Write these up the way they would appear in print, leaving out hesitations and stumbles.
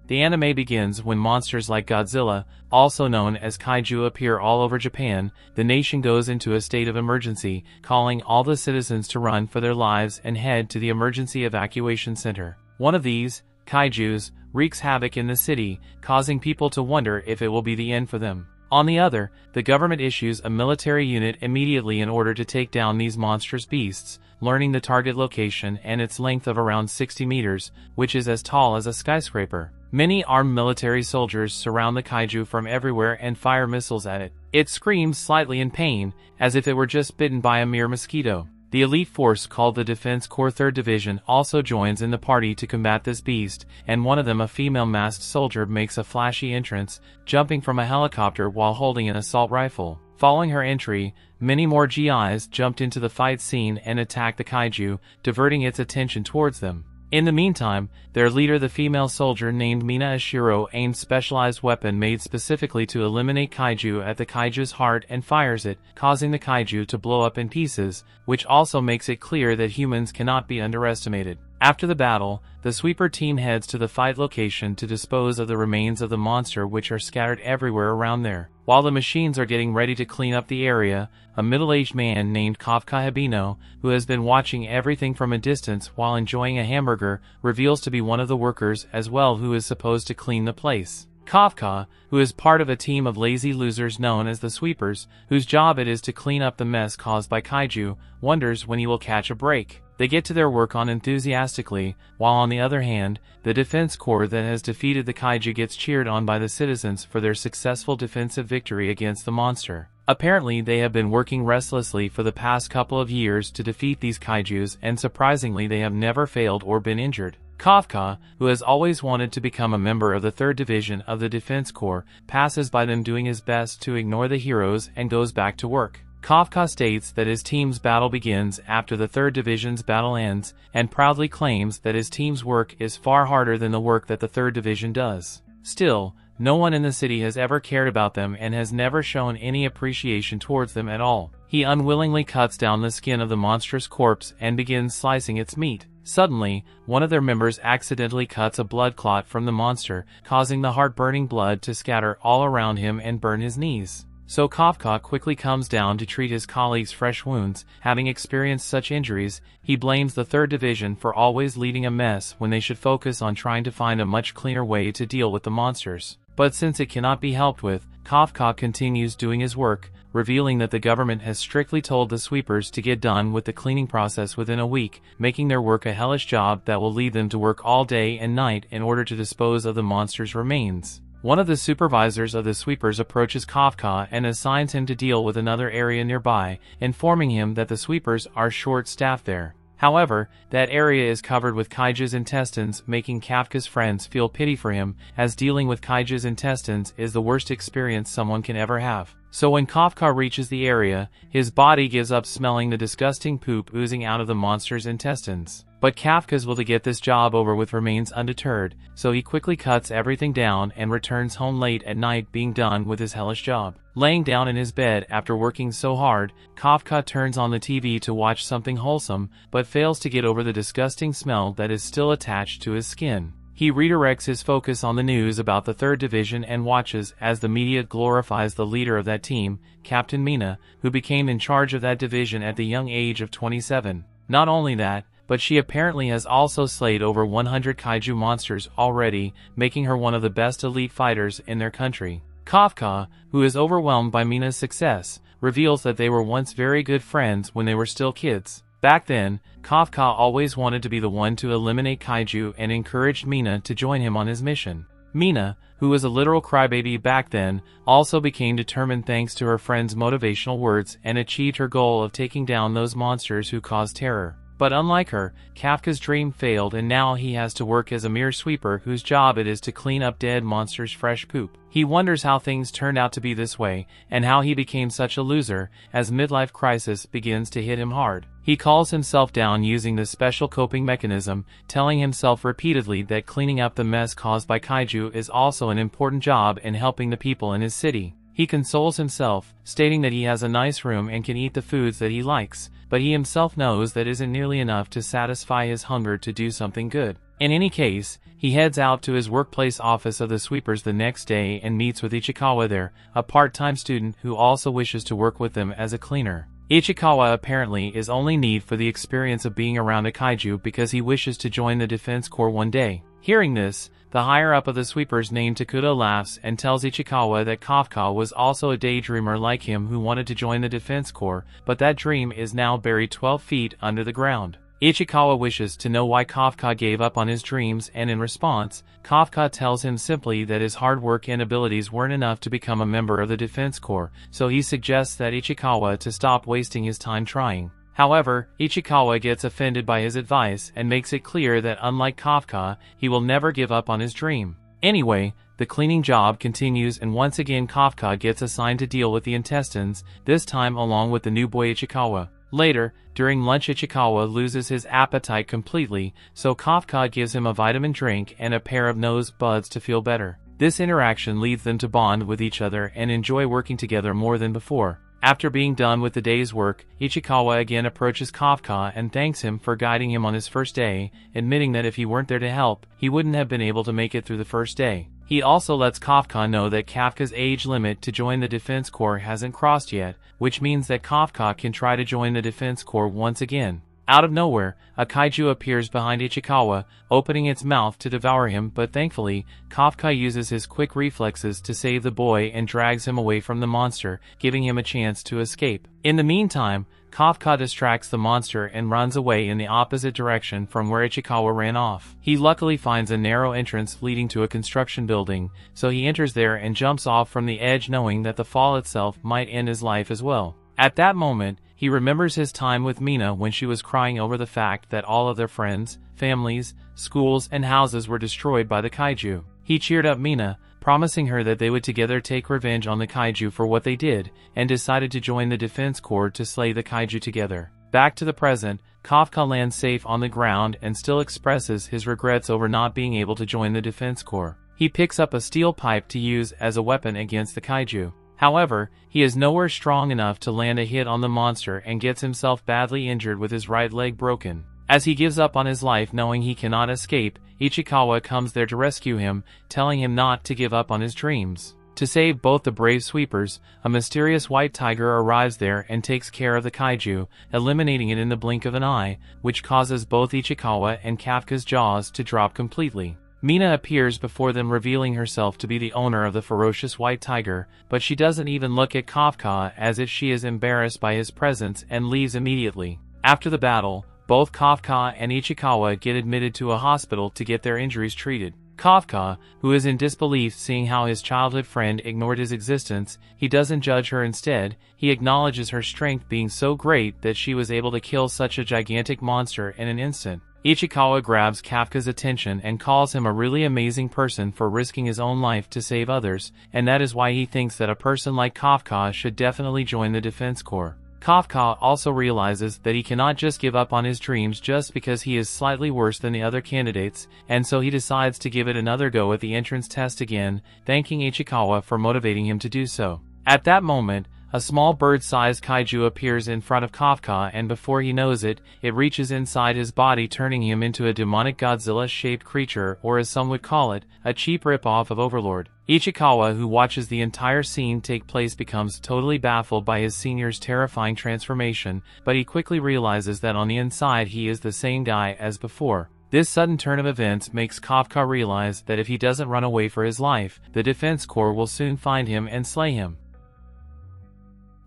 The anime begins when monsters like Godzilla, also known as kaiju, appear all over Japan. The nation goes into a state of emergency, calling all the citizens to run for their lives and head to the emergency evacuation center. One of these, kaijuus, wreaks havoc in the city, causing people to wonder if it will be the end for them. On the other, the government issues a military unit immediately in order to take down these monstrous beasts, learning the target location and its length of around 60 meters, which is as tall as a skyscraper. Many armed military soldiers surround the kaiju from everywhere and fire missiles at it. It screams slightly in pain, as if it were just bitten by a mere mosquito. The elite force called the Defense Corps 3rd Division also joins in the party to combat this beast, and one of them, a female masked soldier, makes a flashy entrance, jumping from a helicopter while holding an assault rifle. Following her entry, many more GIs jumped into the fight scene and attacked the kaiju, diverting its attention towards them. In the meantime, their leader, the female soldier named Mina Ashiro, aims specialized weapon made specifically to eliminate kaiju at the kaiju's heart and fires it, causing the kaiju to blow up in pieces, which also makes it clear that humans cannot be underestimated. After the battle, the sweeper team heads to the fight location to dispose of the remains of the monster, which are scattered everywhere around there. While the machines are getting ready to clean up the area, a middle-aged man named Kafka Hibino, who has been watching everything from a distance while enjoying a hamburger, reveals to be one of the workers as well, who is supposed to clean the place. Kafka, who is part of a team of lazy losers known as the Sweepers, whose job it is to clean up the mess caused by kaiju, wonders when he will catch a break. They get to their work on enthusiastically, while on the other hand, the Defense Corps that has defeated the kaiju gets cheered on by the citizens for their successful defensive victory against the monster. Apparently they have been working restlessly for the past couple of years to defeat these kaijus, and surprisingly they have never failed or been injured. Kafka, who has always wanted to become a member of the 3rd Division of the Defense Corps, passes by them doing his best to ignore the heroes and goes back to work. Kafka states that his team's battle begins after the 3rd Division's battle ends, and proudly claims that his team's work is far harder than the work that the 3rd Division does. Still, no one in the city has ever cared about them and has never shown any appreciation towards them at all. He unwillingly cuts down the skin of the monstrous corpse and begins slicing its meat. Suddenly, one of their members accidentally cuts a blood clot from the monster, causing the heart-burning blood to scatter all around him and burn his knees. So Kafka quickly comes down to treat his colleagues' fresh wounds. Having experienced such injuries, he blames the 3rd Division for always leading a mess when they should focus on trying to find a much cleaner way to deal with the monsters. But since it cannot be helped with, Kafka continues doing his work, revealing that the government has strictly told the sweepers to get done with the cleaning process within a week, making their work a hellish job that will lead them to work all day and night in order to dispose of the monster's remains. One of the supervisors of the sweepers approaches Kafka and assigns him to deal with another area nearby, informing him that the sweepers are short-staffed there. However, that area is covered with kaiju's intestines, making Kafka's friends feel pity for him, as dealing with kaiju's intestines is the worst experience someone can ever have. So when Kafka reaches the area, his body gives up smelling the disgusting poop oozing out of the monster's intestines. But Kafka's will to get this job over with remains undeterred, so he quickly cuts everything down and returns home late at night, being done with his hellish job. Laying down in his bed after working so hard, Kafka turns on the TV to watch something wholesome, but fails to get over the disgusting smell that is still attached to his skin. He redirects his focus on the news about the 3rd Division and watches as the media glorifies the leader of that team, Captain Mina, who became in charge of that division at the young age of 27. Not only that, but she apparently has also slayed over 100 kaiju monsters already, making her one of the best elite fighters in their country. Kafka, who is overwhelmed by Mina's success, reveals that they were once very good friends when they were still kids. Back then, Kafka always wanted to be the one to eliminate kaiju and encouraged Mina to join him on his mission. Mina, who was a literal crybaby back then, also became determined thanks to her friend's motivational words and achieved her goal of taking down those monsters who caused terror. But unlike her, Kafka's dream failed, and now he has to work as a mere sweeper whose job it is to clean up dead monsters' fresh poop. He wonders how things turned out to be this way, and how he became such a loser, as midlife crisis begins to hit him hard. He calls himself down using this special coping mechanism, telling himself repeatedly that cleaning up the mess caused by kaiju is also an important job in helping the people in his city. He consoles himself, stating that he has a nice room and can eat the foods that he likes, but he himself knows that isn't nearly enough to satisfy his hunger to do something good. In any case, he heads out to his workplace office of the sweepers the next day and meets with Ichikawa there, a part-time student who also wishes to work with them as a cleaner. Ichikawa apparently is only need for the experience of being around a kaiju because he wishes to join the defense corps one day. Hearing this, the higher-up of the sweepers named Takuda laughs and tells Ichikawa that Kafka was also a daydreamer like him who wanted to join the defense corps, but that dream is now buried 12 feet under the ground. Ichikawa wishes to know why Kafka gave up on his dreams, and in response, Kafka tells him simply that his hard work and abilities weren't enough to become a member of the defense corps, so he suggests that Ichikawa to stop wasting his time trying. However, Ichikawa gets offended by his advice and makes it clear that unlike Kafka, he will never give up on his dream. Anyway, the cleaning job continues and once again Kafka gets assigned to deal with the intestines, this time along with the new boy Ichikawa. Later, during lunch Ichikawa loses his appetite completely, so Kafka gives him a vitamin drink and a pair of nose buds to feel better. This interaction leads them to bond with each other and enjoy working together more than before. After being done with the day's work, Ichikawa again approaches Kafka and thanks him for guiding him on his first day, admitting that if he weren't there to help, he wouldn't have been able to make it through the first day. He also lets Kafka know that Kafka's age limit to join the defense corps hasn't crossed yet, which means that Kafka can try to join the defense corps once again. Out of nowhere, a kaiju appears behind Ichikawa, opening its mouth to devour him, but thankfully, Kafka uses his quick reflexes to save the boy and drags him away from the monster, giving him a chance to escape. In the meantime, Kafka distracts the monster and runs away in the opposite direction from where Ichikawa ran off. He luckily finds a narrow entrance leading to a construction building, so he enters there and jumps off from the edge knowing that the fall itself might end his life as well. At that moment, he remembers his time with Mina when she was crying over the fact that all of their friends, families, schools, and houses were destroyed by the kaiju. He cheered up Mina, promising her that they would together take revenge on the kaiju for what they did, and decided to join the defense corps to slay the kaiju together. Back to the present, Kafka lands safe on the ground and still expresses his regrets over not being able to join the defense corps. He picks up a steel pipe to use as a weapon against the kaiju. However, he is nowhere strong enough to land a hit on the monster and gets himself badly injured with his right leg broken. As he gives up on his life knowing he cannot escape, Ichikawa comes there to rescue him, telling him not to give up on his dreams. To save both the brave sweepers, a mysterious white tiger arrives there and takes care of the kaiju, eliminating it in the blink of an eye, which causes both Ichikawa and Kafka's jaws to drop completely. Mina appears before them revealing herself to be the owner of the ferocious white tiger, but she doesn't even look at Kafka as if she is embarrassed by his presence and leaves immediately. After the battle, both Kafka and Ichikawa get admitted to a hospital to get their injuries treated. Kafka, who is in disbelief seeing how his childhood friend ignored his existence, he doesn't judge her instead, he acknowledges her strength being so great that she was able to kill such a gigantic monster in an instant. Ichikawa grabs Kafka's attention and calls him a really amazing person for risking his own life to save others, and that is why he thinks that a person like Kafka should definitely join the defense corps. Kafka also realizes that he cannot just give up on his dreams just because he is slightly worse than the other candidates, and so he decides to give it another go at the entrance test again, thanking Ichikawa for motivating him to do so. At that moment, a small bird-sized kaiju appears in front of Kafka, and before he knows it, it reaches inside his body, turning him into a demonic Godzilla-shaped creature, or as some would call it, a cheap rip-off of Overlord. Ichikawa, who watches the entire scene take place, becomes totally baffled by his senior's terrifying transformation, but he quickly realizes that on the inside he is the same guy as before. This sudden turn of events makes Kafka realize that if he doesn't run away for his life, the defense corps will soon find him and slay him.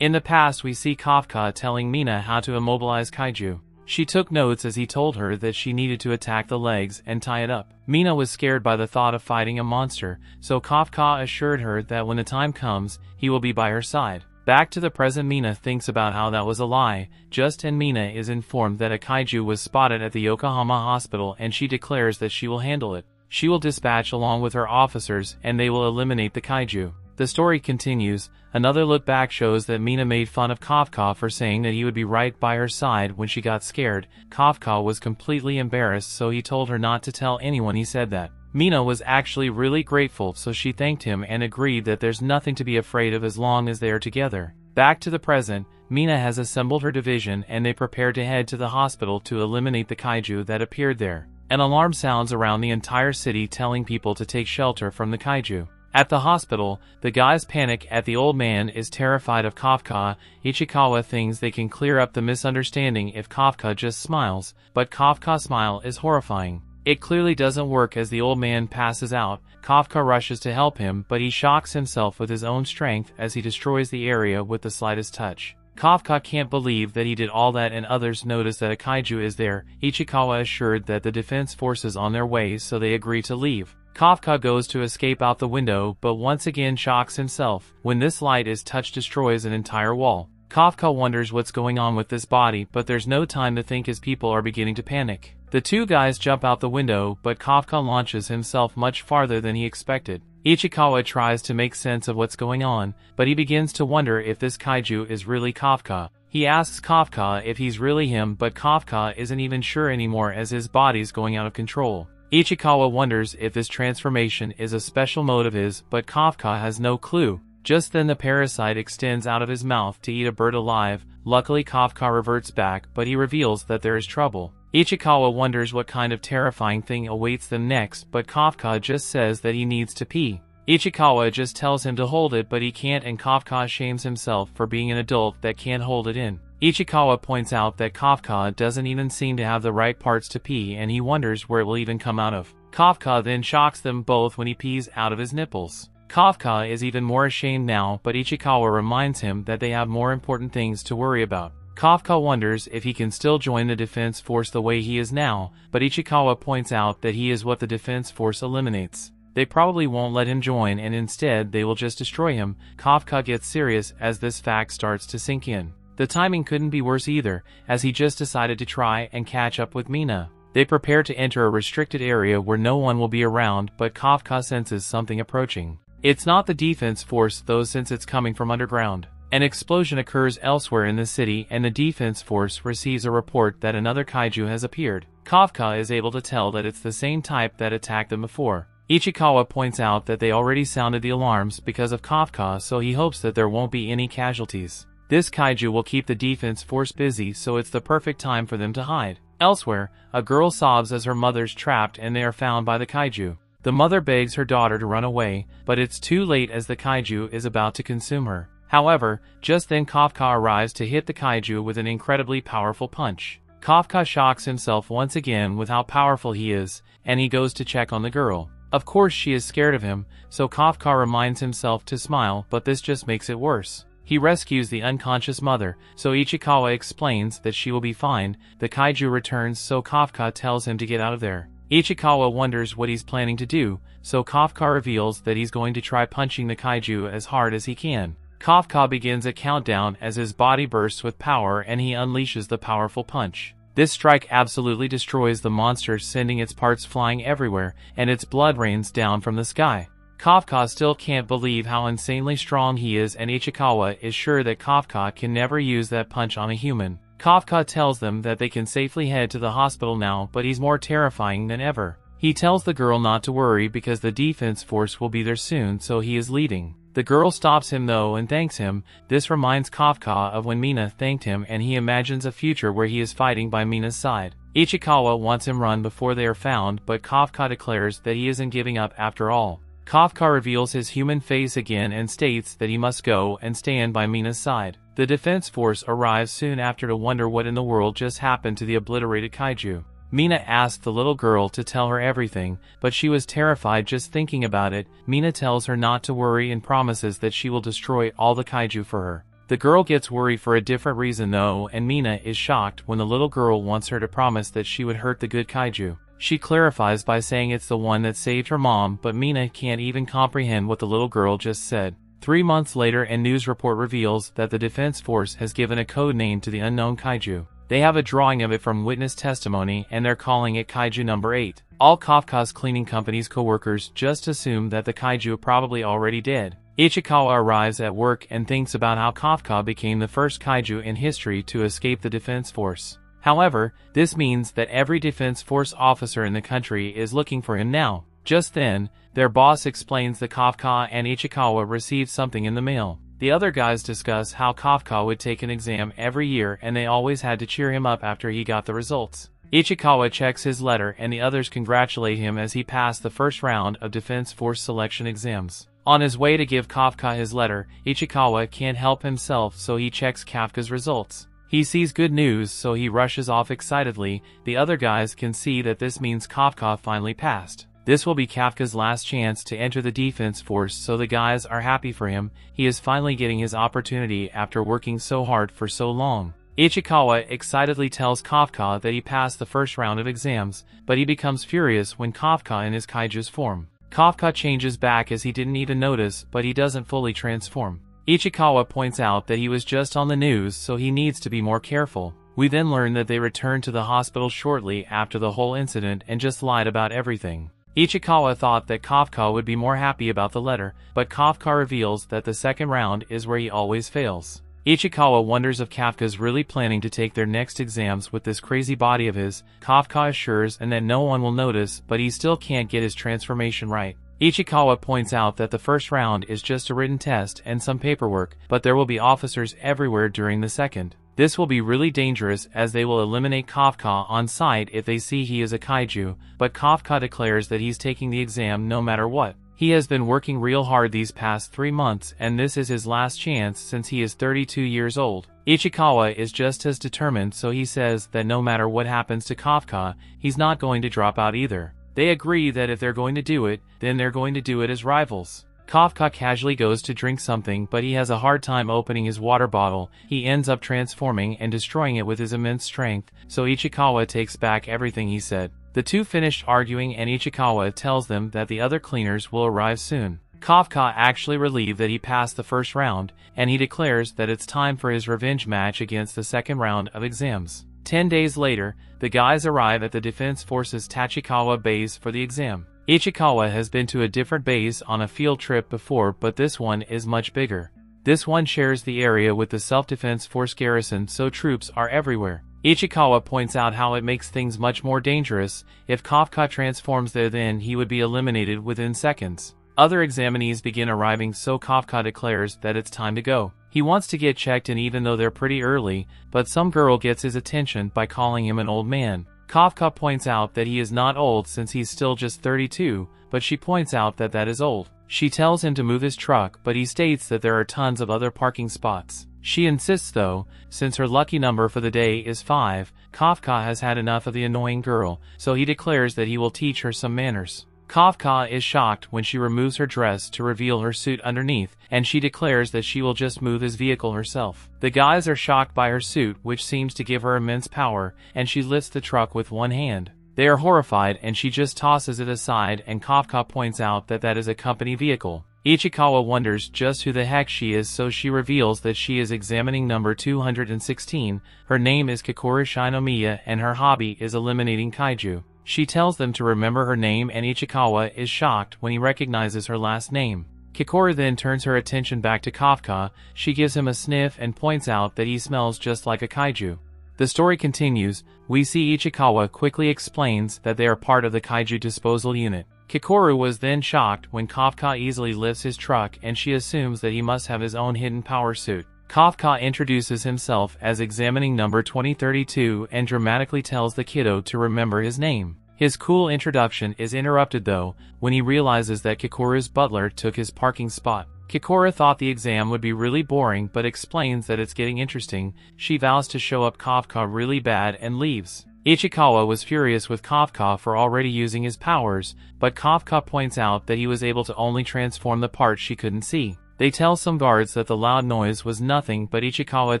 In the past, we see Kafka telling Mina how to immobilize kaiju. She took notes as he told her that she needed to attack the legs and tie it up. Mina was scared by the thought of fighting a monster, so Kafka assured her that when the time comes, he will be by her side. Back to the present, Mina thinks about how that was a lie, and Mina is informed that a kaiju was spotted at the Yokohama hospital, and she declares that she will handle it. She will dispatch along with her officers and they will eliminate the kaiju. The story continues. Another look back shows that Mina made fun of Kafka for saying that he would be right by her side when she got scared. Kafka was completely embarrassed, so he told her not to tell anyone he said that. Mina was actually really grateful, so she thanked him and agreed that there's nothing to be afraid of as long as they are together. Back to the present, Mina has assembled her division and they prepare to head to the hospital to eliminate the kaiju that appeared there. An alarm sounds around the entire city telling people to take shelter from the kaiju. At the hospital, the guys panic as the old man is terrified of Kafka. Ichikawa thinks they can clear up the misunderstanding if Kafka just smiles, but Kafka's smile is horrifying. It clearly doesn't work as the old man passes out. Kafka rushes to help him, but he shocks himself with his own strength as he destroys the area with the slightest touch. Kafka can't believe that he did all that, and others notice that a kaiju is there. Ichikawa is assured that the defense force is on their way, so they agree to leave. Kafka goes to escape out the window, but once again shocks himself when this light is touched, destroys an entire wall. Kafka wonders what's going on with this body, but there's no time to think as people are beginning to panic. The two guys jump out the window, but Kafka launches himself much farther than he expected. Ichikawa tries to make sense of what's going on, but he begins to wonder if this kaiju is really Kafka. He asks Kafka if he's really him, but Kafka isn't even sure anymore as his body's going out of control. Ichikawa wonders if this transformation is a special mode of his, but Kafka has no clue. Just then the parasite extends out of his mouth to eat a bird alive. Luckily Kafka reverts back, but he reveals that there is trouble. Ichikawa wonders what kind of terrifying thing awaits them next, but Kafka just says that he needs to pee. Ichikawa just tells him to hold it, but he can't, and Kafka shames himself for being an adult that can't hold it in. Ichikawa points out that Kafka doesn't even seem to have the right parts to pee, and he wonders where it will even come out of. Kafka then shocks them both when he pees out of his nipples. Kafka is even more ashamed now, but Ichikawa reminds him that they have more important things to worry about. Kafka wonders if he can still join the defense force the way he is now, but Ichikawa points out that he is what the defense force eliminates. They probably won't let him join, and instead they will just destroy him. Kafka gets serious as this fact starts to sink in. The timing couldn't be worse either, as he just decided to try and catch up with Mina. They prepare to enter a restricted area where no one will be around, but Kafka senses something approaching. It's not the defense force though, since it's coming from underground. An explosion occurs elsewhere in the city, and the defense force receives a report that another kaiju has appeared. Kafka is able to tell that it's the same type that attacked them before. Ichikawa points out that they already sounded the alarms because of Kafka, so he hopes that there won't be any casualties. This kaiju will keep the defense force busy, so it's the perfect time for them to hide. Elsewhere, a girl sobs as her mother's trapped and they are found by the kaiju. The mother begs her daughter to run away, but it's too late as the kaiju is about to consume her. However, just then Kafka arrives to hit the kaiju with an incredibly powerful punch. Kafka shocks himself once again with how powerful he is, and he goes to check on the girl. Of course she is scared of him, so Kafka reminds himself to smile, but this just makes it worse. He rescues the unconscious mother, so Ichikawa explains that she will be fine. The kaiju returns, so Kafka tells him to get out of there. Ichikawa wonders what he's planning to do, so Kafka reveals that he's going to try punching the kaiju as hard as he can. Kafka begins a countdown as his body bursts with power and he unleashes the powerful punch. This strike absolutely destroys the monster, sending its parts flying everywhere, and its blood rains down from the sky. Kafka still can't believe how insanely strong he is, and Ichikawa is sure that Kafka can never use that punch on a human. Kafka tells them that they can safely head to the hospital now, but he's more terrifying than ever. He tells the girl not to worry because the defense force will be there soon, so he is leaving. The girl stops him though and thanks him. This reminds Kafka of when Mina thanked him, and he imagines a future where he is fighting by Mina's side. Ichikawa wants him run before they are found, but Kafka declares that he isn't giving up after all. Kafka reveals his human face again and states that he must go and stand by Mina's side. The defense force arrives soon after to wonder what in the world just happened to the obliterated kaiju. Mina asked the little girl to tell her everything, but she was terrified just thinking about it. Mina tells her not to worry and promises that she will destroy all the kaiju for her. The girl gets worried for a different reason though, and Mina is shocked when the little girl wants her to promise that she would hurt the good kaiju. She clarifies by saying it's the one that saved her mom, but Mina can't even comprehend what the little girl just said. 3 months later, a news report reveals that the defense force has given a code name to the unknown kaiju. They have a drawing of it from witness testimony, and they're calling it Kaiju number 8. All Kafka's cleaning company's co-workers just assume that the kaiju are probably already dead. Ichikawa arrives at work and thinks about how Kafka became the first kaiju in history to escape the defense force. However, this means that every defense force officer in the country is looking for him now. Just then, their boss explains that Kafka and Ichikawa received something in the mail. The other guys discuss how Kafka would take an exam every year and they always had to cheer him up after he got the results. Ichikawa checks his letter and the others congratulate him as he passed the first round of Defense Force selection exams. On his way to give Kafka his letter, Ichikawa can't help himself, so he checks Kafka's results. He sees good news, so he rushes off excitedly. The other guys can see that this means Kafka finally passed. This will be Kafka's last chance to enter the Defense Force, so the guys are happy for him. He is finally getting his opportunity after working so hard for so long. Ichikawa excitedly tells Kafka that he passed the first round of exams, but he becomes furious when Kafka in his kaiju's form. Kafka changes back as he didn't even notice, but he doesn't fully transform. Ichikawa points out that he was just on the news, so he needs to be more careful. We then learn that they returned to the hospital shortly after the whole incident and just lied about everything. Ichikawa thought that Kafka would be more happy about the letter, but Kafka reveals that the second round is where he always fails. Ichikawa wonders if Kafka's really planning to take their next exams with this crazy body of his. Kafka assures and that no one will notice, but he still can't get his transformation right. Ichikawa points out that the first round is just a written test and some paperwork, but there will be officers everywhere during the second. This will be really dangerous as they will eliminate Kafka on sight if they see he is a kaiju, but Kafka declares that he's taking the exam no matter what. He has been working real hard these past 3 months and this is his last chance since he is 32 years old. Ichikawa is just as determined, so he says that no matter what happens to Kafka, he's not going to drop out either. They agree that if they're going to do it, then they're going to do it as rivals. Kafka casually goes to drink something, but he has a hard time opening his water bottle. He ends up transforming and destroying it with his immense strength, so Ichikawa takes back everything he said. The two finish arguing and Ichikawa tells them that the other cleaners will arrive soon. Kafka actually relieved that he passed the first round, and he declares that it's time for his revenge match against the second round of exams. 10 days later, the guys arrive at the Defense Force's Tachikawa base for the exam. Ichikawa has been to a different base on a field trip before, but this one is much bigger. This one shares the area with the Self-Defense Force garrison, so troops are everywhere. Ichikawa points out how it makes things much more dangerous. If Kafka transforms there, then he would be eliminated within seconds. Other examinees begin arriving, so Kafka declares that it's time to go. He wants to get checked in even though they're pretty early, but some girl gets his attention by calling him an old man. Kafka points out that he is not old since he's still just 32, but she points out that that is old. She tells him to move his truck, but he states that there are tons of other parking spots. She insists though, since her lucky number for the day is 5, Kafka has had enough of the annoying girl, so he declares that he will teach her some manners. Kafka is shocked when she removes her dress to reveal her suit underneath, and she declares that she will just move his vehicle herself. The guys are shocked by her suit, which seems to give her immense power, and she lifts the truck with one hand. They are horrified and she just tosses it aside, and Kafka points out that that is a company vehicle. Ichikawa wonders just who the heck she is, so she reveals that she is examining number 216. Her name is Kikoru Shinomiya and her hobby is eliminating kaiju. She tells them to remember her name, and Ichikawa is shocked when he recognizes her last name. Kikoru then turns her attention back to Kafka. She gives him a sniff and points out that he smells just like a kaiju. The story continues. We see Ichikawa quickly explains that they are part of the kaiju disposal unit. Kikoru was then shocked when Kafka easily lifts his truck, and she assumes that he must have his own hidden power suit. Kafka introduces himself as examining number 2032 and dramatically tells the kiddo to remember his name. His cool introduction is interrupted though, when he realizes that Kikoru's butler took his parking spot. Kikoru thought the exam would be really boring, but explains that it's getting interesting. She vows to show up Kafka really bad and leaves. Ichikawa was furious with Kafka for already using his powers, but Kafka points out that he was able to only transform the parts she couldn't see. They tell some guards that the loud noise was nothing, but Ichikawa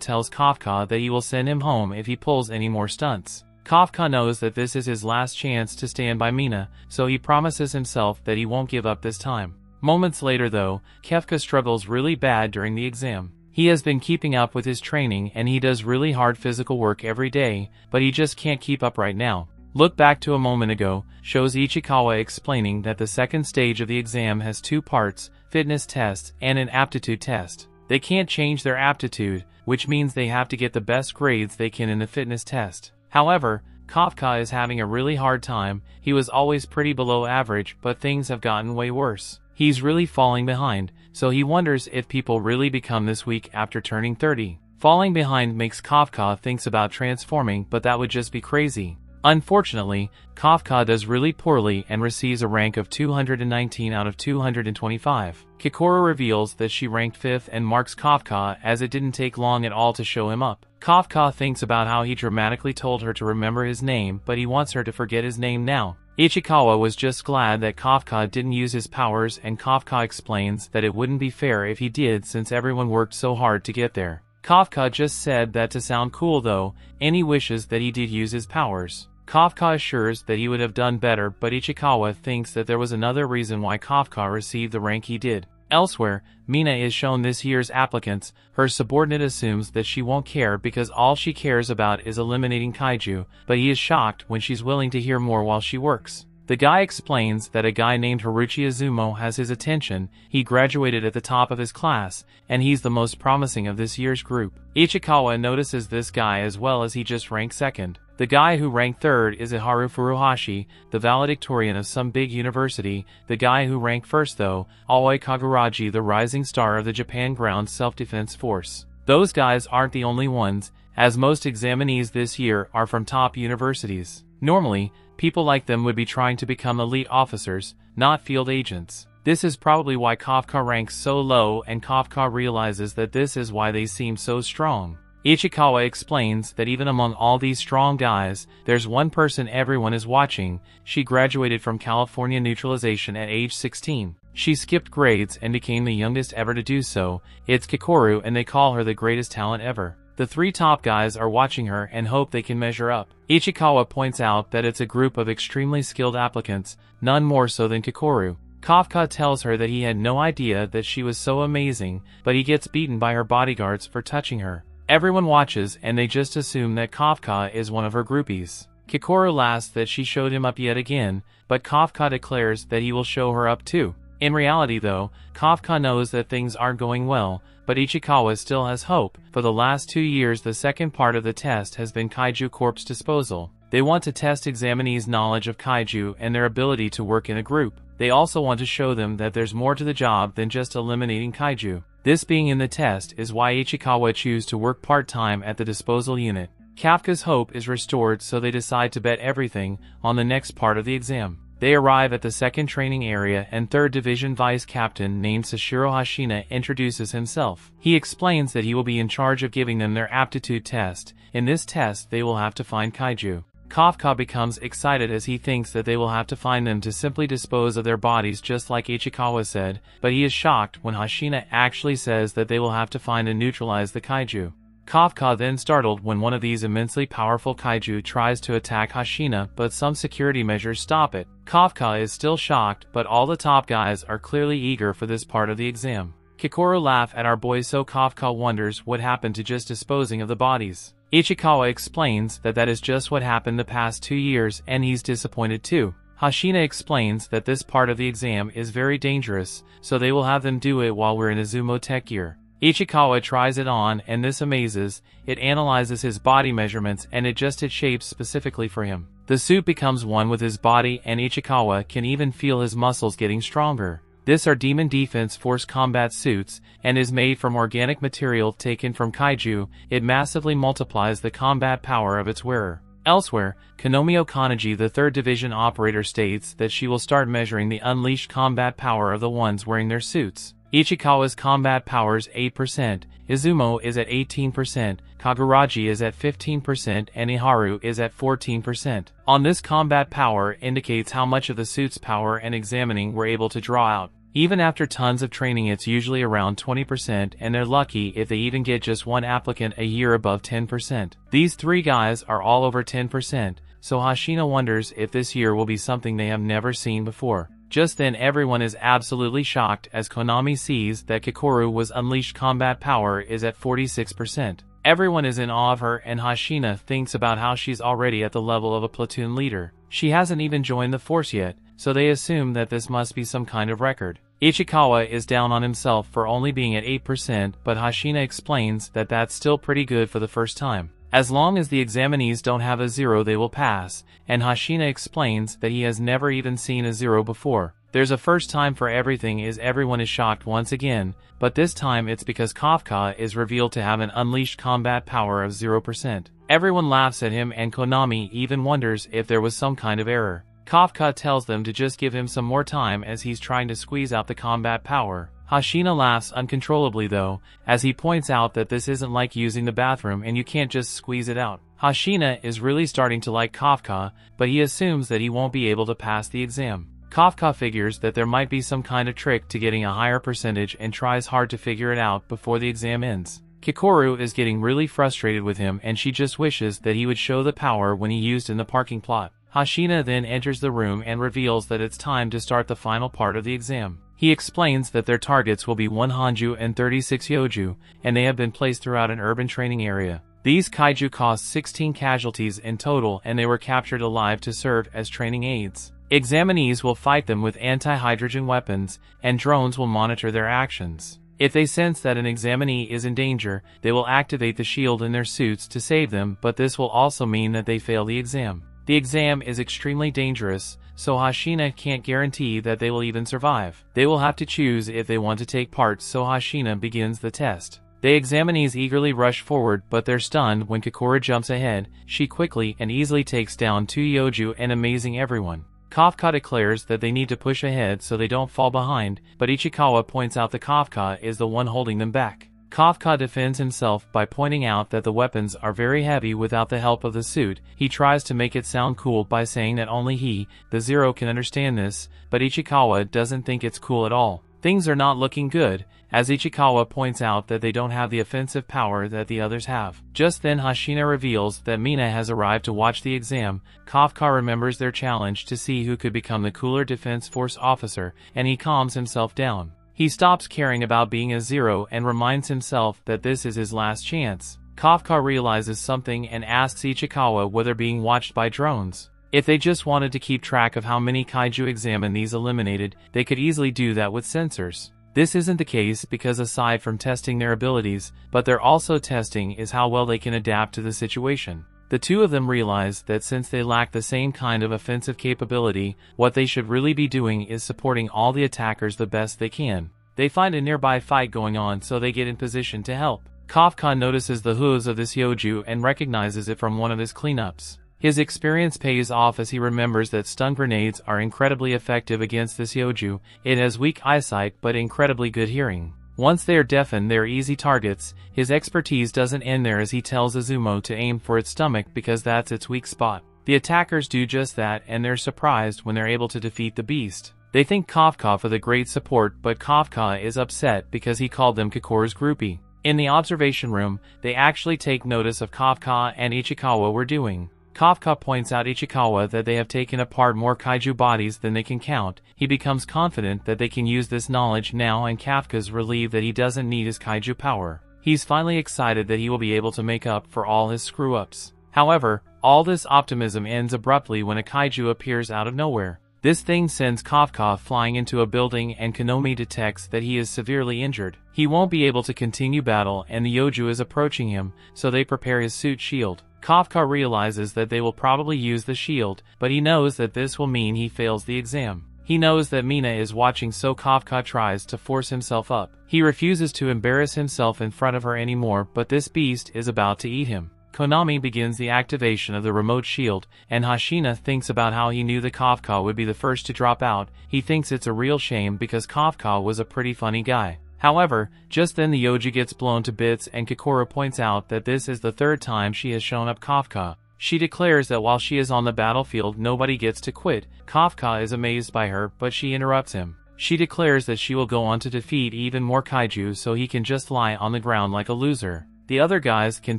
tells Kafka that he will send him home if he pulls any more stunts. Kafka knows that this is his last chance to stand by Mina, so he promises himself that he won't give up this time. Moments later though, Kafka struggles really bad during the exam. He has been keeping up with his training and he does really hard physical work every day, but he just can't keep up right now. Look back to a moment ago, shows Ichikawa explaining that the second stage of the exam has 2 parts, fitness test and an aptitude test. They can't change their aptitude, which means they have to get the best grades they can in the fitness test. However, Kafka is having a really hard time. He was always pretty below average, but things have gotten way worse. He's really falling behind, so he wonders if people really become this weak after turning 30. Falling behind makes Kafka thinks about transforming, but that would just be crazy. Unfortunately, Kafka does really poorly and receives a rank of 219 out of 225. Kikoru reveals that she ranked 5th and marks Kafka as it didn't take long at all to show him up. Kafka thinks about how he dramatically told her to remember his name, but he wants her to forget his name now. Ichikawa was just glad that Kafka didn't use his powers, and Kafka explains that it wouldn't be fair if he did since everyone worked so hard to get there. Kafka just said that to sound cool though, and he wishes that he did use his powers. Kafka assures that he would have done better, but Ichikawa thinks that there was another reason why Kafka received the rank he did. Elsewhere, Mina is shown this year's applicants. Her subordinate assumes that she won't care because all she cares about is eliminating kaiju, but he is shocked when she's willing to hear more while she works. The guy explains that a guy named Haruchi Izumo has his attention. He graduated at the top of his class, and he's the most promising of this year's group. Ichikawa notices this guy as well as he just ranked 2nd. The guy who ranked 3rd is Iharu Furuhashi, the valedictorian of some big university. The guy who ranked 1st though, Aoi Kaguraji, the rising star of the Japan Ground Self-Defense Force. Those guys aren't the only ones, as most examinees this year are from top universities. Normally, people like them would be trying to become elite officers, not field agents. This is probably why Kafka ranks so low, and Kafka realizes that this is why they seem so strong. Ichikawa explains that even among all these strong guys, there's one person everyone is watching. She graduated from California Neutralization at age 16. She skipped grades and became the youngest ever to do so. It's Kikoru, and they call her the greatest talent ever. The 3 top guys are watching her and hope they can measure up. Ichikawa points out that it's a group of extremely skilled applicants, none more so than Kikoru. Kafka tells her that he had no idea that she was so amazing, but he gets beaten by her bodyguards for touching her. Everyone watches and they just assume that Kafka is one of her groupies. Kikoru laughs that she showed him up yet again, but Kafka declares that he will show her up too. In reality though, Kafka knows that things aren't going well, but Ichikawa still has hope. For the last 2 years the second part of the test has been kaiju corpse disposal. They want to test examinees' knowledge of kaiju and their ability to work in a group. They also want to show them that there's more to the job than just eliminating kaiju. This being in the test is why Ichikawa chooses to work part-time at the disposal unit. Kafka's hope is restored, so they decide to bet everything on the next part of the exam. They arrive at the 2nd training area and 3rd Division Vice Captain named Sashiro Hashina introduces himself. He explains that he will be in charge of giving them their aptitude test. In this test they will have to find kaiju. Kafka becomes excited as he thinks that they will have to find them to simply dispose of their bodies just like Ichikawa said, but he is shocked when Hashina actually says that they will have to find and neutralize the kaiju. Kafka then startled when one of these immensely powerful kaiju tries to attack Hashina, but some security measures stop it. Kafka is still shocked, but all the top guys are clearly eager for this part of the exam. Kikoru laughs at our boys, so Kafka wonders what happened to just disposing of the bodies. Ichikawa explains that that is just what happened the past 2 years, and he's disappointed too. Hashina explains that this part of the exam is very dangerous, so they will have them do it while we're in Izumo tech gear. Ichikawa tries it on, and this amazes. It analyzes his body measurements and adjusts its shapes specifically for him. The suit becomes one with his body, and Ichikawa can even feel his muscles getting stronger. This are Demon Defense Force combat suits, and is made from organic material taken from kaiju. It massively multiplies the combat power of its wearer. Elsewhere, Konomio Kanji, the 3rd Division operator, states that she will start measuring the unleashed combat power of the ones wearing their suits. Ichikawa's combat power is 8%, Izumo is at 18%, Kaguraji is at 15%, and Iharu is at 14%. On this combat power indicates how much of the suit's power and examining we're able to draw out. Even after tons of training it's usually around 20%, and they're lucky if they even get just one applicant a year above 10%. These 3 guys are all over 10%, so Hashina wonders if this year will be something they have never seen before. Just then everyone is absolutely shocked as Konami sees that Kikoru's unleashed combat power is at 46%. Everyone is in awe of her, and Hashina thinks about how she's already at the level of a platoon leader. She hasn't even joined the force yet, so they assume that this must be some kind of record. Ichikawa is down on himself for only being at 8%, but Hashina explains that that's still pretty good for the first time. As long as the examinees don't have a 0 they will pass, and Hashina explains that he has never even seen a 0 before. There's a first time for everything as everyone is shocked once again, but this time it's because Kafka is revealed to have an unleashed combat power of 0%. Everyone laughs at him and Konami even wonders if there was some kind of error. Kafka tells them to just give him some more time as he's trying to squeeze out the combat power. Hashina laughs uncontrollably though, as he points out that this isn't like using the bathroom and you can't just squeeze it out. Hashina is really starting to like Kafka, but he assumes that he won't be able to pass the exam. Kafka figures that there might be some kind of trick to getting a higher percentage and tries hard to figure it out before the exam ends. Kikoru is getting really frustrated with him and she just wishes that he would show the power when he used in the parking plot. Hashina then enters the room and reveals that it's time to start the final part of the exam. He explains that their targets will be 1 Hanju and 36 Yoju, and they have been placed throughout an urban training area. These kaiju caused 16 casualties in total and they were captured alive to serve as training aids. Examinees will fight them with anti-hydrogen weapons, and drones will monitor their actions. If they sense that an examinee is in danger, they will activate the shield in their suits to save them, but this will also mean that they fail the exam. The exam is extremely dangerous, so Hashina can't guarantee that they will even survive. They will have to choose if they want to take part, so Hashina begins the test. The examinees eagerly rush forward, but they're stunned when Kikoru jumps ahead. She quickly and easily takes down 2 Yoju and amazing everyone. Kafka declares that they need to push ahead so they don't fall behind, but Ichikawa points out that Kafka is the one holding them back. Kafka defends himself by pointing out that the weapons are very heavy without the help of the suit. He tries to make it sound cool by saying that only he, the Zero, can understand this, but Ichikawa doesn't think it's cool at all. Things are not looking good, as Ichikawa points out that they don't have the offensive power that the others have. Just then Hashina reveals that Mina has arrived to watch the exam. Kafka remembers their challenge to see who could become the cooler Defense Force officer, and he calms himself down. He stops caring about being a Zero and reminds himself that this is his last chance. Kafka realizes something and asks Ichikawa whether being watched by drones. If they just wanted to keep track of how many kaiju examinees eliminated, they could easily do that with sensors. This isn't the case because aside from testing their abilities, but they're also testing is how well they can adapt to the situation. The two of them realize that since they lack the same kind of offensive capability, what they should really be doing is supporting all the attackers the best they can. They find a nearby fight going on, so they get in position to help. Kafka notices the hooves of this Yoju and recognizes it from one of his cleanups. His experience pays off as he remembers that stun grenades are incredibly effective against this Yoju. It has weak eyesight but incredibly good hearing. Once they are deafened, they are easy targets. His expertise doesn't end there as he tells Izumo to aim for its stomach because that's its weak spot. The attackers do just that and they're surprised when they're able to defeat the beast. They thank Kafka for the great support, but Kafka is upset because he called them Kikoru's groupie. In the observation room, they actually take notice of Kafka and Ichikawa were doing. Kafka points out Ichikawa that they have taken apart more kaiju bodies than they can count. He becomes confident that they can use this knowledge now, and Kafka's relieved that he doesn't need his kaiju power. He's finally excited that he will be able to make up for all his screw-ups. However, all this optimism ends abruptly when a kaiju appears out of nowhere. This thing sends Kafka flying into a building and Konami detects that he is severely injured. He won't be able to continue battle and the Yoju is approaching him, so they prepare his suit shield. Kafka realizes that they will probably use the shield, but he knows that this will mean he fails the exam. He knows that Mina is watching, so Kafka tries to force himself up. He refuses to embarrass himself in front of her anymore, but this beast is about to eat him. Konami begins the activation of the remote shield, and Hashina thinks about how he knew that Kafka would be the first to drop out. He thinks it's a real shame because Kafka was a pretty funny guy. However, just then the Yoju gets blown to bits and Kikoru points out that this is the third time she has shown up Kafka. She declares that while she is on the battlefield nobody gets to quit. Kafka is amazed by her, but she interrupts him. She declares that she will go on to defeat even more kaiju so he can just lie on the ground like a loser. The other guys can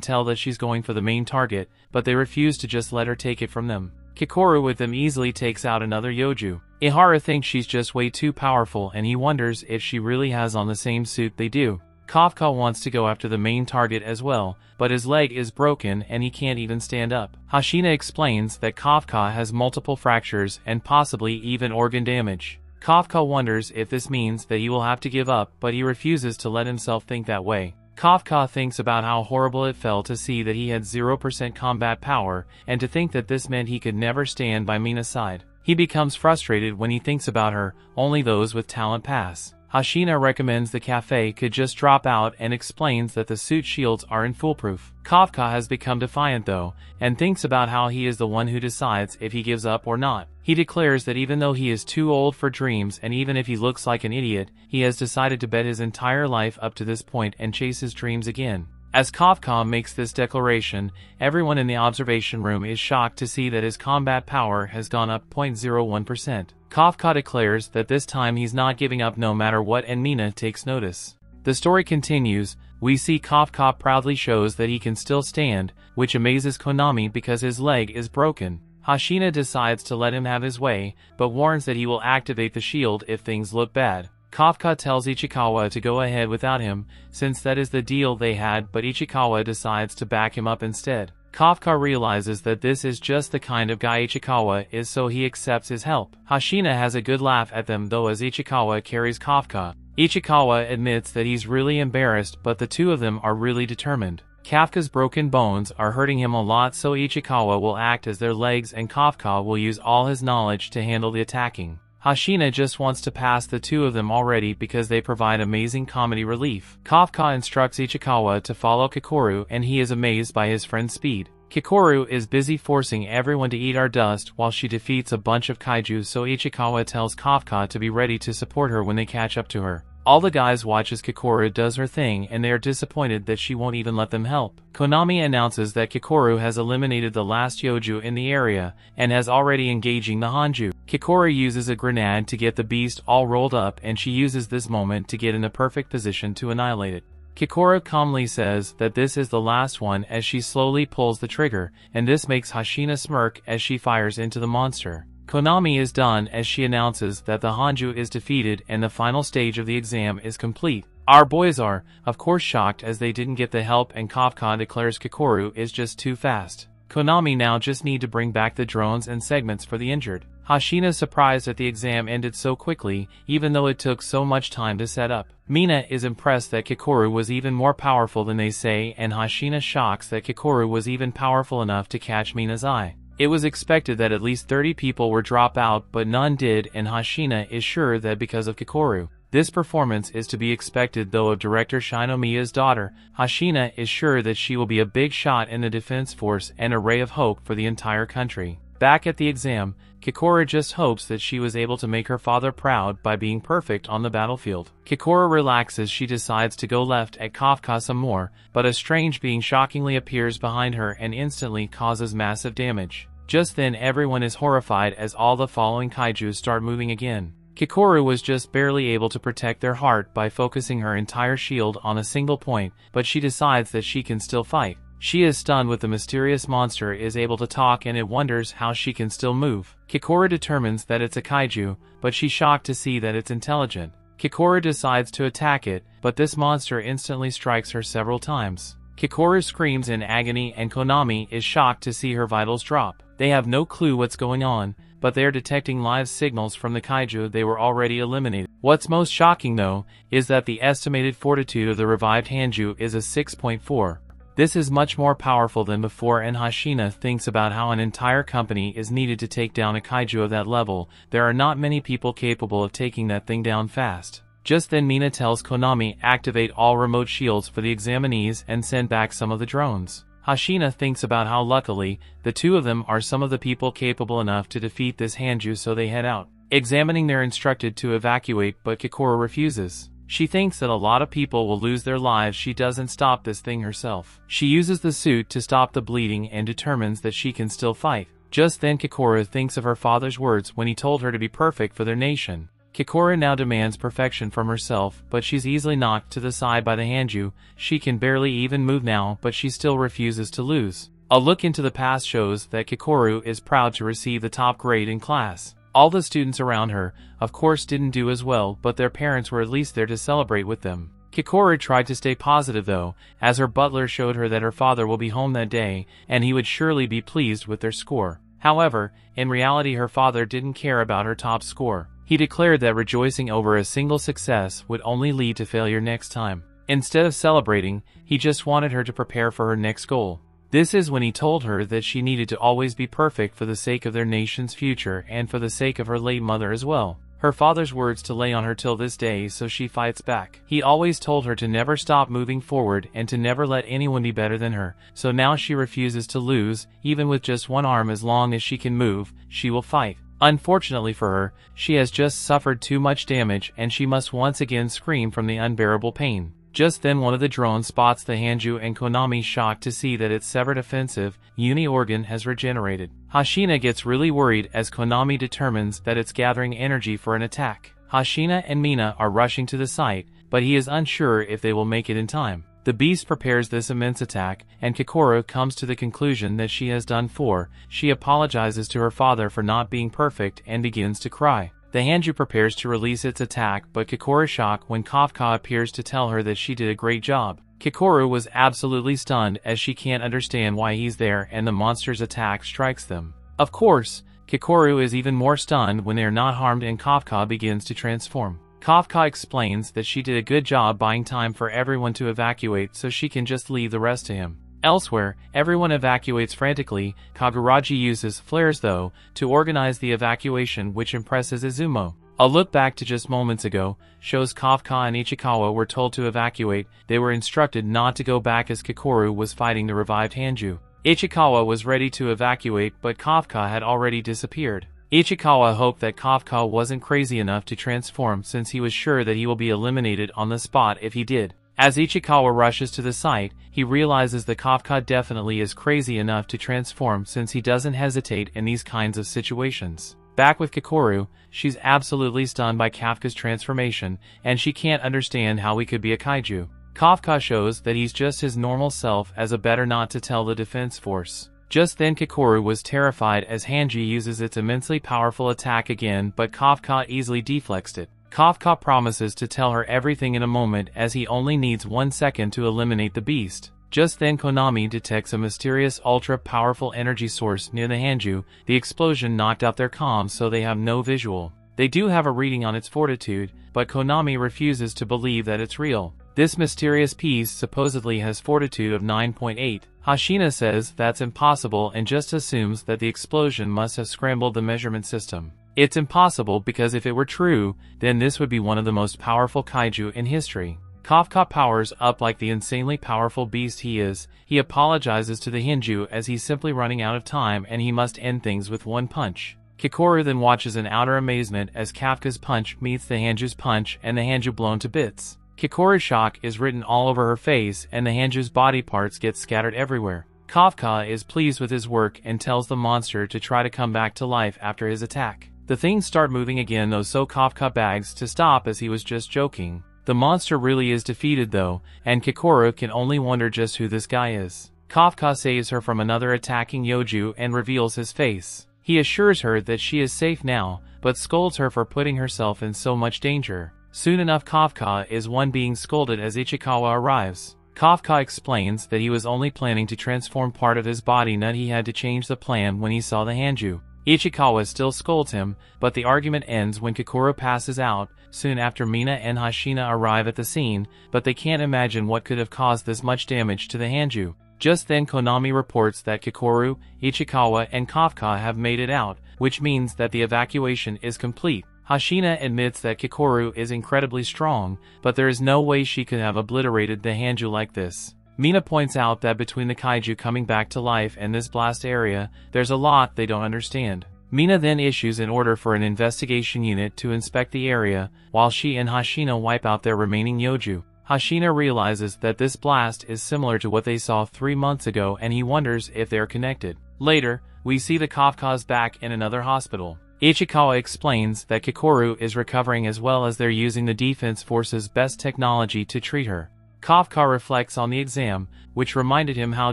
tell that she's going for the main target, but they refuse to just let her take it from them. Kikoru with them easily takes out another Yoju. Ihara thinks she's just way too powerful and he wonders if she really has on the same suit they do. Kafka wants to go after the main target as well, but his leg is broken and he can't even stand up. Hashina explains that Kafka has multiple fractures and possibly even organ damage. Kafka wonders if this means that he will have to give up, but he refuses to let himself think that way. Kafka thinks about how horrible it felt to see that he had 0% combat power, and to think that this meant he could never stand by Mina's side. He becomes frustrated when he thinks about her. Only those with talent pass. Hashina recommends the cafe could just drop out and explains that the suit shields aren't foolproof. Kafka has become defiant though, and thinks about how he is the one who decides if he gives up or not. He declares that even though he is too old for dreams and even if he looks like an idiot, he has decided to bet his entire life up to this point and chase his dreams again. As Kafka makes this declaration, everyone in the observation room is shocked to see that his combat power has gone up 0.01%. Kafka declares that this time he's not giving up no matter what, and Mina takes notice. The story continues. We see Kafka proudly shows that he can still stand, which amazes Konami because his leg is broken. Hashina decides to let him have his way, but warns that he will activate the shield if things look bad. Kafka tells Ichikawa to go ahead without him, since that is the deal they had, but Ichikawa decides to back him up instead. Kafka realizes that this is just the kind of guy Ichikawa is, so he accepts his help. Hashina has a good laugh at them though as Ichikawa carries Kafka. Ichikawa admits that he's really embarrassed, but the two of them are really determined. Kafka's broken bones are hurting him a lot, so Ichikawa will act as their legs and Kafka will use all his knowledge to handle the attacking. Hashina just wants to pass the two of them already because they provide amazing comedy relief. Kafka instructs Ichikawa to follow Kikoru and he is amazed by his friend's speed. Kikoru is busy forcing everyone to eat our dust while she defeats a bunch of kaijus, so Ichikawa tells Kafka to be ready to support her when they catch up to her. All the guys watch as Kikoru does her thing and they are disappointed that she won't even let them help. Konami announces that Kikoru has eliminated the last Yoju in the area and has already engaging the Hanju. Kikoru uses a grenade to get the beast all rolled up and she uses this moment to get in a perfect position to annihilate it. Kikoru calmly says that this is the last one as she slowly pulls the trigger, and this makes Hashina smirk as she fires into the monster. Konami is done as she announces that the Hanju is defeated and the final stage of the exam is complete. Our boys are, of course, shocked as they didn't get the help and Kafka declares Kikoru is just too fast. Konami now just need to bring back the drones and segments for the injured. Hashina is surprised that the exam ended so quickly, even though it took so much time to set up. Mina is impressed that Kikoru was even more powerful than they say, and Hashina shocks that Kikoru was even powerful enough to catch Mina's eye. It was expected that at least 30 people would drop out, but none did, and Hashina is sure that because of Kikoru. This performance is to be expected though of director Shinomiya's daughter. Hashina is sure that she will be a big shot in the defense force and a ray of hope for the entire country. Back at the exam, Kikoru just hopes that she was able to make her father proud by being perfect on the battlefield. Kikoru relaxes. She decides to go left at Kafka some more, but a strange being shockingly appears behind her and instantly causes massive damage. Just then everyone is horrified as all the following kaijus start moving again. Kikoru was just barely able to protect their heart by focusing her entire shield on a single point, but she decides that she can still fight. She is stunned with the mysterious monster is able to talk and it wonders how she can still move. Kikoru determines that it's a kaiju, but she's shocked to see that it's intelligent. Kikoru decides to attack it, but this monster instantly strikes her several times. Kikoru screams in agony and Konami is shocked to see her vitals drop. They have no clue what's going on, but they are detecting live signals from the kaiju they were already eliminated. What's most shocking though, is that the estimated fortitude of the revived Hanju is a 6.4. This is much more powerful than before, and Hashina thinks about how an entire company is needed to take down a kaiju of that level. There are not many people capable of taking that thing down fast. Just then Mina tells Konami activate all remote shields for the examinees and send back some of the drones. Hashina thinks about how luckily, the two of them are some of the people capable enough to defeat this Hanju, so they head out. Examining they're instructed to evacuate, but Kikoru refuses. She thinks that a lot of people will lose their lives. She doesn't stop this thing herself. She uses the suit to stop the bleeding and determines that she can still fight. Just then Kikoru thinks of her father's words when he told her to be perfect for their nation. Kikoru now demands perfection from herself, but she's easily knocked to the side by the Hanju. She can barely even move now, but she still refuses to lose. A look into the past shows that Kikoru is proud to receive the top grade in class. All the students around her, of course, didn't do as well, but their parents were at least there to celebrate with them. Kikoru tried to stay positive though, as her butler showed her that her father will be home that day, and he would surely be pleased with their score. However, in reality her father didn't care about her top score. He declared that rejoicing over a single success would only lead to failure next time. Instead of celebrating, he just wanted her to prepare for her next goal. This is when he told her that she needed to always be perfect for the sake of their nation's future and for the sake of her late mother as well. Her father's words to lay on her till this day, so she fights back. He always told her to never stop moving forward and to never let anyone be better than her, so now she refuses to lose. Even with just one arm, as long as she can move, she will fight. Unfortunately for her, she has just suffered too much damage and she must once again scream from the unbearable pain. Just then one of the drones spots the Kaijuu and Konami, shocked to see that its severed offensive uni organ has regenerated. Hashina gets really worried as Konami determines that it's gathering energy for an attack. Hashina and Mina are rushing to the site, but he is unsure if they will make it in time. The beast prepares this immense attack, and Kikoru comes to the conclusion that she has done for. She apologizes to her father for not being perfect and begins to cry. The Kaijuu prepares to release its attack, but Kikoru shocked when Kafka appears to tell her that she did a great job. Kikoru was absolutely stunned as she can't understand why he's there and the monster's attack strikes them. Of course, Kikoru is even more stunned when they are not harmed and Kafka begins to transform. Kafka explains that she did a good job buying time for everyone to evacuate so she can just leave the rest to him. Elsewhere, everyone evacuates frantically. Kaguraji uses flares though to organize the evacuation, which impresses Izumo. A look back to just moments ago shows Kafka and Ichikawa were told to evacuate. They were instructed not to go back as Kikoru was fighting the revived Kaijuu. Ichikawa was ready to evacuate, but Kafka had already disappeared. Ichikawa hoped that Kafka wasn't crazy enough to transform, since he was sure that he will be eliminated on the spot if he did. As Ichikawa rushes to the site, he realizes that Kafka definitely is crazy enough to transform, since he doesn't hesitate in these kinds of situations. Back with Kikoru, she's absolutely stunned by Kafka's transformation, and she can't understand how he could be a kaiju. Kafka shows that he's just his normal self as a better not to tell the defense force. Just then Kikoru was terrified as Hanji uses its immensely powerful attack again, but Kafka easily deflects it. Kafka promises to tell her everything in a moment, as he only needs 1 second to eliminate the beast. Just then Konami detects a mysterious ultra-powerful energy source near the Kaijuu. The explosion knocked out their comms, so they have no visual. They do have a reading on its fortitude, but Konami refuses to believe that it's real. This mysterious piece supposedly has fortitude of 9.8. Hashina says that's impossible and just assumes that the explosion must have scrambled the measurement system. It's impossible because if it were true, then this would be one of the most powerful kaiju in history. Kafka powers up like the insanely powerful beast he is. He apologizes to the Kaijuu as he's simply running out of time and he must end things with one punch. Kikoru then watches in outer amazement as Kafka's punch meets the Kaijuu's punch and the Kaijuu blown to bits. Kikoru's shock is written all over her face and the Kaijuu's body parts get scattered everywhere. Kafka is pleased with his work and tells the monster to try to come back to life after his attack. The things start moving again though, so Kafka begs to stop as he was just joking. The monster really is defeated though, and Kikoru can only wonder just who this guy is. Kafka saves her from another attacking Yoju and reveals his face. He assures her that she is safe now, but scolds her for putting herself in so much danger. Soon enough Kafka is one being scolded as Ichikawa arrives. Kafka explains that he was only planning to transform part of his body, not he had to change the plan when he saw the Kaijuu. Ichikawa still scolds him, but the argument ends when Kikoru passes out. Soon after Mina and Hashina arrive at the scene, but they can't imagine what could have caused this much damage to the Kaijuu. Just then Konami reports that Kikoru, Ichikawa and Kafka have made it out, which means that the evacuation is complete. Hashina admits that Kikoru is incredibly strong, but there is no way she could have obliterated the Kaijuu like this. Mina points out that between the kaiju coming back to life and this blast area, there's a lot they don't understand. Mina then issues an order for an investigation unit to inspect the area, while she and Hashina wipe out their remaining Yoju. Hashina realizes that this blast is similar to what they saw 3 months ago and he wonders if they're connected. Later, we see the Kafkas back in another hospital. Ichikawa explains that Kikoru is recovering as well as they're using the defense force's best technology to treat her. Kafka reflects on the exam, which reminded him how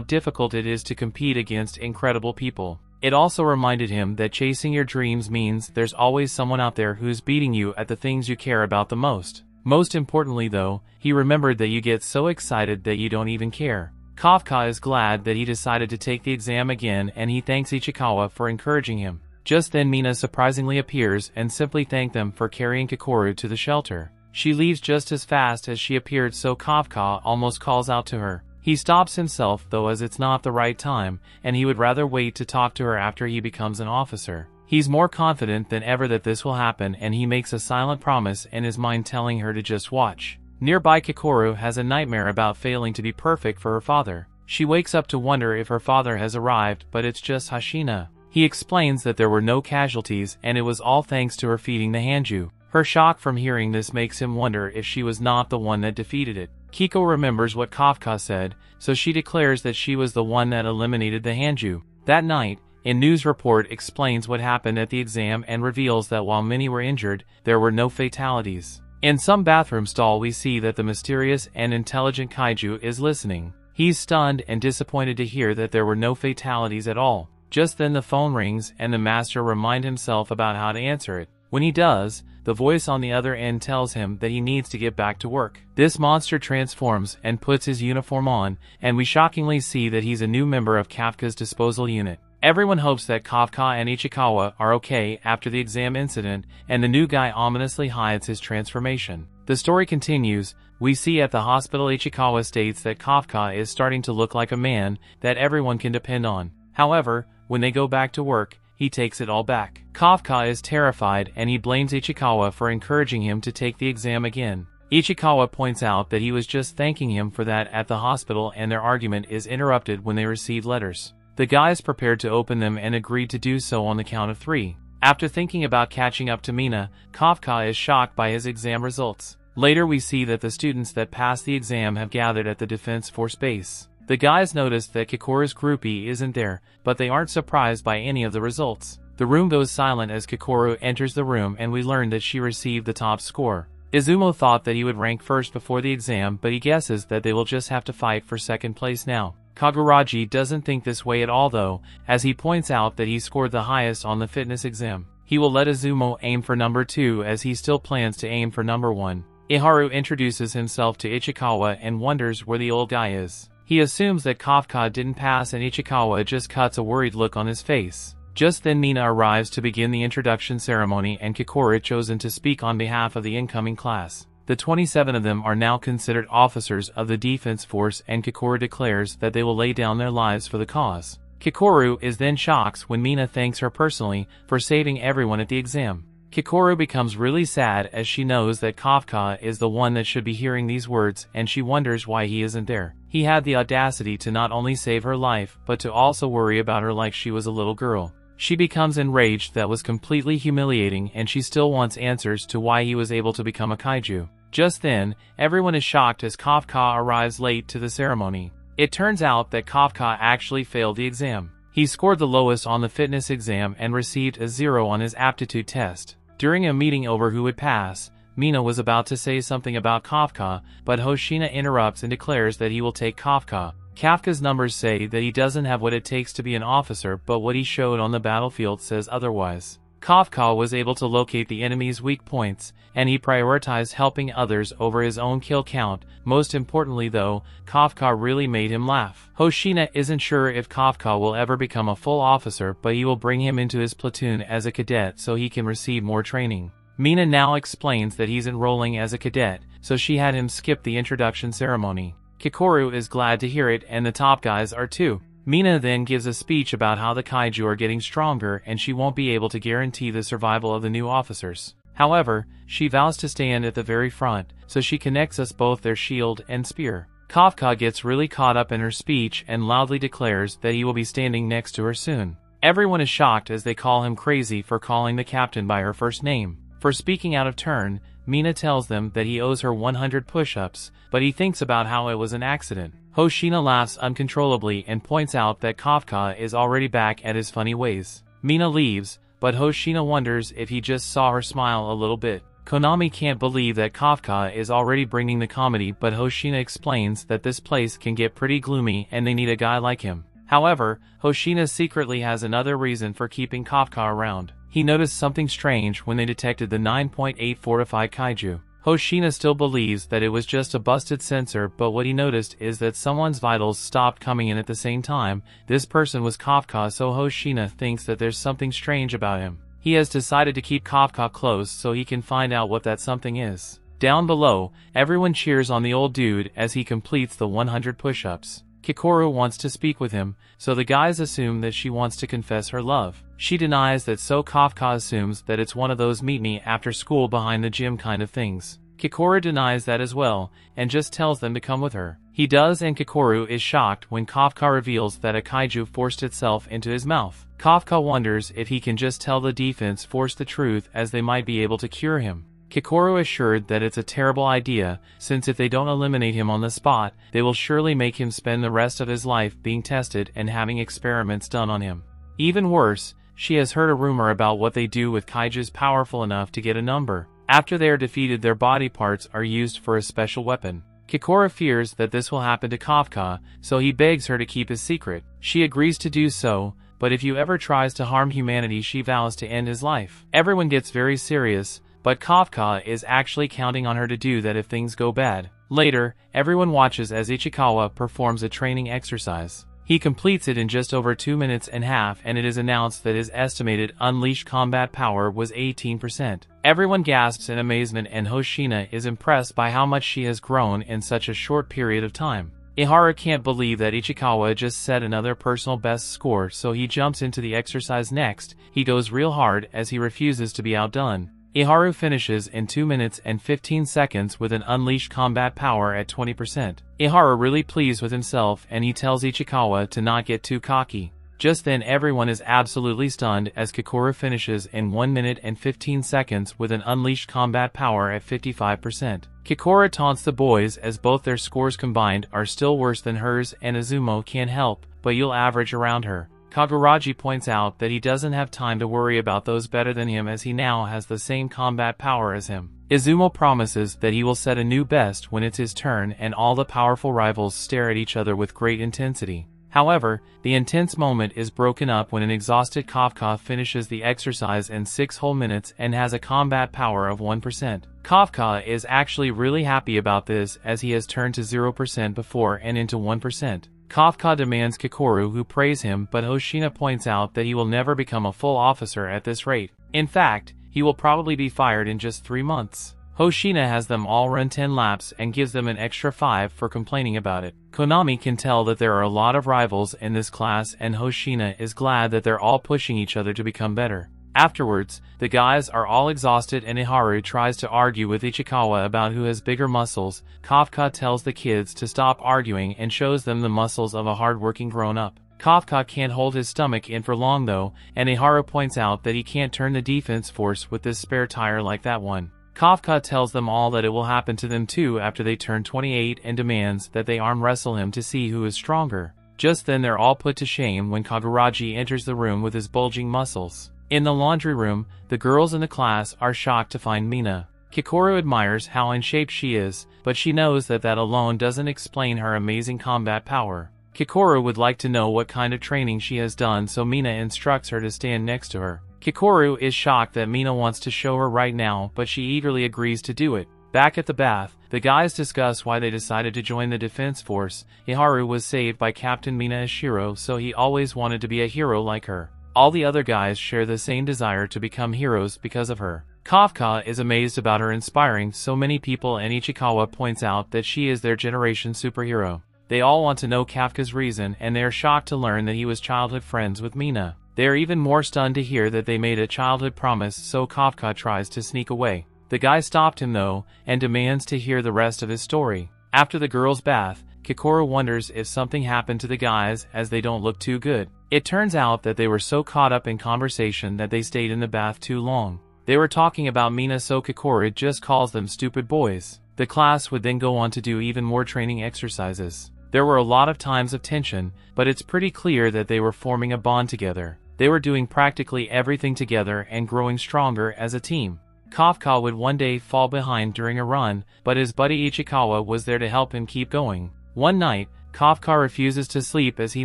difficult it is to compete against incredible people. It also reminded him that chasing your dreams means there's always someone out there who's beating you at the things you care about the most. Most importantly though, he remembered that you get so excited that you don't even care. Kafka is glad that he decided to take the exam again and he thanks Ichikawa for encouraging him. Just then Mina surprisingly appears and simply thanks them for carrying Kikoru to the shelter. She leaves just as fast as she appeared, so Kafka almost calls out to her. He stops himself though, as it's not the right time, and he would rather wait to talk to her after he becomes an officer. He's more confident than ever that this will happen, and he makes a silent promise in his mind telling her to just watch. Nearby, Kikoru has a nightmare about failing to be perfect for her father. She wakes up to wonder if her father has arrived, but it's just Hashina. He explains that there were no casualties and it was all thanks to her feeding the Hanju. Her shock from hearing this makes him wonder if she was not the one that defeated it. Kiko remembers what Kafka said, so she declares that she was the one that eliminated the Hanju. That night, a news report explains what happened at the exam and reveals that while many were injured, there were no fatalities. In some bathroom stall, we see that the mysterious and intelligent kaiju is listening. He's stunned and disappointed to hear that there were no fatalities at all. Just then the phone rings and the master reminds himself about how to answer it. When he does, the voice on the other end tells him that he needs to get back to work. This monster transforms and puts his uniform on, and we shockingly see that he's a new member of Kafka's disposal unit. Everyone hopes that Kafka and Ichikawa are okay after the exam incident, and the new guy ominously hides his transformation. The story continues. We see at the hospital Ichikawa states that Kafka is starting to look like a man that everyone can depend on. However, when they go back to work, he takes it all back. Kafka is terrified and he blames Ichikawa for encouraging him to take the exam again. Ichikawa points out that he was just thanking him for that at the hospital, and their argument is interrupted when they receive letters. The guys prepared to open them and agreed to do so on the count of 3. After thinking about catching up to Mina, Kafka is shocked by his exam results. Later we see that the students that passed the exam have gathered at the Defense Force base. The guys notice that Kikoru's groupie isn't there, but they aren't surprised by any of the results. The room goes silent as Kikoru enters the room, and we learn that she received the top score. Izumo thought that he would rank first before the exam, but he guesses that they will just have to fight for second place now. Kaguraji doesn't think this way at all though, as he points out that he scored the highest on the fitness exam. He will let Izumo aim for number 2 as he still plans to aim for number 1. Iharu introduces himself to Ichikawa and wonders where the old guy is. He assumes that Kafka didn't pass, and Ichikawa just cuts a worried look on his face. Just then Mina arrives to begin the introduction ceremony, and Kikoru chosen to speak on behalf of the incoming class. The 27 of them are now considered officers of the Defense Force, and Kikoru declares that they will lay down their lives for the cause. Kikoru is then shocked when Mina thanks her personally for saving everyone at the exam. Kikoru becomes really sad as she knows that Kafka is the one that should be hearing these words, and she wonders why he isn't there. He had the audacity to not only save her life, but to also worry about her like she was a little girl. She becomes enraged. That was completely humiliating, and she still wants answers to why he was able to become a kaiju. Just then, everyone is shocked as Kafka arrives late to the ceremony. It turns out that Kafka actually failed the exam. He scored the lowest on the fitness exam and received a 0 on his aptitude test. During a meeting over who would pass, Mina was about to say something about Kafka, but Hoshina interrupts and declares that he will take Kafka. Kafka's numbers say that he doesn't have what it takes to be an officer, but what he showed on the battlefield says otherwise. Kafka was able to locate the enemy's weak points, and he prioritized helping others over his own kill count. Most importantly though, Kafka really made him laugh. Hoshina isn't sure if Kafka will ever become a full officer, but he will bring him into his platoon as a cadet so he can receive more training. Mina now explains that he's enrolling as a cadet, so she had him skip the introduction ceremony. Kikoru is glad to hear it, and the top guys are too. Mina then gives a speech about how the kaiju are getting stronger and she won't be able to guarantee the survival of the new officers. However, she vows to stand at the very front, so she connects us both their shield and spear. Kafka gets really caught up in her speech and loudly declares that he will be standing next to her soon. Everyone is shocked as they call him crazy for calling the captain by her first name. For speaking out of turn, Mina tells them that he owes her 100 push-ups, but he thinks about how it was an accident. Hoshina laughs uncontrollably and points out that Kafka is already back at his funny ways. Mina leaves, but Hoshina wonders if he just saw her smile a little bit. Konami can't believe that Kafka is already bringing the comedy, but Hoshina explains that this place can get pretty gloomy and they need a guy like him. However, Hoshina secretly has another reason for keeping Kafka around. He noticed something strange when they detected the 9.8 fortified kaiju. Hoshina still believes that it was just a busted sensor, but what he noticed is that someone's vitals stopped coming in at the same time. This person was Kafka, so Hoshina thinks that there's something strange about him. He has decided to keep Kafka close so he can find out what that something is. Down below, everyone cheers on the old dude as he completes the 100 push-ups. Kikoru wants to speak with him, so the guys assume that she wants to confess her love. She denies that, so Kafka assumes that it's one of those meet me after school behind the gym kind of things. Kikoru denies that as well, and just tells them to come with her. He does, and Kikoru is shocked when Kafka reveals that a kaiju forced itself into his mouth. Kafka wonders if he can just tell the defense force the truth, as they might be able to cure him. Kikoru assured that it's a terrible idea, since if they don't eliminate him on the spot, they will surely make him spend the rest of his life being tested and having experiments done on him. Even worse, she has heard a rumor about what they do with kaijus powerful enough to get a number. After they are defeated, their body parts are used for a special weapon. Kikoru fears that this will happen to Kafka, so he begs her to keep his secret. She agrees to do so, but if he ever tries to harm humanity, she vows to end his life. Everyone gets very serious, but Kafka is actually counting on her to do that if things go bad. Later, everyone watches as Ichikawa performs a training exercise. He completes it in just over 2 minutes and a half, and it is announced that his estimated unleashed combat power was 18%. Everyone gasps in amazement, and Hoshina is impressed by how much she has grown in such a short period of time. Iharu can't believe that Ichikawa just set another personal best score, so he jumps into the exercise next. He goes real hard as he refuses to be outdone. Iharu finishes in 2 minutes and 15 seconds with an unleashed combat power at 20%. Iharu really pleased with himself, and he tells Ichikawa to not get too cocky. Just then everyone is absolutely stunned as Kikoru finishes in 1 minute and 15 seconds with an unleashed combat power at 55%. Kikoru taunts the boys as both their scores combined are still worse than hers, and Izumo can't help but you'll average around her. Kaguraji points out that he doesn't have time to worry about those better than him, as he now has the same combat power as him. Izumo promises that he will set a new best when it's his turn, and all the powerful rivals stare at each other with great intensity. However, the intense moment is broken up when an exhausted Kafka finishes the exercise in 6 whole minutes and has a combat power of 1%. Kafka is actually really happy about this, as he has turned to 0% before and into 1%. Kafka demands Kikoru, who praise him, but Hoshina points out that he will never become a full officer at this rate. In fact, he will probably be fired in just 3 months. Hoshina has them all run 10 laps and gives them an extra 5 for complaining about it. Konami can tell that there are a lot of rivals in this class, and Hoshina is glad that they're all pushing each other to become better. Afterwards, the guys are all exhausted, and Iharu tries to argue with Ichikawa about who has bigger muscles. Kafka tells the kids to stop arguing and shows them the muscles of a hard-working grown-up. Kafka can't hold his stomach in for long though, and Iharu points out that he can't turn the defense force with this spare tire like that one. Kafka tells them all that it will happen to them too after they turn 28, and demands that they arm wrestle him to see who is stronger. Just then they're all put to shame when Kaguraji enters the room with his bulging muscles. In the laundry room, the girls in the class are shocked to find Mina. Kikoru admires how in shape she is, but she knows that that alone doesn't explain her amazing combat power. Kikoru would like to know what kind of training she has done, so Mina instructs her to stand next to her. Kikoru is shocked that Mina wants to show her right now, but she eagerly agrees to do it. Back at the bath, the guys discuss why they decided to join the defense force. Iharu was saved by Captain Mina Ashiro, so he always wanted to be a hero like her. All the other guys share the same desire to become heroes because of her. Kafka is amazed about her inspiring so many people, and Ichikawa points out that she is their generation superhero. They all want to know Kafka's reason, and they are shocked to learn that he was childhood friends with Mina. They are even more stunned to hear that they made a childhood promise, so Kafka tries to sneak away. The guy stopped him though, and demands to hear the rest of his story. After the girls' bath, Kikoru wonders if something happened to the guys, as they don't look too good. It turns out that they were so caught up in conversation that they stayed in the bath too long. They were talking about Mina, so Kikoru just calls them stupid boys. The class would then go on to do even more training exercises. There were a lot of times of tension, but it's pretty clear that they were forming a bond together. They were doing practically everything together and growing stronger as a team. Kafka would one day fall behind during a run, but his buddy Ichikawa was there to help him keep going. One night, Kafka refuses to sleep as he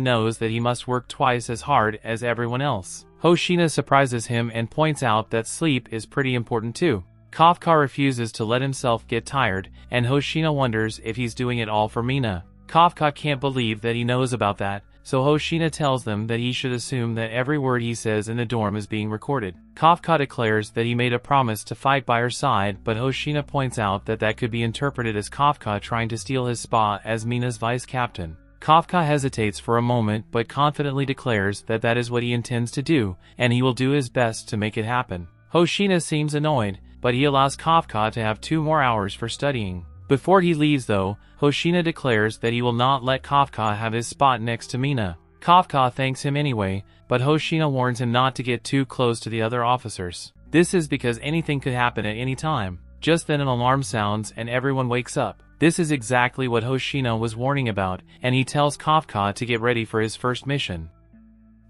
knows that he must work twice as hard as everyone else. Hoshina surprises him and points out that sleep is pretty important too. Kafka refuses to let himself get tired, and Hoshina wonders if he's doing it all for Mina. Kafka can't believe that he knows about that, so Hoshina tells them that he should assume that every word he says in the dorm is being recorded. Kafka declares that he made a promise to fight by her side, but Hoshina points out that that could be interpreted as Kafka trying to steal his spot as Mina's vice captain. Kafka hesitates for a moment but confidently declares that that is what he intends to do, and he will do his best to make it happen. Hoshina seems annoyed, but he allows Kafka to have 2 more hours for studying. Before he leaves though, Hoshina declares that he will not let Kafka have his spot next to Mina. Kafka thanks him anyway, but Hoshina warns him not to get too close to the other officers. This is because anything could happen at any time. Just then an alarm sounds and everyone wakes up. This is exactly what Hoshina was warning about, and he tells Kafka to get ready for his first mission.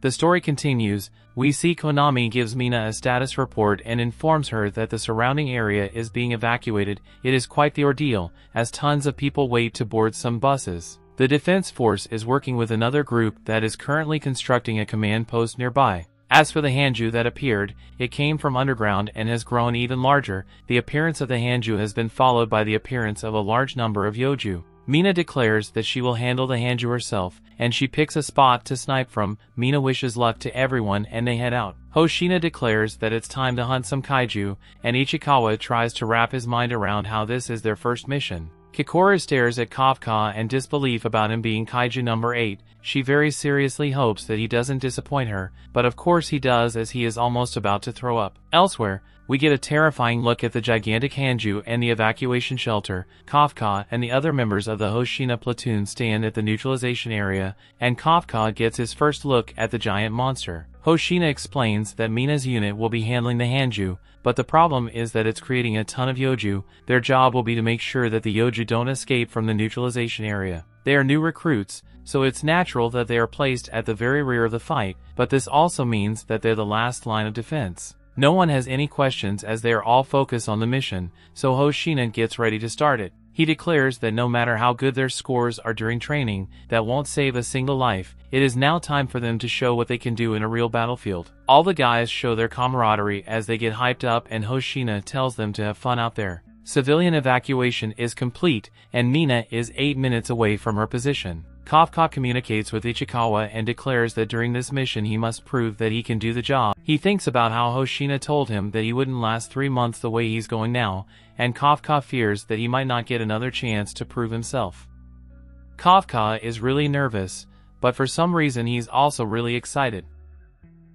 The story continues. We see Konami gives Mina a status report and informs her that the surrounding area is being evacuated. It is quite the ordeal, as tons of people wait to board some buses. The defense force is working with another group that is currently constructing a command post nearby. As for the Hanju that appeared, it came from underground and has grown even larger. The appearance of the Hanju has been followed by the appearance of a large number of Yoju. Mina declares that she will handle the Hanju herself, and she picks a spot to snipe from. Mina wishes luck to everyone and they head out. Hoshina declares that it's time to hunt some kaiju, and Ichikawa tries to wrap his mind around how this is their first mission. Kikora stares at Kafka in disbelief about him being kaiju number 8. She very seriously hopes that he doesn't disappoint her, but of course he does, as he is almost about to throw up. Elsewhere, we get a terrifying look at the gigantic Hanju and the evacuation shelter. Kafka and the other members of the Hoshina platoon stand at the neutralization area, and Kafka gets his first look at the giant monster. Hoshina explains that Mina's unit will be handling the Hanju, but the problem is that it's creating a ton of Yoju. Their job will be to make sure that the Yoju don't escape from the neutralization area. They are new recruits, so it's natural that they are placed at the very rear of the fight, but this also means that they're the last line of defense. No one has any questions as they are all focused on the mission, so Hoshina gets ready to start it. He declares that no matter how good their scores are during training, that won't save a single life. It is now time for them to show what they can do in a real battlefield. All the guys show their camaraderie as they get hyped up, and Hoshina tells them to have fun out there. Civilian evacuation is complete, and Mina is 8 minutes away from her position. Kafka communicates with Ichikawa and declares that during this mission he must prove that he can do the job. He thinks about how Hoshina told him that he wouldn't last 3 months the way he's going now, and Kafka fears that he might not get another chance to prove himself. Kafka is really nervous, but for some reason he's also really excited.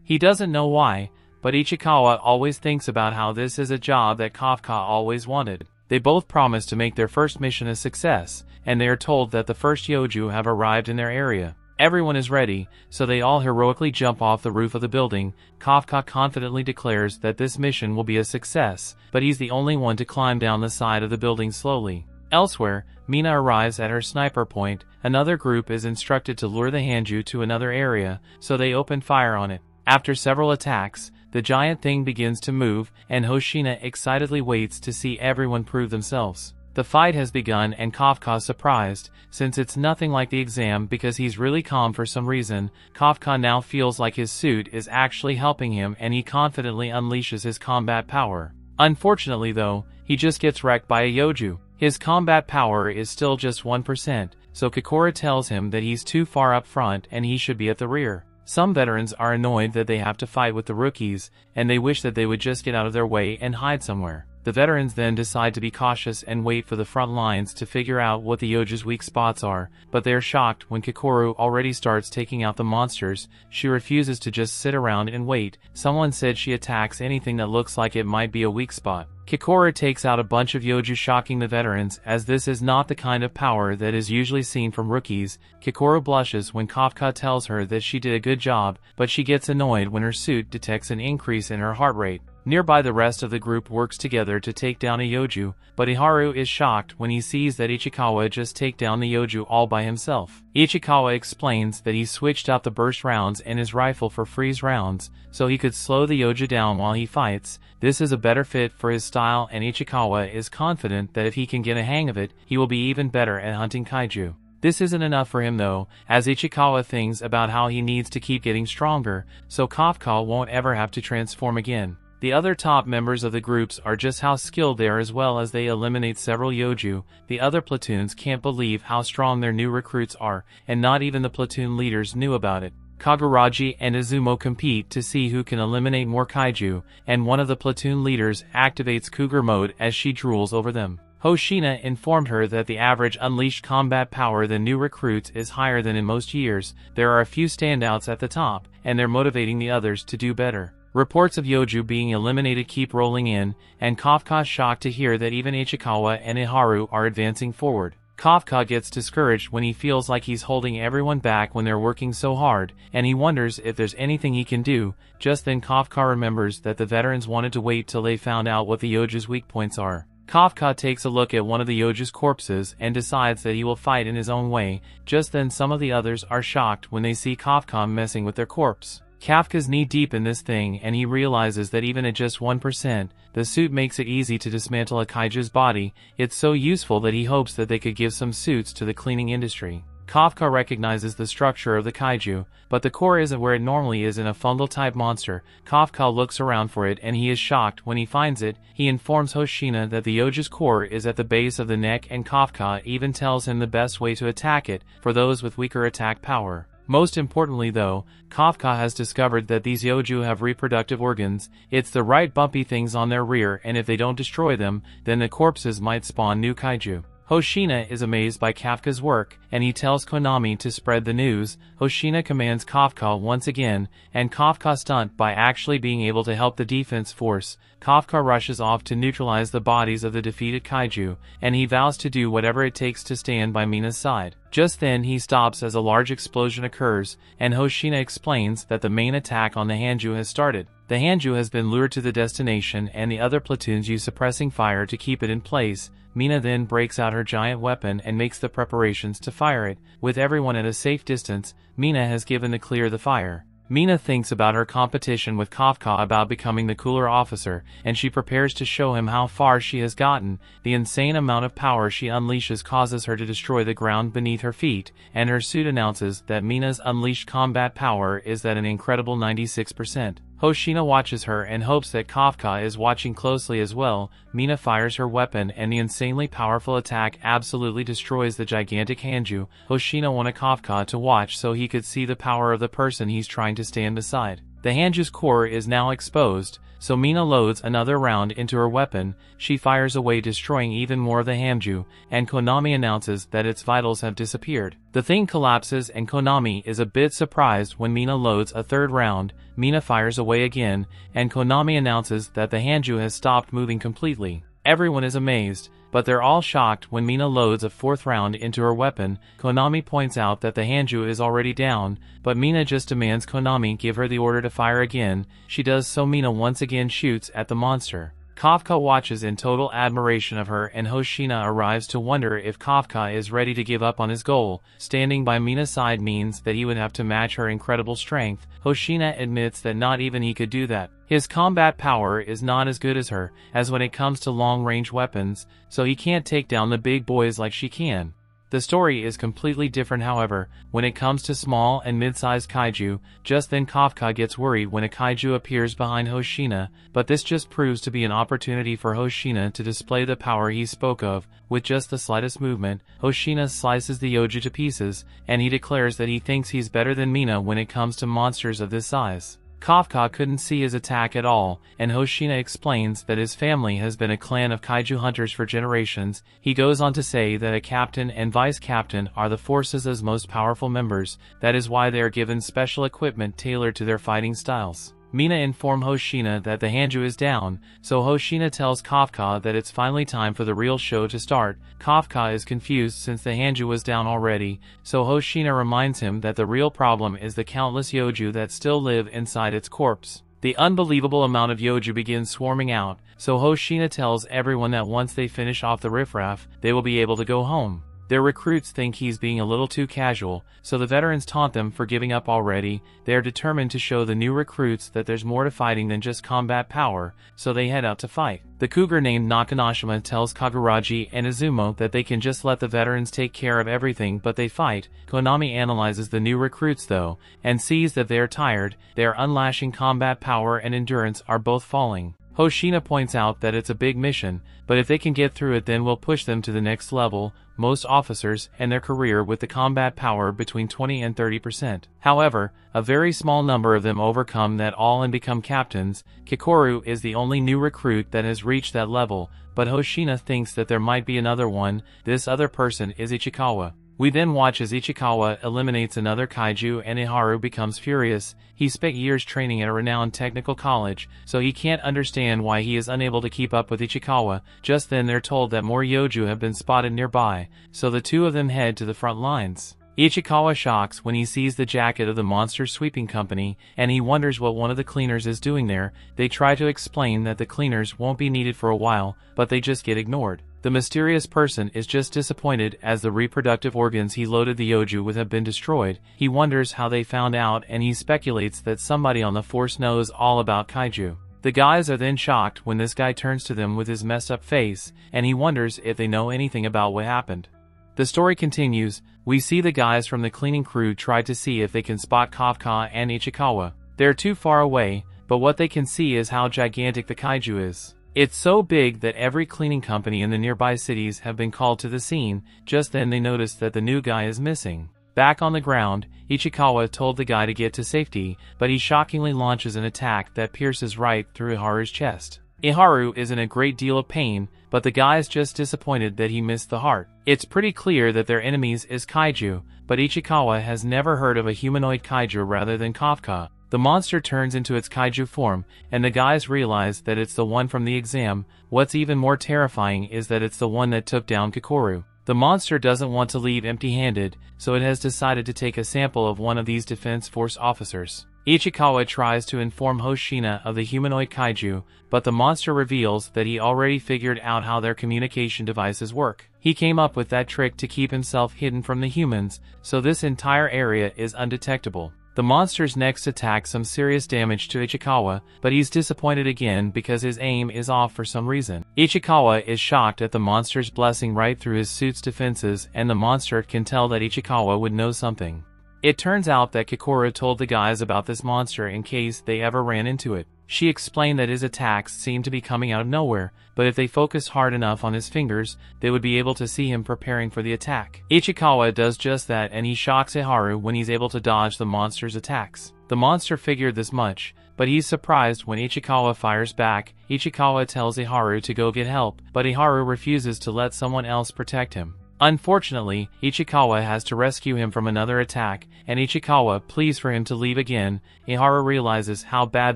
He doesn't know why, but Ichikawa always thinks about how this is a job that Kafka always wanted. They both promise to make their first mission a success, and they are told that the first Yoju have arrived in their area. Everyone is ready, so they all heroically jump off the roof of the building. Kafka confidently declares that this mission will be a success, but he's the only one to climb down the side of the building slowly. Elsewhere, Mina arrives at her sniper point. Another group is instructed to lure the Hanju to another area, so they open fire on it. After several attacks, the giant thing begins to move, and Hoshina excitedly waits to see everyone prove themselves. The fight has begun, and Kafka's surprised, since it's nothing like the exam, because he's really calm for some reason. Kafka now feels like his suit is actually helping him, and he confidently unleashes his combat power. Unfortunately though, he just gets wrecked by a Yoju. His combat power is still just 1%, so Kikora tells him that he's too far up front and he should be at the rear. Some veterans are annoyed that they have to fight with the rookies, and they wish that they would just get out of their way and hide somewhere. The veterans then decide to be cautious and wait for the front lines to figure out what the Yoju's weak spots are, but they are shocked when Kikoru already starts taking out the monsters. She refuses to just sit around and wait. Someone said she attacks anything that looks like it might be a weak spot. Kikora takes out a bunch of Yoju, shocking the veterans, as this is not the kind of power that is usually seen from rookies. Kikora blushes when Kafka tells her that she did a good job, but she gets annoyed when her suit detects an increase in her heart rate. Nearby, the rest of the group works together to take down a Yoju, but Iharu is shocked when he sees that Ichikawa just take down the Yoju all by himself. Ichikawa explains that he switched out the burst rounds and his rifle for freeze rounds, so he could slow the Yoju down while he fights. This is a better fit for his style, and Ichikawa is confident that if he can get a hang of it, he will be even better at hunting kaiju. This isn't enough for him though, as Ichikawa thinks about how he needs to keep getting stronger, so Kafka won't ever have to transform again. The other top members of the groups are just how skilled they are, as well as they eliminate several Yoju. The other platoons can't believe how strong their new recruits are, and not even the platoon leaders knew about it. Kaguraji and Izumo compete to see who can eliminate more kaiju, and one of the platoon leaders activates cougar mode as she drools over them. Hoshina informed her that the average unleashed combat power of the new recruits is higher than in most years. There are a few standouts at the top, and they're motivating the others to do better. Reports of Yoju being eliminated keep rolling in, and Kafka's shocked to hear that even Ichikawa and Iharu are advancing forward. Kafka gets discouraged when he feels like he's holding everyone back when they're working so hard, and he wonders if there's anything he can do. Just then Kafka remembers that the veterans wanted to wait till they found out what the Yoju's weak points are. Kafka takes a look at one of the Yoju's corpses and decides that he will fight in his own way. Just then some of the others are shocked when they see Kafka messing with their corpse. Kafka's knee-deep in this thing, and he realizes that even at just 1%, the suit makes it easy to dismantle a kaiju's body. It's so useful that he hopes that they could give some suits to the cleaning industry. Kafka recognizes the structure of the kaiju, but the core isn't where it normally is in a fungal-type monster. Kafka looks around for it and he is shocked when he finds it. He informs Hoshina that the Yoju's core is at the base of the neck, and Kafka even tells him the best way to attack it for those with weaker attack power. Most importantly though, Kafka has discovered that these Yoju have reproductive organs. It's the right bumpy things on their rear, and if they don't destroy them, then the corpses might spawn new kaiju. Hoshina is amazed by Kafka's work, and he tells Konami to spread the news. Hoshina commands Kafka once again, and Kafka stunned by actually being able to help the defense force. Kafka rushes off to neutralize the bodies of the defeated kaiju, and he vows to do whatever it takes to stand by Mina's side. Just then he stops as a large explosion occurs, and Hoshina explains that the main attack on the Hanju has started. The Hanju has been lured to the destination, and the other platoons use suppressing fire to keep it in place. Mina then breaks out her giant weapon and makes the preparations to fire it. With everyone at a safe distance, Mina has given the clear the fire. Mina thinks about her competition with Kafka about becoming the cooler officer, and she prepares to show him how far she has gotten. The insane amount of power she unleashes causes her to destroy the ground beneath her feet, and her suit announces that Mina's unleashed combat power is at an incredible 96%. Hoshina watches her and hopes that Kafka is watching closely as well. Mina fires her weapon, and the insanely powerful attack absolutely destroys the gigantic Hanju. Hoshina wanted Kafka to watch so he could see the power of the person he's trying to stand beside. The Hanju's core is now exposed, so Mina loads another round into her weapon. She fires away, destroying even more of the Hanju, and Konami announces that its vitals have disappeared. The thing collapses, and Konami is a bit surprised when Mina loads a third round. Mina fires away again, and Konami announces that the Hanju has stopped moving completely. Everyone is amazed, but they're all shocked when Mina loads a fourth round into her weapon. Konami points out that the Hanju is already down, but Mina just demands Konami give her the order to fire again. She does so. Mina once again shoots at the monster. Kafka watches in total admiration of her, and Hoshina arrives to wonder if Kafka is ready to give up on his goal. Standing by Mina's side means that he would have to match her incredible strength. Hoshina admits that not even he could do that. His combat power is not as good as her, as when it comes to long-range weapons, so he can't take down the big boys like she can. The story is completely different, however, when it comes to small and mid-sized kaiju. Just then Kafka gets worried when a kaiju appears behind Hoshina, but this just proves to be an opportunity for Hoshina to display the power he spoke of. With just the slightest movement, Hoshina slices the Yoju to pieces, and he declares that he thinks he's better than Mina when it comes to monsters of this size. Kafka couldn't see his attack at all, and Hoshina explains that his family has been a clan of kaiju hunters for generations. He goes on to say that a captain and vice captain are the force's most powerful members. That is why they are given special equipment tailored to their fighting styles. Mina informs Hoshina that the Hanju is down, so Hoshina tells Kafka that it's finally time for the real show to start. Kafka is confused since the Hanju was down already, so Hoshina reminds him that the real problem is the countless Yoju that still live inside its corpse. The unbelievable amount of Yoju begins swarming out, so Hoshina tells everyone that once they finish off the riffraff, they will be able to go home. Their recruits think he's being a little too casual, so the veterans taunt them for giving up already. They are determined to show the new recruits that there's more to fighting than just combat power, so they head out to fight. The cougar named Nakanoshima tells Kaguraji and Izumo that they can just let the veterans take care of everything, but they fight. Konami analyzes the new recruits though, and sees that they are tired, their unlashing combat power and endurance are both falling. Hoshina points out that it's a big mission, but if they can get through it then we'll push them to the next level. Most officers end their career with the combat power between 20 and 30%. However, a very small number of them overcome that all and become captains. Kikoru is the only new recruit that has reached that level, but Hoshina thinks that there might be another one. This other person is Ichikawa. We then watch as Ichikawa eliminates another kaiju and Iharu becomes furious. He spent years training at a renowned technical college, so he can't understand why he is unable to keep up with Ichikawa. Just then they're told that more Yoju have been spotted nearby, so the two of them head to the front lines. Ichikawa shocks when he sees the jacket of the monster sweeping company, and he wonders what one of the cleaners is doing there. They try to explain that the cleaners won't be needed for a while, but they just get ignored. The mysterious person is just disappointed as the reproductive organs he loaded the Yoju with have been destroyed. He wonders how they found out and he speculates that somebody on the force knows all about kaiju. The guys are then shocked when this guy turns to them with his messed up face, and he wonders if they know anything about what happened. The story continues. We see the guys from the cleaning crew try to see if they can spot Kafka and Ichikawa. They're too far away, but what they can see is how gigantic the kaiju is. It's so big that every cleaning company in the nearby cities have been called to the scene. Just then they notice that the new guy is missing. Back on the ground, Ichikawa told the guy to get to safety, but he shockingly launches an attack that pierces right through Iharu's chest. Iharu is in a great deal of pain, but the guy's just disappointed that he missed the heart. It's pretty clear that their enemies is kaiju, but Ichikawa has never heard of a humanoid kaiju rather than Kafka. The monster turns into its kaiju form, and the guys realize that it's the one from the exam. What's even more terrifying is that it's the one that took down Kikoru. The monster doesn't want to leave empty-handed, so it has decided to take a sample of one of these Defense Force officers. Ichikawa tries to inform Hoshina of the humanoid kaiju, but the monster reveals that he already figured out how their communication devices work. He came up with that trick to keep himself hidden from the humans, so this entire area is undetectable. The monster's next attack some serious damage to Ichikawa, but he's disappointed again because his aim is off for some reason. Ichikawa is shocked at the monster's blessing right through his suit's defenses, and the monster can tell that Ichikawa would know something. It turns out that Kikoru told the guys about this monster in case they ever ran into it. She explained that his attacks seemed to be coming out of nowhere, but if they focused hard enough on his fingers, they would be able to see him preparing for the attack. Ichikawa does just that, and he shocks Iharu when he's able to dodge the monster's attacks. The monster figured this much, but he's surprised when Ichikawa fires back. Ichikawa tells Iharu to go get help, but Iharu refuses to let someone else protect him. Unfortunately, Ichikawa has to rescue him from another attack, and Ichikawa pleads for him to leave again. Iharu realizes how bad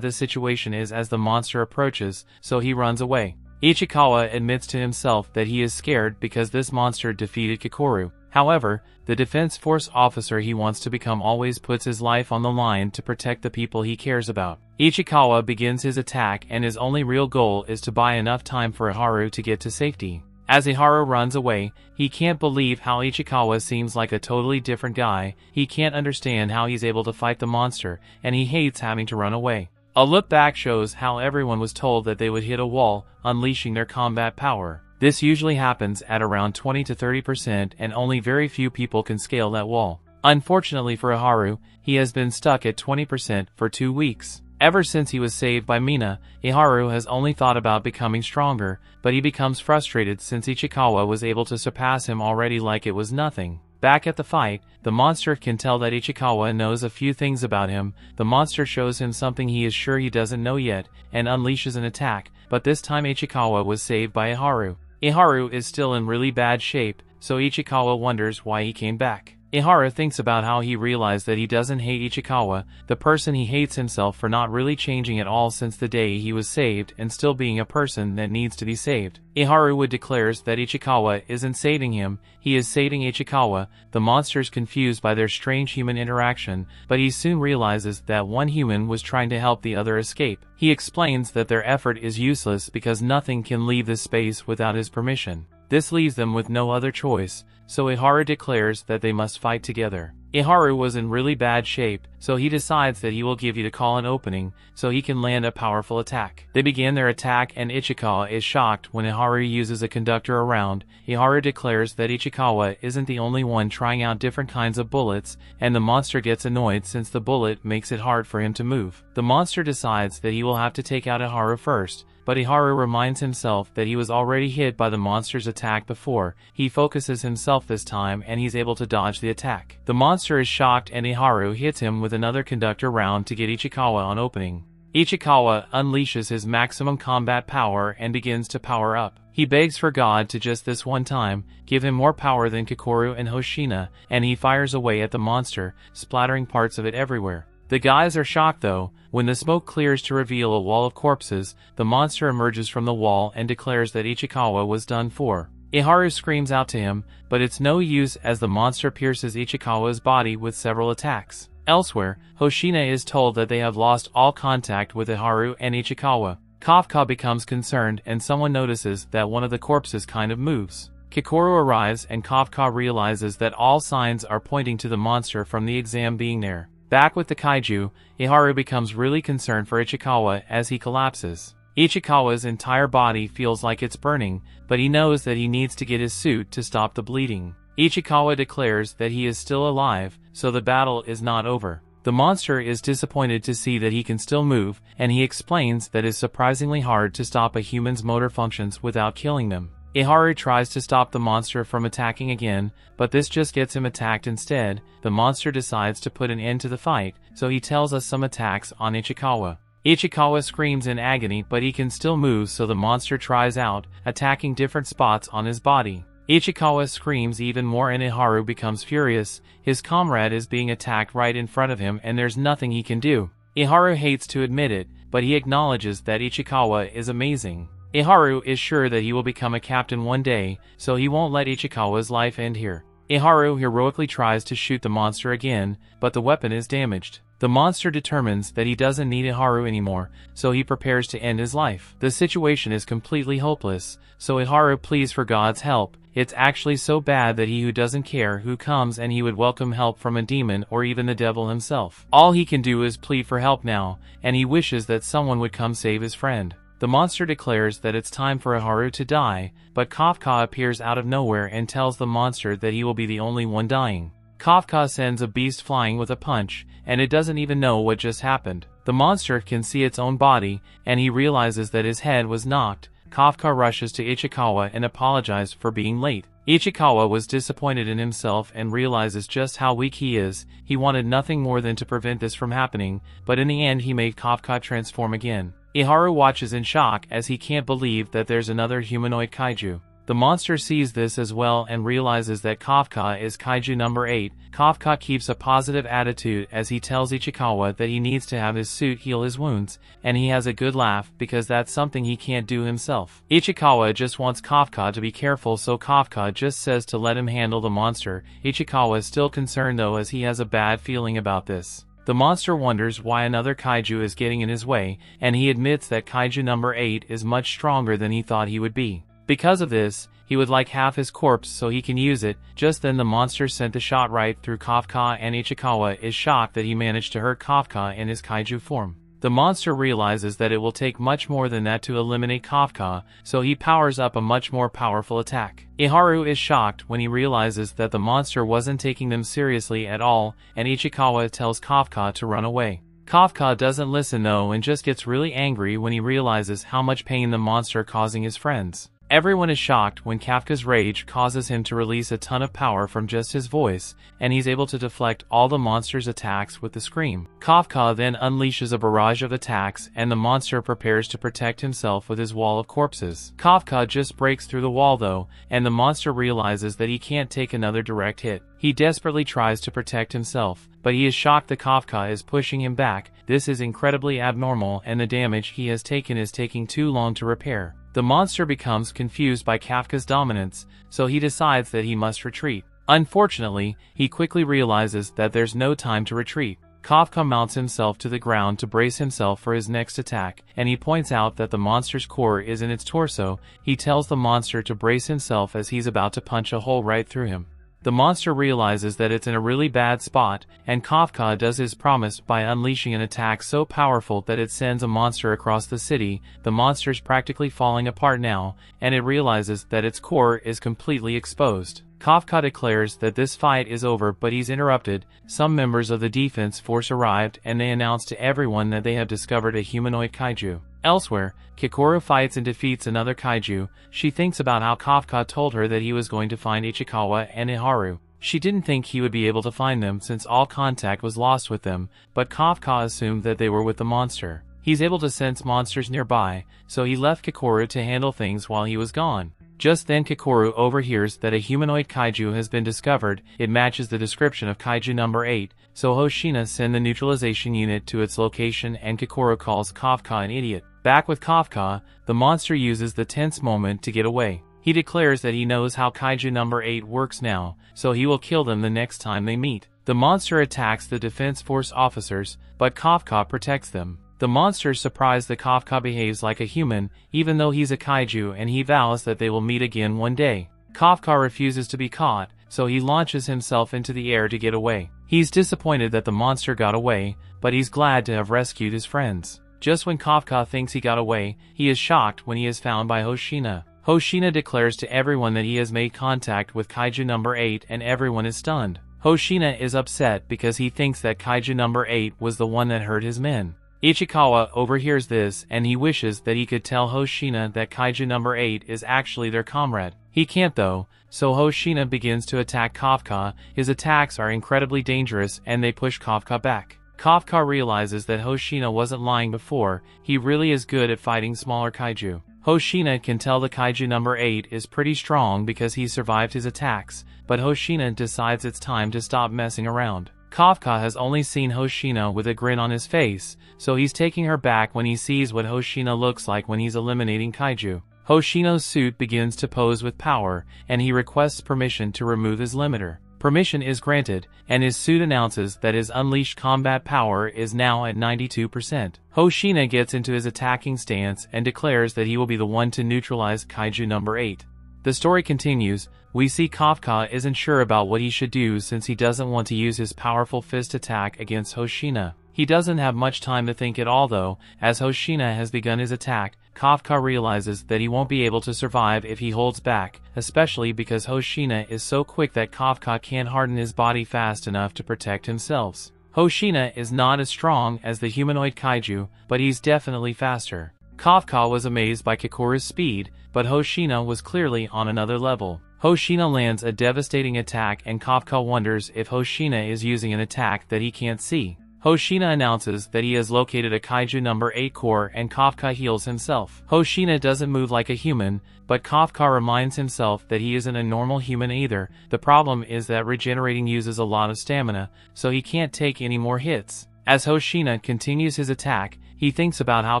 the situation is as the monster approaches, so he runs away. Ichikawa admits to himself that he is scared because this monster defeated Kikoru. However, the Defense Force officer he wants to become always puts his life on the line to protect the people he cares about. Ichikawa begins his attack, and his only real goal is to buy enough time for Iharu to get to safety. As Iharu runs away, he can't believe how Ichikawa seems like a totally different guy. He can't understand how he's able to fight the monster, and he hates having to run away. A look back shows how everyone was told that they would hit a wall, unleashing their combat power. This usually happens at around 20 to 30%, and only very few people can scale that wall. Unfortunately for Iharu, he has been stuck at 20% for 2 weeks. Ever since he was saved by Mina, Iharu has only thought about becoming stronger, but he becomes frustrated since Ichikawa was able to surpass him already like it was nothing. Back at the fight, the monster can tell that Ichikawa knows a few things about him. The monster shows him something he is sure he doesn't know yet, and unleashes an attack, but this time Ichikawa was saved by Iharu. Iharu is still in really bad shape, so Ichikawa wonders why he came back. Iharu thinks about how he realized that he doesn't hate Ichikawa, the person he hates himself for not really changing at all since the day he was saved and still being a person that needs to be saved. Iharu declares that Ichikawa isn't saving him, he is saving Ichikawa. The monster's confused by their strange human interaction, but he soon realizes that one human was trying to help the other escape. He explains that their effort is useless because nothing can leave this space without his permission. This leaves them with no other choice, so Iharu declares that they must fight together. Iharu was in really bad shape, so he decides that he will give Ichikawa an opening, so he can land a powerful attack. They begin their attack and Ichikawa is shocked when Iharu uses a conductor around. Iharu declares that Ichikawa isn't the only one trying out different kinds of bullets, and the monster gets annoyed since the bullet makes it hard for him to move. The monster decides that he will have to take out Iharu first, but Iharu reminds himself that he was already hit by the monster's attack before. He focuses himself this time and he's able to dodge the attack. The monster is shocked and Iharu hits him with another conductor round to get Ichikawa on opening. Ichikawa unleashes his maximum combat power and begins to power up. He begs for God to just this one time give him more power than Kikoru and Hoshina, and he fires away at the monster, splattering parts of it everywhere. The guys are shocked though. When the smoke clears to reveal a wall of corpses, the monster emerges from the wall and declares that Ichikawa was done for. Iharu screams out to him, but it's no use as the monster pierces Ichikawa's body with several attacks. Elsewhere, Hoshina is told that they have lost all contact with Iharu and Ichikawa. Kafka becomes concerned and someone notices that one of the corpses kind of moves. Kikoru arrives and Kafka realizes that all signs are pointing to the monster from the exam being there. Back with the kaiju, Iharu becomes really concerned for Ichikawa as he collapses. Ichikawa's entire body feels like it's burning, but he knows that he needs to get his suit to stop the bleeding. Ichikawa declares that he is still alive, so the battle is not over. The monster is disappointed to see that he can still move, and he explains that it's surprisingly hard to stop a human's motor functions without killing them. Iharu tries to stop the monster from attacking again, but this just gets him attacked instead. The monster decides to put an end to the fight, so he tells us some attacks on Ichikawa. Ichikawa screams in agony, but he can still move, so the monster tries out, attacking different spots on his body. Ichikawa screams even more and Iharu becomes furious. His comrade is being attacked right in front of him and there's nothing he can do. Iharu hates to admit it, but he acknowledges that Ichikawa is amazing. Iharu is sure that he will become a captain one day, so he won't let Ichikawa's life end here. Iharu heroically tries to shoot the monster again, but the weapon is damaged. The monster determines that he doesn't need Iharu anymore, so he prepares to end his life. The situation is completely hopeless, so Iharu pleads for God's help. It's actually so bad that he who doesn't care who comes and he would welcome help from a demon or even the devil himself. All he can do is plead for help now, and he wishes that someone would come save his friend. The monster declares that it's time for Iharu to die, but Kafka appears out of nowhere and tells the monster that he will be the only one dying. Kafka sends a beast flying with a punch, and it doesn't even know what just happened. The monster can see its own body, and he realizes that his head was knocked. Kafka rushes to Ichikawa and apologizes for being late. Ichikawa was disappointed in himself and realizes just how weak he is. He wanted nothing more than to prevent this from happening, but in the end he made Kafka transform again. Iharu watches in shock as he can't believe that there's another humanoid kaiju. The monster sees this as well and realizes that Kafka is kaiju number 8. Kafka keeps a positive attitude as he tells Ichikawa that he needs to have his suit heal his wounds, and he has a good laugh because that's something he can't do himself. Ichikawa just wants Kafka to be careful, so Kafka just says to let him handle the monster. Ichikawa is still concerned though as he has a bad feeling about this. The monster wonders why another kaiju is getting in his way, and he admits that kaiju number 8 is much stronger than he thought he would be. Because of this, he would like half his corpse so he can use it. Just then the monster sent the shot right through Kafka and Ichikawa is shocked that he managed to hurt Kafka in his kaiju form. The monster realizes that it will take much more than that to eliminate Kafka, so he powers up a much more powerful attack. Iharu is shocked when he realizes that the monster wasn't taking them seriously at all, and Ichikawa tells Kafka to run away. Kafka doesn't listen though and just gets really angry when he realizes how much pain the monster causing his friends. Everyone is shocked when Kafka's rage causes him to release a ton of power from just his voice, and he's able to deflect all the monster's attacks with the scream. Kafka then unleashes a barrage of attacks and the monster prepares to protect himself with his wall of corpses. Kafka just breaks through the wall though, and the monster realizes that he can't take another direct hit. He desperately tries to protect himself, but he is shocked that Kafka is pushing him back. This is incredibly abnormal and the damage he has taken is taking too long to repair. The monster becomes confused by Kafka's dominance, so he decides that he must retreat. Unfortunately, he quickly realizes that there's no time to retreat. Kafka mounts himself to the ground to brace himself for his next attack, and he points out that the monster's core is in its torso. He tells the monster to brace himself as he's about to punch a hole right through him. The monster realizes that it's in a really bad spot, and Kafka does his promise by unleashing an attack so powerful that it sends a monster across the city. The monster's practically falling apart now, and it realizes that its core is completely exposed. Kafka declares that this fight is over, but he's interrupted. Some members of the defense force arrived, and they announce to everyone that they have discovered a humanoid kaiju. Elsewhere, Kikoru fights and defeats another kaiju. She thinks about how Kafka told her that he was going to find Ichikawa and Iharu. She didn't think he would be able to find them since all contact was lost with them, but Kafka assumed that they were with the monster. He's able to sense monsters nearby, so he left Kikoru to handle things while he was gone. Just then Kikoru overhears that a humanoid kaiju has been discovered. It matches the description of kaiju number 8, so Hoshina sends the neutralization unit to its location and Kikoru calls Kafka an idiot. Back with Kafka, the monster uses the tense moment to get away. He declares that he knows how kaiju number 8 works now, so he will kill them the next time they meet. The monster attacks the defense force officers, but Kafka protects them. The monster is surprised that Kafka behaves like a human, even though he's a kaiju, and he vows that they will meet again one day. Kafka refuses to be caught, so he launches himself into the air to get away. He's disappointed that the monster got away, but he's glad to have rescued his friends. Just when Kafka thinks he got away, he is shocked when he is found by Hoshina. Hoshina declares to everyone that he has made contact with kaiju number 8 and everyone is stunned. Hoshina is upset because he thinks that kaiju number 8 was the one that hurt his men. Ichikawa overhears this and he wishes that he could tell Hoshina that kaiju number 8 is actually their comrade. He can't though, so Hoshina begins to attack Kafka. His attacks are incredibly dangerous and they push Kafka back. Kafka realizes that Hoshina wasn't lying before. He really is good at fighting smaller kaiju. Hoshina can tell the kaiju number 8 is pretty strong because he survived his attacks, but Hoshina decides it's time to stop messing around. Kafka has only seen Hoshina with a grin on his face, so he's taking her back when he sees what Hoshina looks like when he's eliminating kaiju. Hoshina's suit begins to pose with power, and he requests permission to remove his limiter. Permission is granted, and his suit announces that his unleashed combat power is now at 92%. Hoshina gets into his attacking stance and declares that he will be the one to neutralize kaiju number 8. The story continues. We see Kafka isn't sure about what he should do since he doesn't want to use his powerful fist attack against Hoshina. He doesn't have much time to think at all though. As Hoshina has begun his attack, Kafka realizes that he won't be able to survive if he holds back, especially because Hoshina is so quick that Kafka can't harden his body fast enough to protect himself. Hoshina is not as strong as the humanoid kaiju, but he's definitely faster. Kafka was amazed by Kikoru's speed, but Hoshina was clearly on another level. Hoshina lands a devastating attack and Kafka wonders if Hoshina is using an attack that he can't see. Hoshina announces that he has located a kaiju number 8 core and Kafka heals himself. Hoshina doesn't move like a human, but Kafka reminds himself that he isn't a normal human either. The problem is that regenerating uses a lot of stamina, so he can't take any more hits. As Hoshina continues his attack, he thinks about how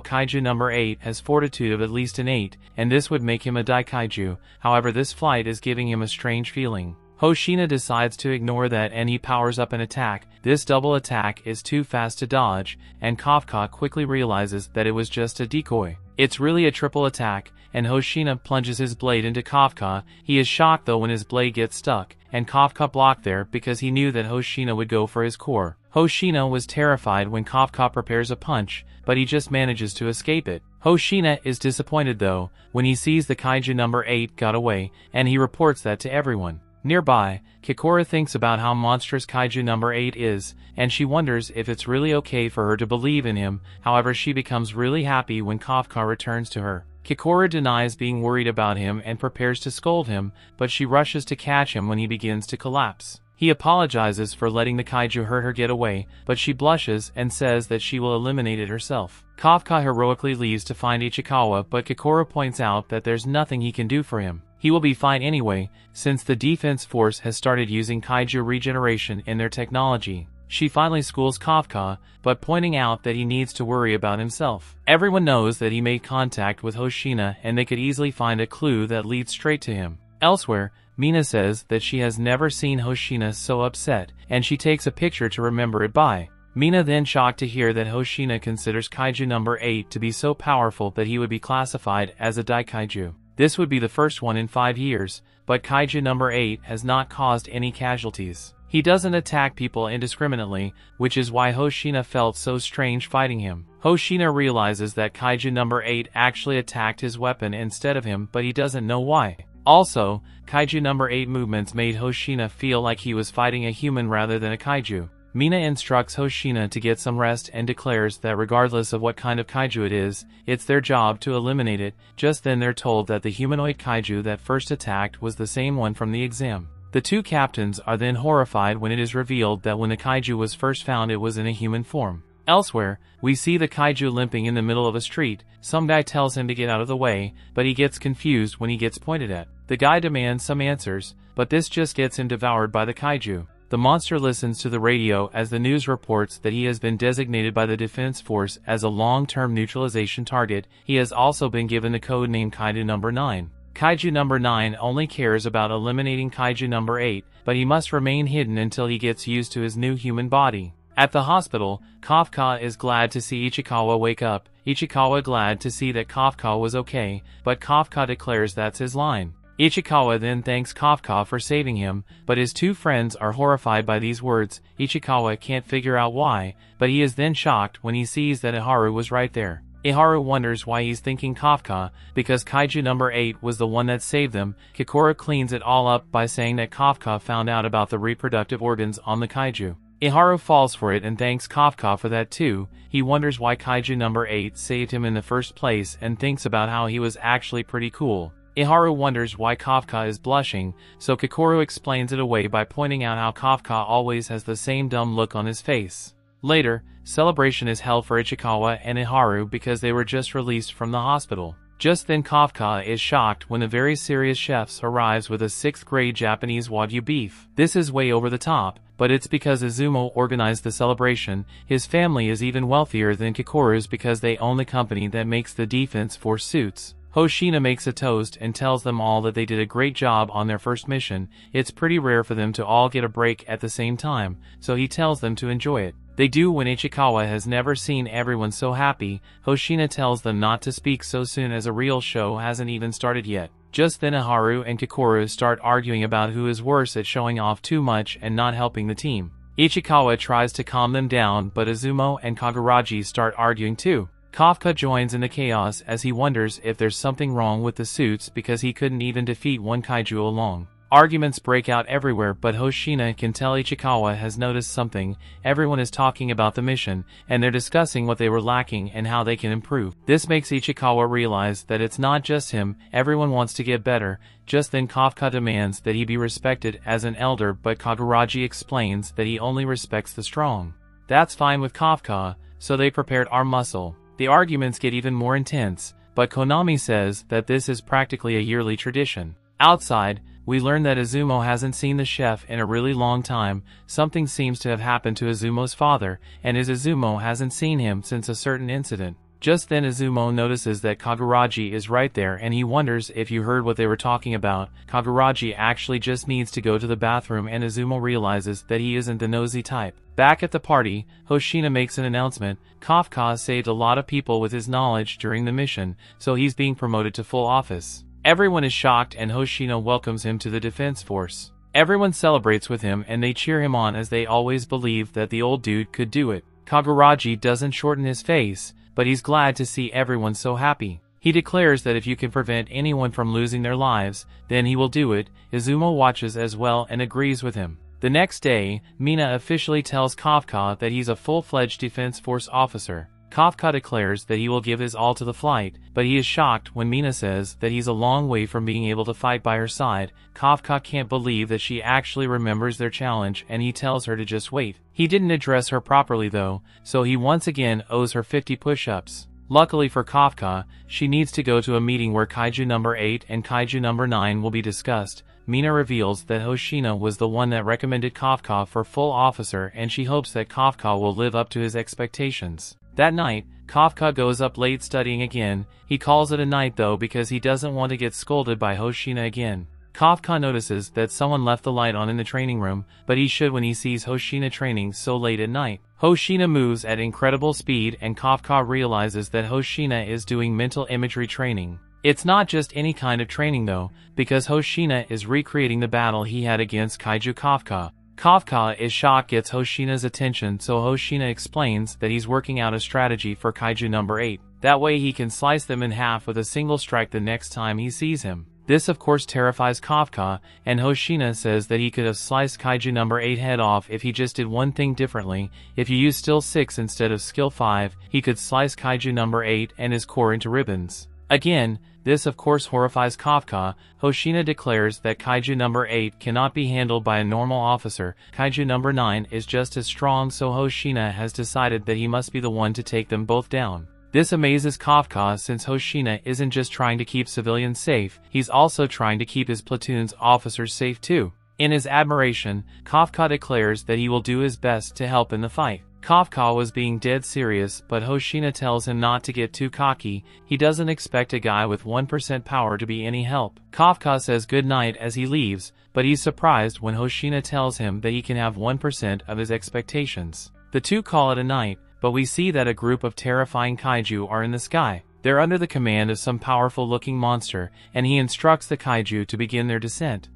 kaiju number 8 has fortitude of at least an 8, and this would make him a daikaiju. However, this flight is giving him a strange feeling. Hoshina decides to ignore that and he powers up an attack. This double attack is too fast to dodge, and Kafka quickly realizes that it was just a decoy. It's really a triple attack, and Hoshina plunges his blade into Kafka. He is shocked though when his blade gets stuck, and Kafka blocked there because he knew that Hoshina would go for his core. Hoshina was terrified when Kafka prepares a punch, but he just manages to escape it. Hoshina is disappointed though, when he sees the kaiju number 8 got away, and he reports that to everyone. Nearby, Kikoru thinks about how monstrous kaiju number 8 is, and she wonders if it's really okay for her to believe in him. However, she becomes really happy when Kafka returns to her. Kikoru denies being worried about him and prepares to scold him, but she rushes to catch him when he begins to collapse. He apologizes for letting the kaiju hurt her get away, but she blushes and says that she will eliminate it herself. Kafka heroically leaves to find Ichikawa, but Kikoru points out that there's nothing he can do for him. He will be fine anyway, since the defense force has started using kaiju regeneration in their technology. She finally schools Kafka, but pointing out that he needs to worry about himself. Everyone knows that he made contact with Hoshina and they could easily find a clue that leads straight to him. Elsewhere, Mina says that she has never seen Hoshina so upset, and she takes a picture to remember it by. Mina then shocked to hear that Hoshina considers Kaiju number 8 to be so powerful that he would be classified as a Daikaiju. This would be the first one in 5 years, but Kaiju number 8 has not caused any casualties. He doesn't attack people indiscriminately, which is why Hoshina felt so strange fighting him. Hoshina realizes that Kaiju number 8 actually attacked his weapon instead of him, but he doesn't know why. Also, Kaiju number 8 movements made Hoshina feel like he was fighting a human rather than a kaiju. Mina instructs Hoshina to get some rest and declares that regardless of what kind of kaiju it is, it's their job to eliminate it. Just then they're told that the humanoid kaiju that first attacked was the same one from the exam. The two captains are then horrified when it is revealed that when the kaiju was first found it was in a human form. Elsewhere, we see the kaiju limping in the middle of a street. Some guy tells him to get out of the way, but he gets confused when he gets pointed at. The guy demands some answers, but this just gets him devoured by the kaiju. The monster listens to the radio as the news reports that he has been designated by the Defense Force as a long-term neutralization target. He has also been given the code name Kaiju number 9. Kaiju number 9 only cares about eliminating Kaiju number 8, but he must remain hidden until he gets used to his new human body. At the hospital, Kafka is glad to see Ichikawa wake up. Ichikawa glad to see that Kafka was okay, but Kafka declares that's his line. Ichikawa then thanks Kafka for saving him, but his two friends are horrified by these words. Ichikawa can't figure out why, but he is then shocked when he sees that Iharu was right there. Iharu wonders why he's thinking Kafka, because Kaiju number 8 was the one that saved them. Kikora cleans it all up by saying that Kafka found out about the reproductive organs on the kaiju. Iharu falls for it and thanks Kafka for that too. He wonders why Kaiju number 8 saved him in the first place and thinks about how he was actually pretty cool. Iharu wonders why Kafka is blushing, so Kikoru explains it away by pointing out how Kafka always has the same dumb look on his face. Later, celebration is held for Ichikawa and Iharu because they were just released from the hospital. Just then Kafka is shocked when a very serious chef arrives with a 6th grade Japanese Wagyu beef. This is way over the top, but it's because Izumo organized the celebration. His family is even wealthier than Kikoru's because they own the company that makes the Defense Force suits. Hoshina makes a toast and tells them all that they did a great job on their first mission. It's pretty rare for them to all get a break at the same time, so he tells them to enjoy it. They do when Ichikawa has never seen everyone so happy. Hoshina tells them not to speak so soon as a real show hasn't even started yet. Just then Iharu and Kikoru start arguing about who is worse at showing off too much and not helping the team. Ichikawa tries to calm them down, but Izumo and Kaguraji start arguing too. Kafka joins in the chaos as he wonders if there's something wrong with the suits because he couldn't even defeat one kaiju alone. Arguments break out everywhere, but Hoshina can tell Ichikawa has noticed something. Everyone is talking about the mission, and they're discussing what they were lacking and how they can improve. This makes Ichikawa realize that it's not just him, everyone wants to get better. Just then Kafka demands that he be respected as an elder, but Kaguraji explains that he only respects the strong. That's fine with Kafka, so they prepared arm muscle. The arguments get even more intense, but Konami says that this is practically a yearly tradition. Outside, we learn that Izumo hasn't seen the chef in a really long time. Something seems to have happened to Izumo's father, and Izumo hasn't seen him since a certain incident. Just then Izumo notices that Kaguraji is right there and he wonders if you heard what they were talking about. Kaguraji actually just needs to go to the bathroom and Izumo realizes that he isn't the nosy type. Back at the party, Hoshina makes an announcement. Kafka saved a lot of people with his knowledge during the mission, so he's being promoted to full office. Everyone is shocked and Hoshina welcomes him to the Defense Force. Everyone celebrates with him and they cheer him on as they always believed that the old dude could do it. Kaguraji doesn't shorten his face, but he's glad to see everyone so happy. He declares that if you can prevent anyone from losing their lives, then he will do it. Izumo watches as well and agrees with him. The next day, Mina officially tells Kafka that he's a full-fledged Defense Force officer. Kafka declares that he will give his all to the flight, but he is shocked when Mina says that he's a long way from being able to fight by her side. Kafka can't believe that she actually remembers their challenge and he tells her to just wait. He didn't address her properly though, so he once again owes her 50 push-ups. Luckily for Kafka, she needs to go to a meeting where Kaiju number 8 and Kaiju number 9 will be discussed. Mina reveals that Hoshina was the one that recommended Kafka for full officer and she hopes that Kafka will live up to his expectations. That night, Kafka goes up late studying again. He calls it a night though because he doesn't want to get scolded by Hoshina again. Kafka notices that someone left the light on in the training room, but he should when he sees Hoshina training so late at night. Hoshina moves at incredible speed and Kafka realizes that Hoshina is doing mental imagery training. It's not just any kind of training though, because Hoshina is recreating the battle he had against Kaiju Kafka. Kafka is shocked gets Hoshina's attention, so Hoshina explains that he's working out a strategy for Kaiju number 8. That way he can slice them in half with a single strike the next time he sees him. This of course terrifies Kafka, and Hoshina says that he could have sliced Kaiju number 8 head off if he just did one thing differently. If you use skill 6 instead of skill 5, he could slice Kaiju number 8 and his core into ribbons. Again, this of course horrifies Kafka. Hoshina declares that Kaiju number 8 cannot be handled by a normal officer. Kaiju number 9 is just as strong, so Hoshina has decided that he must be the one to take them both down. This amazes Kafka since Hoshina isn't just trying to keep civilians safe, he's also trying to keep his platoon's officers safe too. In his admiration, Kafka declares that he will do his best to help in the fight. Kafka was being dead serious, but Hoshina tells him not to get too cocky. He doesn't expect a guy with 1% power to be any help. Kafka says goodnight as he leaves, but he's surprised when Hoshina tells him that he can have 1% of his expectations. The two call it a night, but we see that a group of terrifying kaiju are in the sky. They're under the command of some powerful-looking monster, and he instructs the kaiju to begin their descent.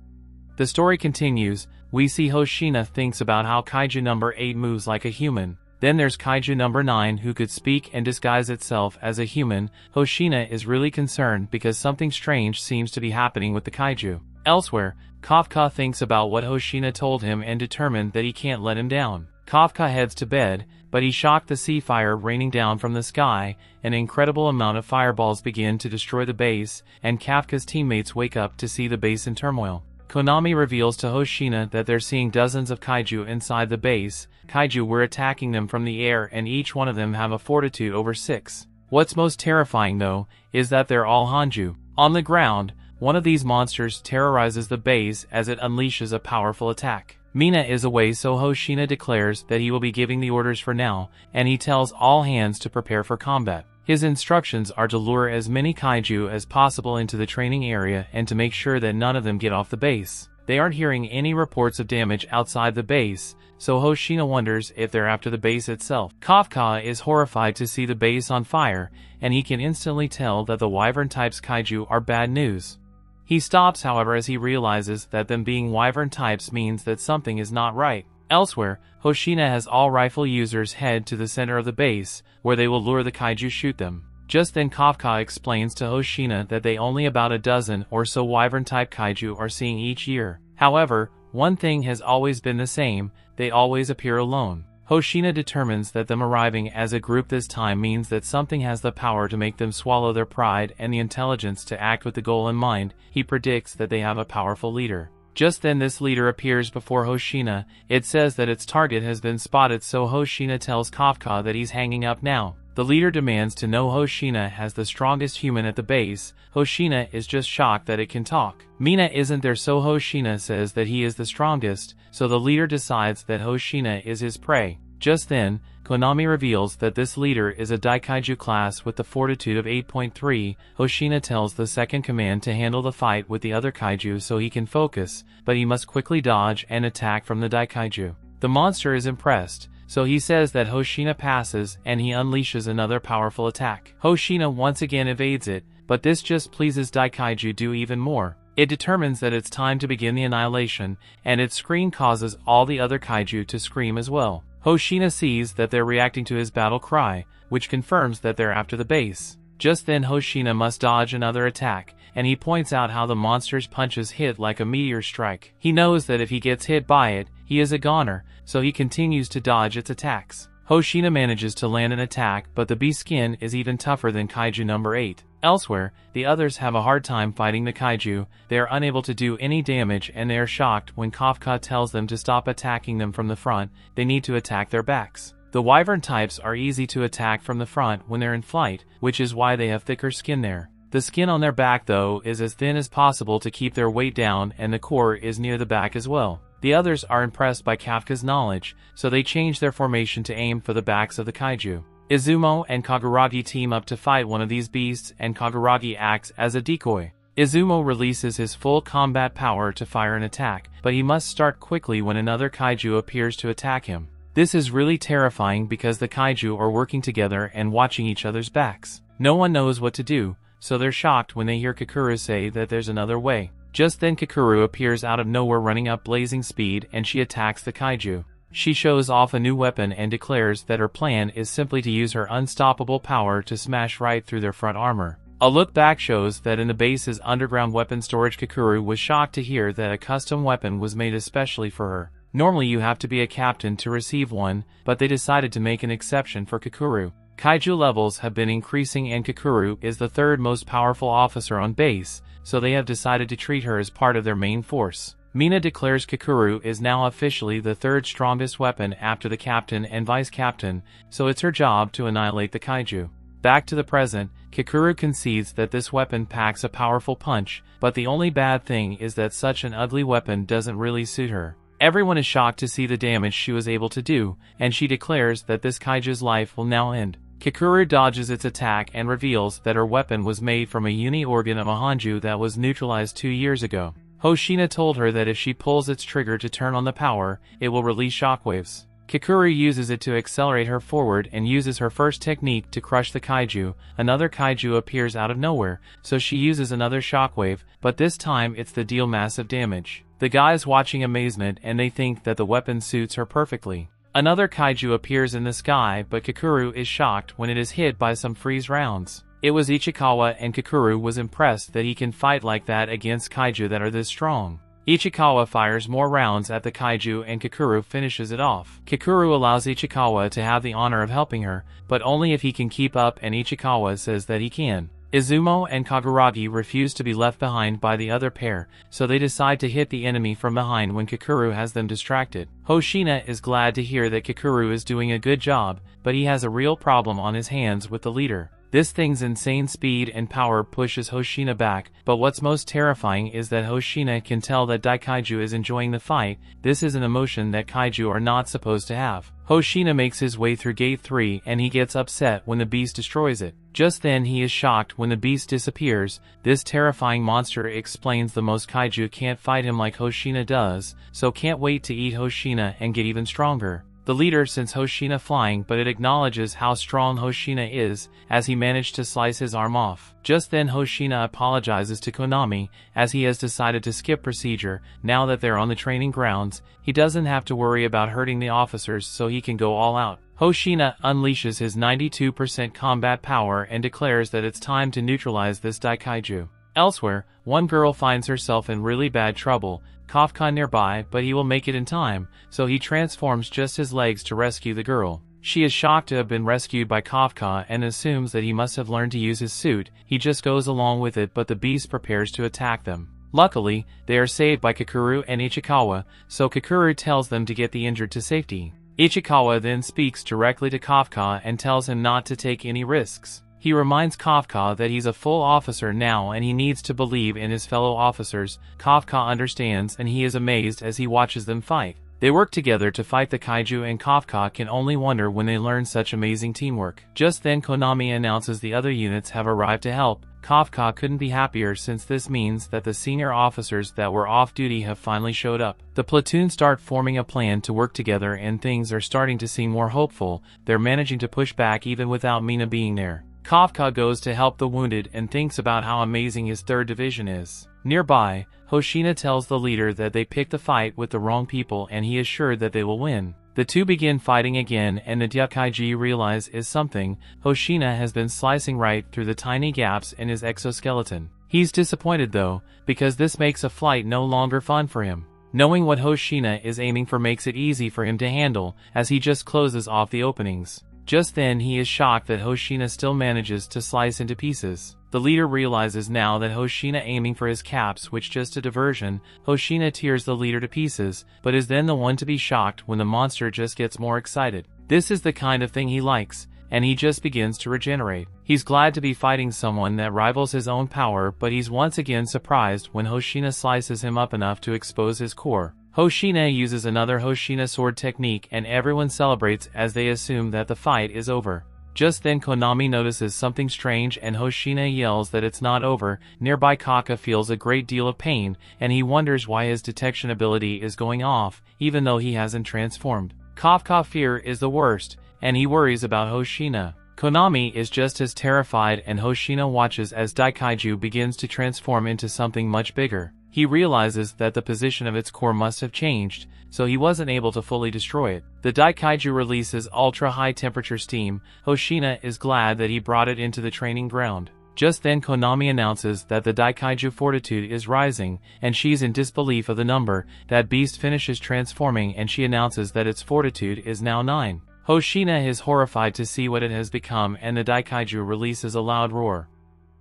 The story continues. We see Hoshina thinks about how Kaiju number 8 moves like a human. Then there's Kaiju number 9 who could speak and disguise itself as a human. Hoshina is really concerned because something strange seems to be happening with the kaiju. Elsewhere, Kafka thinks about what Hoshina told him and determined that he can't let him down. Kafka heads to bed, but he's shocked to see fire raining down from the sky. An incredible amount of fireballs begin to destroy the base, and Kafka's teammates wake up to see the base in turmoil. Konami reveals to Hoshina that they're seeing dozens of kaiju inside the base. Kaiju were attacking them from the air, and each one of them have a fortitude over 6. What's most terrifying though, is that they're all Hanju. On the ground, one of these monsters terrorizes the base as it unleashes a powerful attack. Mina is away, so Hoshina declares that he will be giving the orders for now, and he tells all hands to prepare for combat. His instructions are to lure as many kaiju as possible into the training area and to make sure that none of them get off the base. They aren't hearing any reports of damage outside the base, so Hoshina wonders if they're after the base itself. Kafka is horrified to see the base on fire, and he can instantly tell that the wyvern types kaiju are bad news. He stops however as he realizes that them being wyvern types means that something is not right. Elsewhere, Hoshina has all rifle users head to the center of the base, where they will lure the kaiju shoot them. Just then Kafka explains to Hoshina that they only about a dozen or so wyvern-type kaiju are seeing each year. However, one thing has always been the same, they always appear alone. Hoshina determines that them arriving as a group this time means that something has the power to make them swallow their pride and the intelligence to act with the goal in mind. He predicts that they have a powerful leader. Just then this leader appears before Hoshina. It says that its target has been spotted, so Hoshina tells Kafka that he's hanging up now. The leader demands to know Hoshina has the strongest human at the base. Hoshina is just shocked that it can talk. Mina isn't there, so Hoshina says that he is the strongest, so the leader decides that Hoshina is his prey. Just then, Konami reveals that this leader is a Daikaiju class with the fortitude of 8.3. Hoshina tells the second command to handle the fight with the other kaiju so he can focus, but he must quickly dodge and attack from the Daikaiju. The monster is impressed, so he says that Hoshina passes and he unleashes another powerful attack. Hoshina once again evades it, but this just pleases Daikaiju do even more. It determines that it's time to begin the annihilation, and its scream causes all the other kaiju to scream as well. Hoshina sees that they're reacting to his battle cry, which confirms that they're after the base. Just then Hoshina must dodge another attack, and he points out how the monster's punches hit like a meteor strike. He knows that if he gets hit by it, he is a goner, so he continues to dodge its attacks. Hoshina manages to land an attack, but the beast's skin is even tougher than Kaiju number 8. Elsewhere, the others have a hard time fighting the kaiju. They are unable to do any damage, and they are shocked when Kafka tells them to stop attacking them from the front. They need to attack their backs. The wyvern types are easy to attack from the front when they're in flight, which is why they have thicker skin there. The skin on their back though is as thin as possible to keep their weight down, and the core is near the back as well. The others are impressed by Kafka's knowledge, so they change their formation to aim for the backs of the kaiju. Izumo and Kaguragi team up to fight one of these beasts, and Kaguragi acts as a decoy. Izumo releases his full combat power to fire an attack, but he must start quickly when another kaiju appears to attack him. This is really terrifying because the kaiju are working together and watching each other's backs. No one knows what to do, so they're shocked when they hear Kakuru say that there's another way. Just then Kakuru appears out of nowhere running up blazing speed and she attacks the kaiju. She shows off a new weapon and declares that her plan is simply to use her unstoppable power to smash right through their front armor. A look back shows that in the base's underground weapon storage Kakuru was shocked to hear that a custom weapon was made especially for her. Normally you have to be a captain to receive one, but they decided to make an exception for Kakuru. Kaiju levels have been increasing and Kakuru is the third most powerful officer on base, so they have decided to treat her as part of their main force. Mina declares Kakuru is now officially the third strongest weapon after the captain and vice captain, so it's her job to annihilate the kaiju. Back to the present, Kakuru concedes that this weapon packs a powerful punch, but the only bad thing is that such an ugly weapon doesn't really suit her. Everyone is shocked to see the damage she was able to do, and she declares that this kaiju's life will now end. Kakuru dodges its attack and reveals that her weapon was made from a uni-organ of a hanju that was neutralized 2 years ago. Hoshina told her that if she pulls its trigger to turn on the power, it will release shockwaves. Kakuru uses it to accelerate her forward and uses her first technique to crush the kaiju. Another kaiju appears out of nowhere, so she uses another shockwave, but this time it's to deal massive damage. The guys watching amazement and they think that the weapon suits her perfectly. Another kaiju appears in the sky, but Kakuru is shocked when it is hit by some freeze rounds. It was Ichikawa and Kakuru was impressed that he can fight like that against kaiju that are this strong. Ichikawa fires more rounds at the kaiju and Kakuru finishes it off. Kakuru allows Ichikawa to have the honor of helping her, but only if he can keep up, and Ichikawa says that he can. Izumo and Kaguragi refuse to be left behind by the other pair, so they decide to hit the enemy from behind when Kakuru has them distracted. Hoshina is glad to hear that Kakuru is doing a good job, but he has a real problem on his hands with the leader. This thing's insane speed and power pushes Hoshina back, but what's most terrifying is that Hoshina can tell that Daikaiju is enjoying the fight. This is an emotion that kaiju are not supposed to have. Hoshina makes his way through Gate 3 and he gets upset when the beast destroys it. Just then he is shocked when the beast disappears. This terrifying monster explains the most kaiju can't fight him like Hoshina does, so can't wait to eat Hoshina and get even stronger. The leader sends Hoshina flying, but it acknowledges how strong Hoshina is, as he managed to slice his arm off. Just then Hoshina apologizes to Konami, as he has decided to skip procedure. Now that they're on the training grounds, he doesn't have to worry about hurting the officers, so he can go all out. Hoshina unleashes his 92% combat power and declares that it's time to neutralize this Daikaiju. Elsewhere, one girl finds herself in really bad trouble. Kafka nearby, but he will make it in time, so he transforms just his legs to rescue the girl. She is shocked to have been rescued by Kafka and assumes that he must have learned to use his suit. He just goes along with it, but the beast prepares to attack them. Luckily, they are saved by Kakuru and Ichikawa, so Kakuru tells them to get the injured to safety. Ichikawa then speaks directly to Kafka and tells him not to take any risks. He reminds Kafka that he's a full officer now and he needs to believe in his fellow officers. Kafka understands and he is amazed as he watches them fight. They work together to fight the kaiju and Kafka can only wonder when they learn such amazing teamwork. Just then Konami announces the other units have arrived to help. Kafka couldn't be happier since this means that the senior officers that were off duty have finally showed up. The platoon start forming a plan to work together and things are starting to seem more hopeful. They're managing to push back even without Mina being there. Kafka goes to help the wounded and thinks about how amazing his 3rd division is. Nearby, Hoshina tells the leader that they picked the fight with the wrong people and he is sure that they will win. The two begin fighting again and the Daikaiju realize is something. Hoshina has been slicing right through the tiny gaps in his exoskeleton. He's disappointed though, because this makes a flight no longer fun for him. Knowing what Hoshina is aiming for makes it easy for him to handle, as he just closes off the openings. Just then he is shocked that Hoshina still manages to slice into pieces. The leader realizes now that Hoshina aiming for his caps, which just a diversion. Hoshina tears the leader to pieces, but is then the one to be shocked when the monster just gets more excited. This is the kind of thing he likes, and he just begins to regenerate. He's glad to be fighting someone that rivals his own power, but he's once again surprised when Hoshina slices him up enough to expose his core. Hoshina uses another Hoshina sword technique and everyone celebrates as they assume that the fight is over. Just then Konami notices something strange and Hoshina yells that it's not over. Nearby Kafka feels a great deal of pain, and he wonders why his detection ability is going off, even though he hasn't transformed. Kafka fear is the worst, and he worries about Hoshina. Konami is just as terrified, and Hoshina watches as Daikaiju begins to transform into something much bigger. He realizes that the position of its core must have changed, so he wasn't able to fully destroy it. The Daikaiju releases ultra-high temperature steam. Hoshina is glad that he brought it into the training ground. Just then Konami announces that the Daikaiju fortitude is rising, and she's in disbelief of the number. That beast finishes transforming and she announces that its fortitude is now 9. Hoshina is horrified to see what it has become, and the Daikaiju releases a loud roar.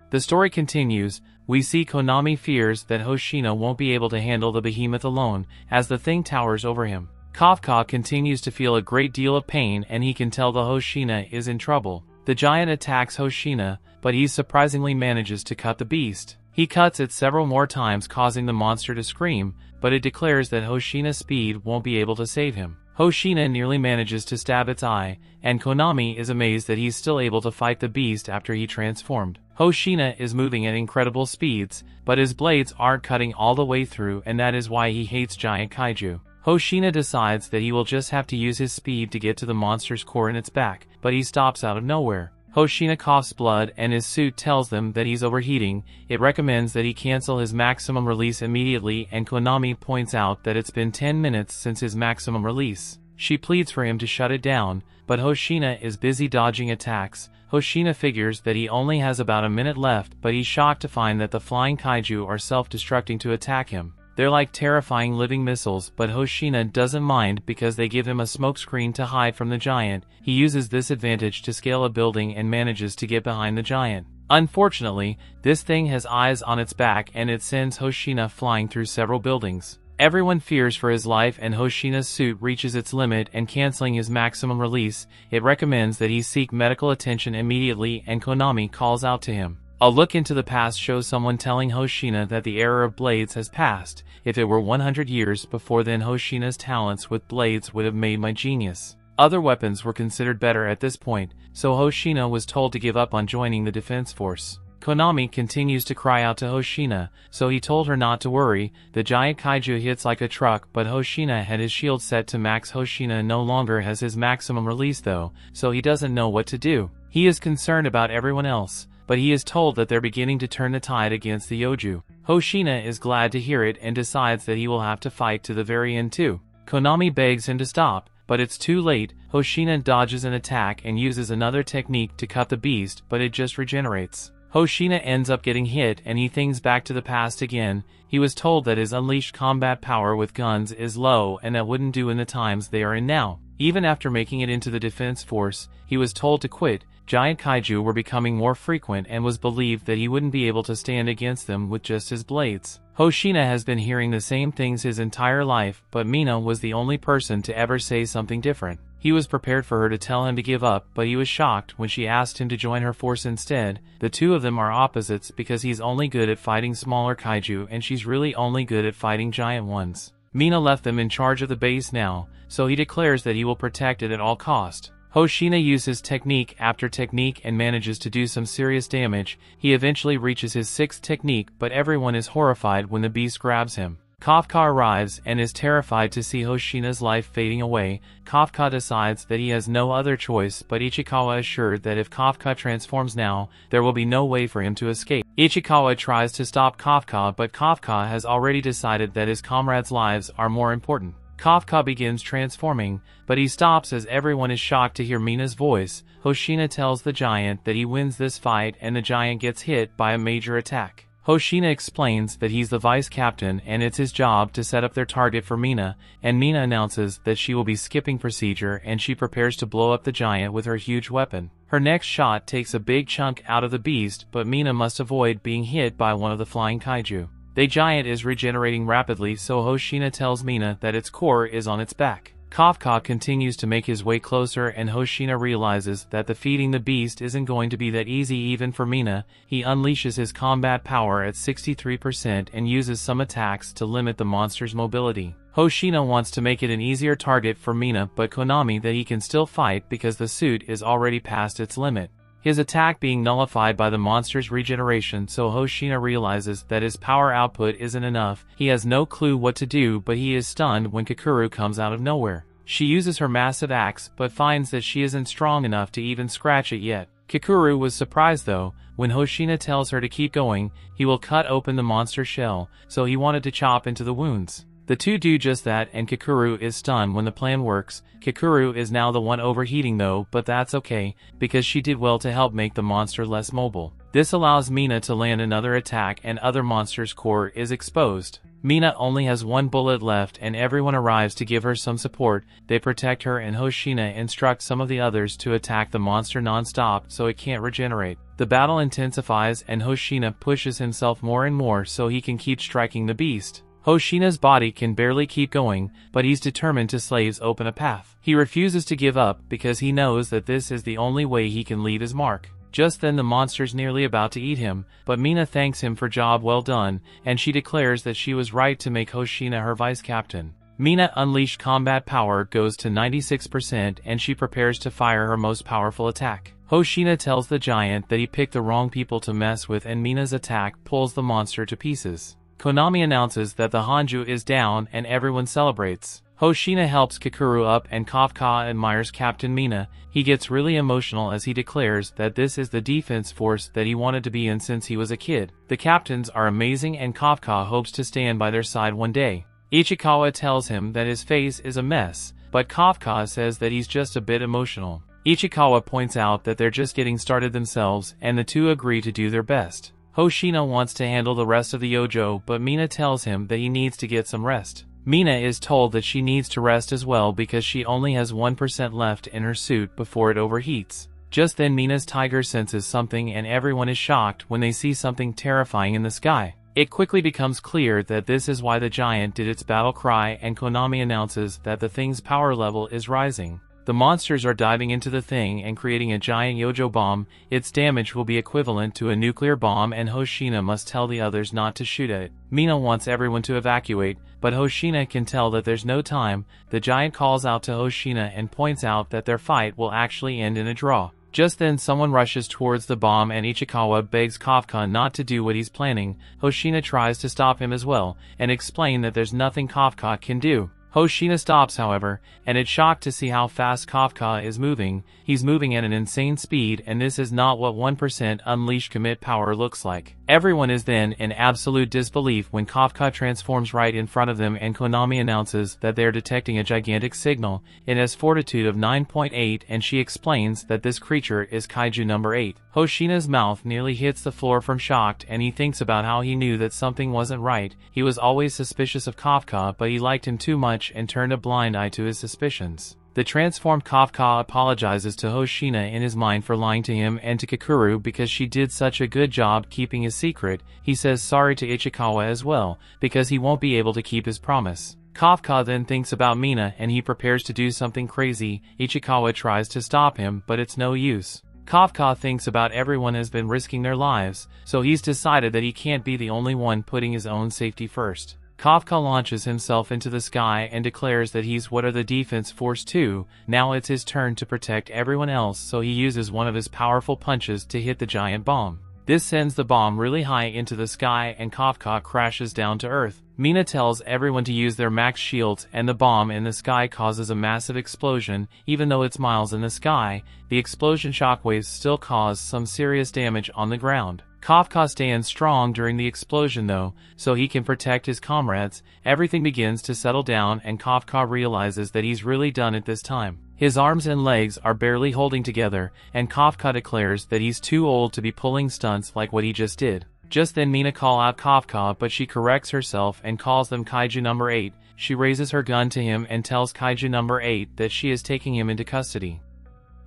The story continues. We see Konami fears that Hoshina won't be able to handle the behemoth alone, as the thing towers over him. Kafka continues to feel a great deal of pain, and he can tell the Hoshina is in trouble. The giant attacks Hoshina, but he surprisingly manages to cut the beast. He cuts it several more times, causing the monster to scream, but it declares that Hoshina's speed won't be able to save him. Hoshina nearly manages to stab its eye, and Konami is amazed that he's still able to fight the beast after he transformed. Hoshina is moving at incredible speeds, but his blades aren't cutting all the way through, and that is why he hates giant kaiju. Hoshina decides that he will just have to use his speed to get to the monster's core in its back, but he stops out of nowhere. Hoshina coughs blood and his suit tells them that he's overheating. It recommends that he cancel his maximum release immediately, and Konami points out that it's been 10 minutes since his maximum release. She pleads for him to shut it down, but Hoshina is busy dodging attacks. Hoshina figures that he only has about a minute left, but he's shocked to find that the flying kaiju are self-destructing to attack him. They're like terrifying living missiles, but Hoshina doesn't mind because they give him a smokescreen to hide from the giant. He uses this advantage to scale a building and manages to get behind the giant. Unfortunately, this thing has eyes on its back and it sends Hoshina flying through several buildings. Everyone fears for his life, and Hoshina's suit reaches its limit, and canceling his maximum release, it recommends that he seek medical attention immediately, and Konami calls out to him. A look into the past shows someone telling Hoshina that the era of blades has passed. If it were 100 years before then, Hoshina's talents with blades would have made my genius. Other weapons were considered better at this point, so Hoshina was told to give up on joining the defense force. Konami continues to cry out to Hoshina, so he told her not to worry. The giant kaiju hits like a truck, but Hoshina had his shield set to max. Hoshina no longer has his maximum release though, so he doesn't know what to do. He is concerned about everyone else, but he is told that they're beginning to turn the tide against the Yoju. Hoshina is glad to hear it and decides that he will have to fight to the very end too. Konami begs him to stop, but it's too late. Hoshina dodges an attack and uses another technique to cut the beast, but it just regenerates. Hoshina ends up getting hit and he thinks back to the past again. He was told that his unleashed combat power with guns is low and that wouldn't do in the times they are in now. Even after making it into the defense force, he was told to quit. Giant kaiju were becoming more frequent and was believed that he wouldn't be able to stand against them with just his blades. Hoshina has been hearing the same things his entire life, but Mina was the only person to ever say something different. He was prepared for her to tell him to give up, but he was shocked when she asked him to join her force instead. The two of them are opposites because he's only good at fighting smaller kaiju and she's really only good at fighting giant ones. Mina left them in charge of the base now, so he declares that he will protect it at all cost. Hoshina uses technique after technique and manages to do some serious damage. He eventually reaches his 6th technique, but everyone is horrified when the beast grabs him. Kafka arrives and is terrified to see Hoshina's life fading away. Kafka decides that he has no other choice, but Ichikawa assured that if Kafka transforms now, there will be no way for him to escape. Ichikawa tries to stop Kafka, but Kafka has already decided that his comrades' lives are more important. Kafka begins transforming, but he stops as everyone is shocked to hear Mina's voice. Hoshina tells the giant that he wins this fight and the giant gets hit by a major attack. Hoshina explains that he's the vice captain and it's his job to set up their target for Mina, and Mina announces that she will be skipping procedure and she prepares to blow up the giant with her huge weapon. Her next shot takes a big chunk out of the beast, but Mina must avoid being hit by one of the flying kaiju. The giant is regenerating rapidly, so Hoshina tells Mina that its core is on its back. Kafka continues to make his way closer and Hoshina realizes that defeating the beast isn't going to be that easy even for Mina. He unleashes his combat power at 63% and uses some attacks to limit the monster's mobility. Hoshina wants to make it an easier target for Mina, but Konami that he can still fight because the suit is already past its limit. His attack being nullified by the monster's regeneration, so Hoshina realizes that his power output isn't enough. He has no clue what to do, but he is stunned when Kakuru comes out of nowhere. She uses her massive axe, but finds that she isn't strong enough to even scratch it yet. Kakuru was surprised though. When Hoshina tells her to keep going, he will cut open the monster's shell, so he wanted to chop into the wounds. The two do just that, and Kakuru is stunned when the plan works. Kakuru is now the one overheating though, but that's okay, because she did well to help make the monster less mobile. This allows Mina to land another attack and other monster's core is exposed. Mina only has one bullet left and everyone arrives to give her some support. They protect her and Hoshina instructs some of the others to attack the monster non-stop so it can't regenerate. The battle intensifies and Hoshina pushes himself more and more so he can keep striking the beast. Hoshina's body can barely keep going, but he's determined to slaves open a path. He refuses to give up because he knows that this is the only way he can leave his mark. Just then the monster's nearly about to eat him, but Mina thanks him for job well done, and she declares that she was right to make Hoshina her vice captain. Mina unleashed combat power goes to 96% and she prepares to fire her most powerful attack. Hoshina tells the giant that he picked the wrong people to mess with and Mina's attack pulls the monster to pieces. Konami announces that the Hanju is down and everyone celebrates. Hoshina helps Kakuru up and Kafka admires Captain Mina. He gets really emotional as he declares that this is the defense force that he wanted to be in since he was a kid. The captains are amazing and Kafka hopes to stand by their side one day. Ichikawa tells him that his face is a mess, but Kafka says that he's just a bit emotional. Ichikawa points out that they're just getting started themselves and the two agree to do their best. Hoshina wants to handle the rest of the Yojo, but Mina tells him that he needs to get some rest. Mina is told that she needs to rest as well because she only has 1% left in her suit before it overheats. Just then Mina's tiger senses something and everyone is shocked when they see something terrifying in the sky. It quickly becomes clear that this is why the giant did its battle cry and Konami announces that the thing's power level is rising. The monsters are diving into the thing and creating a giant Yojo bomb. Its damage will be equivalent to a nuclear bomb and Hoshina must tell the others not to shoot at it. Mina wants everyone to evacuate, but Hoshina can tell that there's no time. The giant calls out to Hoshina and points out that their fight will actually end in a draw. Just then someone rushes towards the bomb and Ichikawa begs Kafka not to do what he's planning. Hoshina tries to stop him as well, and explain that there's nothing Kafka can do. Hoshina stops however, and is shocked to see how fast Kafka is moving. He's moving at an insane speed and this is not what 1% unleashed commit power looks like. Everyone is then in absolute disbelief when Kafka transforms right in front of them and Konami announces that they are detecting a gigantic signal. It has fortitude of 9.8 and she explains that this creature is Kaiju number 8. Hoshina's mouth nearly hits the floor from shocked and he thinks about how he knew that something wasn't right. He was always suspicious of Kafka but he liked him too much and turned a blind eye to his suspicions. The transformed Kafka apologizes to Hoshina in his mind for lying to him and to Kakuru because she did such a good job keeping his secret. He says sorry to Ichikawa as well, because he won't be able to keep his promise. Kafka then thinks about Mina and he prepares to do something crazy. Ichikawa tries to stop him, but it's no use. Kafka thinks about everyone has been risking their lives, so he's decided that he can't be the only one putting his own safety first. Kafka launches himself into the sky and declares that he's what are the defense force too. Now it's his turn to protect everyone else, so he uses one of his powerful punches to hit the giant bomb. This sends the bomb really high into the sky and Kafka crashes down to earth. Mina tells everyone to use their max shields and the bomb in the sky causes a massive explosion. Even though it's miles in the sky, the explosion shockwaves still cause some serious damage on the ground. Kafka stands strong during the explosion though, so he can protect his comrades. Everything begins to settle down and Kafka realizes that he's really done at this time. His arms and legs are barely holding together, and Kafka declares that he's too old to be pulling stunts like what he just did. Just then Mina calls out Kafka but she corrects herself and calls them Kaiju number 8. She raises her gun to him and tells Kaiju number 8 that she is taking him into custody.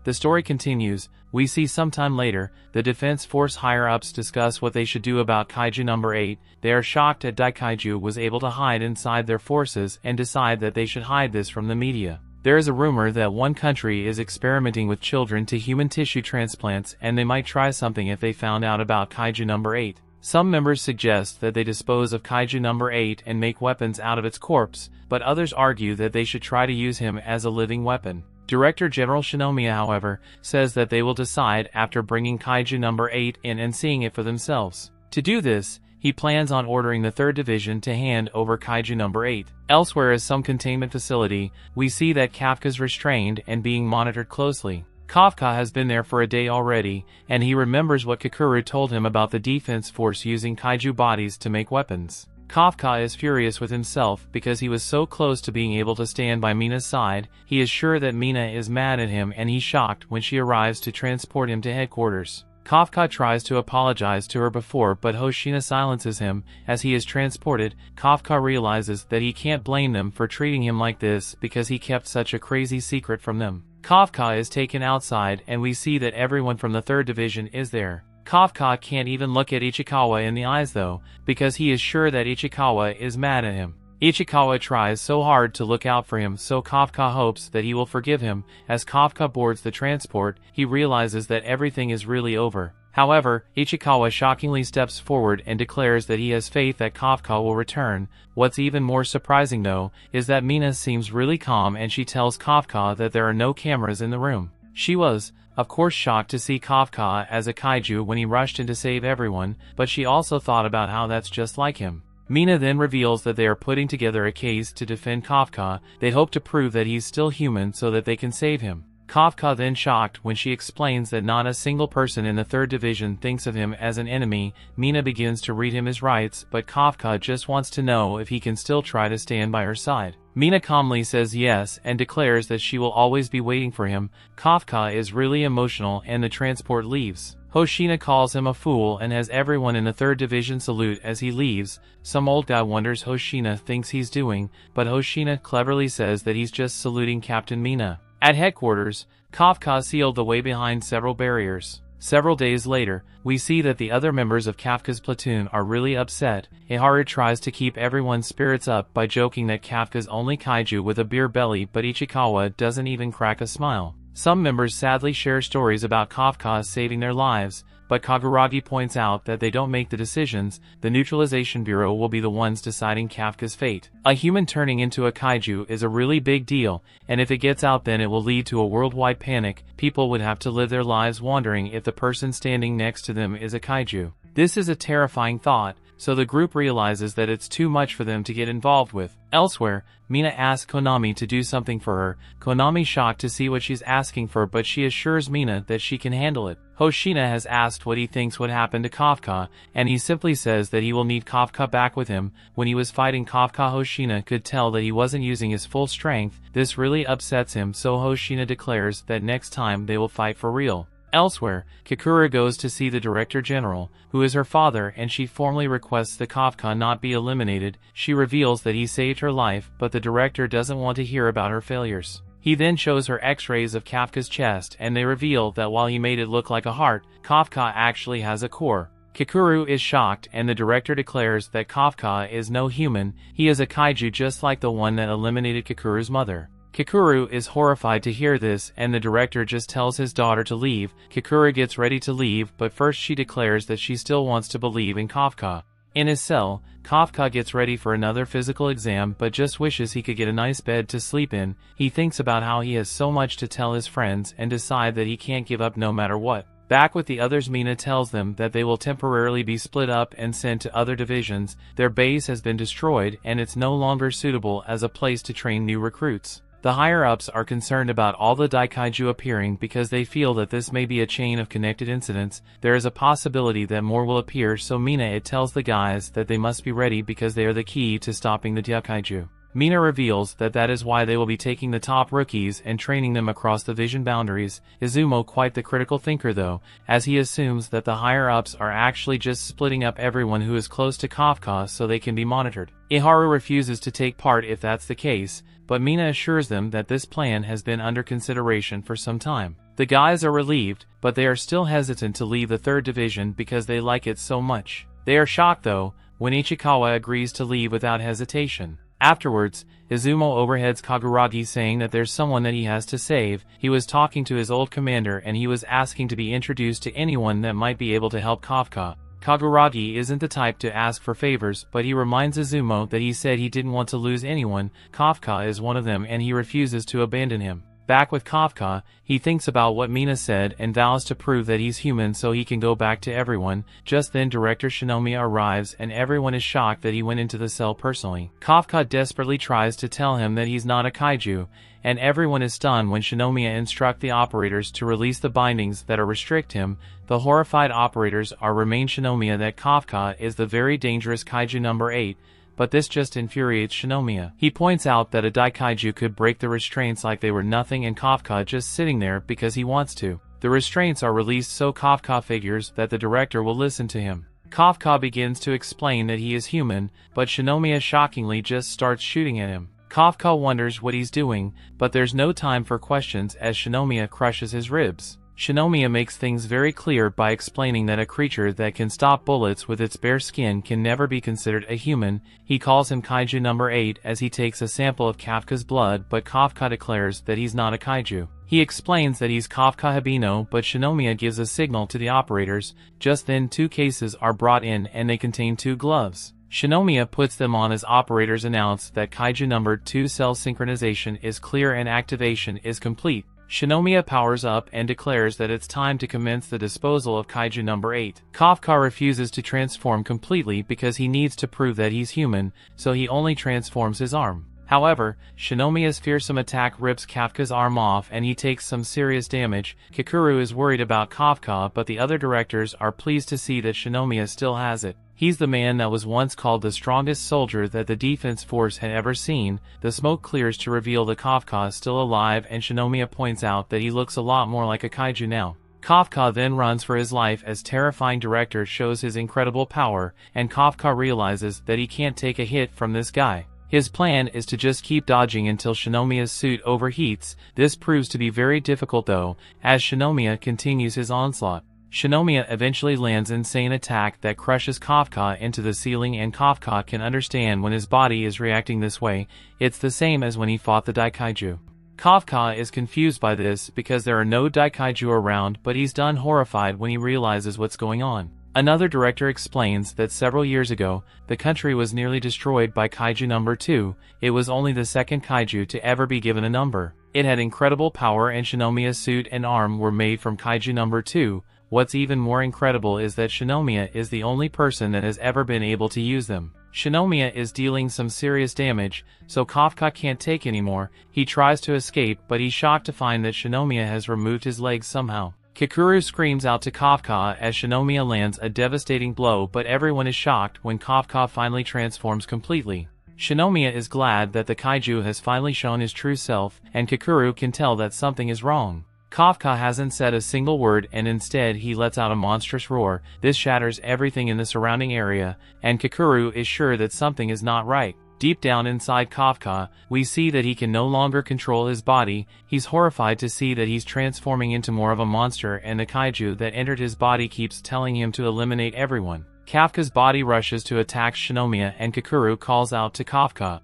The story continues. We see sometime later, the Defense Force higher-ups discuss what they should do about Kaiju number 8. They are shocked that Daikaiju was able to hide inside their forces and decide that they should hide this from the media. There is a rumor that one country is experimenting with children to human tissue transplants and they might try something if they found out about Kaiju number 8. Some members suggest that they dispose of Kaiju number 8 and make weapons out of its corpse, but others argue that they should try to use him as a living weapon. Director General Shinomiya, however, says that they will decide after bringing Kaiju number 8 in and seeing it for themselves. To do this, he plans on ordering the 3rd Division to hand over Kaiju number 8. Elsewhere as some containment facility, we see that Kafka's restrained and being monitored closely. Kafka has been there for a day already, and he remembers what Kakuru told him about the defense force using Kaiju bodies to make weapons. Kafka is furious with himself because he was so close to being able to stand by Mina's side. He is sure that Mina is mad at him and he's shocked when she arrives to transport him to headquarters. Kafka tries to apologize to her before, but Hoshina silences him. As he is transported, Kafka realizes that he can't blame them for treating him like this because he kept such a crazy secret from them. Kafka is taken outside and we see that everyone from the 3rd Division is there. Kafka can't even look at Ichikawa in the eyes though, because he is sure that Ichikawa is mad at him. Ichikawa tries so hard to look out for him, so Kafka hopes that he will forgive him. As Kafka boards the transport, he realizes that everything is really over. However, Ichikawa shockingly steps forward and declares that he has faith that Kafka will return. What's even more surprising though, is that Mina seems really calm and she tells Kafka that there are no cameras in the room. She was, of course, shocked to see Kafka as a kaiju when he rushed in to save everyone, but she also thought about how that's just like him. Mina then reveals that they are putting together a case to defend Kafka. They hope to prove that he's still human so that they can save him. Kafka then shocked when she explains that not a single person in the 3rd Division thinks of him as an enemy. Mina begins to read him his rights, but Kafka just wants to know if he can still try to stand by her side. Mina calmly says yes and declares that she will always be waiting for him. Kafka is really emotional and the transport leaves. Hoshina calls him a fool and has everyone in the 3rd Division salute as he leaves. Some old guy wonders Hoshina thinks he's doing, but Hoshina cleverly says that he's just saluting Captain Mina. At headquarters, Kafka sealed the way behind several barriers. Several days later, we see that the other members of Kafka's platoon are really upset. Iharu tries to keep everyone's spirits up by joking that Kafka's only kaiju with a beer belly, but Ichikawa doesn't even crack a smile. Some members sadly share stories about Kafka saving their lives, but Kaguragi points out that they don't make the decisions. The Neutralization Bureau will be the ones deciding Kafka's fate. A human turning into a kaiju is a really big deal, and if it gets out then it will lead to a worldwide panic. People would have to live their lives wondering if the person standing next to them is a kaiju. This is a terrifying thought, so the group realizes that it's too much for them to get involved with. Elsewhere, Mina asks Konami to do something for her. Konami shocked to see what she's asking for, but she assures Mina that she can handle it. Hoshina has asked what he thinks would happen to Kafka, and he simply says that he will need Kafka back with him. When he was fighting Kafka, Hoshina could tell that he wasn't using his full strength. This really upsets him, so Hoshina declares that next time they will fight for real. Elsewhere, Kakura goes to see the Director General, who is her father, and she formally requests that Kafka not be eliminated. She reveals that he saved her life, but the director doesn't want to hear about her failures. He then shows her x-rays of Kafka's chest, and they reveal that while he made it look like a heart, Kafka actually has a core. Kakuru is shocked, and the director declares that Kafka is no human. He is a kaiju just like the one that eliminated Kakuru's mother. Kakuru is horrified to hear this, and the director just tells his daughter to leave. Kakuru gets ready to leave, but first she declares that she still wants to believe in Kafka. In his cell, Kafka gets ready for another physical exam but just wishes he could get a nice bed to sleep in. He thinks about how he has so much to tell his friends and decide that he can't give up no matter what. Back with the others, Mina tells them that they will temporarily be split up and sent to other divisions. Their base has been destroyed and it's no longer suitable as a place to train new recruits. The higher-ups are concerned about all the Daikaiju appearing because they feel that this may be a chain of connected incidents. There is a possibility that more will appear, so Mina tells the guys that they must be ready because they are the key to stopping the Daikaiju. Mina reveals that that is why they will be taking the top rookies and training them across the vision boundaries. Izumo quite the critical thinker though, as he assumes that the higher-ups are actually just splitting up everyone who is close to Kafka so they can be monitored. Iharu refuses to take part if that's the case, but Mina assures them that this plan has been under consideration for some time. The guys are relieved, but they are still hesitant to leave the 3rd Division because they like it so much. They are shocked though, when Ichikawa agrees to leave without hesitation. Afterwards, Izumo overheads Kaguragi saying that there's someone that he has to save. He was talking to his old commander and he was asking to be introduced to anyone that might be able to help Kafka. Kaguragi isn't the type to ask for favors, but he reminds Izumo that he said he didn't want to lose anyone. Kafka is one of them and he refuses to abandon him. Back with Kafka, he thinks about what Mina said and vows to prove that he's human so he can go back to everyone. Just then Director Shinomiya arrives and everyone is shocked that he went into the cell personally. Kafka desperately tries to tell him that he's not a kaiju, and everyone is stunned when Shinomiya instructs the operators to release the bindings that restrict him. The horrified operators remind Shinomiya that Kafka is the very dangerous kaiju number 8, but this just infuriates Shinomiya. He points out that a daikaiju could break the restraints like they were nothing and Kafka just sitting there because he wants to. The restraints are released so Kafka figures that the director will listen to him. Kafka begins to explain that he is human, but Shinomiya shockingly just starts shooting at him. Kafka wonders what he's doing, but there's no time for questions as Shinomiya crushes his ribs. Shinomiya makes things very clear by explaining that a creature that can stop bullets with its bare skin can never be considered a human. He calls him Kaiju number 8 as he takes a sample of Kafka's blood, but Kafka declares that he's not a kaiju. He explains that he's Kafka Hibino, but Shinomiya gives a signal to the operators. Just then 2 cases are brought in and they contain 2 gloves. Shinomiya puts them on as operators announce that Kaiju number 2 cell synchronization is clear and activation is complete. Shinomiya powers up and declares that it's time to commence the disposal of Kaiju number 8. Kafka refuses to transform completely because he needs to prove that he's human, so he only transforms his arm. However, Shinomiya's fearsome attack rips Kafka's arm off and he takes some serious damage. Kikuru is worried about Kafka, but the other directors are pleased to see that Shinomiya still has it. He's the man that was once called the strongest soldier that the defense force had ever seen. The smoke clears to reveal that Kafka is still alive and Shinomiya points out that he looks a lot more like a kaiju now. Kafka then runs for his life as terrifying director shows his incredible power, and Kafka realizes that he can't take a hit from this guy. His plan is to just keep dodging until Shinomiya's suit overheats. This proves to be very difficult though, as Shinomiya continues his onslaught. Shinomiya eventually lands an insane attack that crushes Kafka into the ceiling, and Kafka can understand when his body is reacting this way. It's the same as when he fought the daikaiju. Kafka is confused by this because there are no daikaiju around, but he's done horrified when he realizes what's going on. Another director explains that several years ago, the country was nearly destroyed by Kaiju number 2. It was only the second kaiju to ever be given a number. It had incredible power and Shinomiya's suit and arm were made from Kaiju number 2. What's even more incredible is that Shinomiya is the only person that has ever been able to use them. Shinomiya is dealing some serious damage, so Kafka can't take anymore. He tries to escape, but he's shocked to find that Shinomiya has removed his legs somehow. Kikuru screams out to Kafka as Shinomiya lands a devastating blow, but everyone is shocked when Kafka finally transforms completely. Shinomiya is glad that the kaiju has finally shown his true self, and Kikuru can tell that something is wrong. Kafka hasn't said a single word and instead he lets out a monstrous roar. This shatters everything in the surrounding area, and Kikuru is sure that something is not right. Deep down inside Kafka, we see that he can no longer control his body. He's horrified to see that he's transforming into more of a monster, and the kaiju that entered his body keeps telling him to eliminate everyone. Kafka's body rushes to attack Shinomiya and Kikuru calls out to Kafka.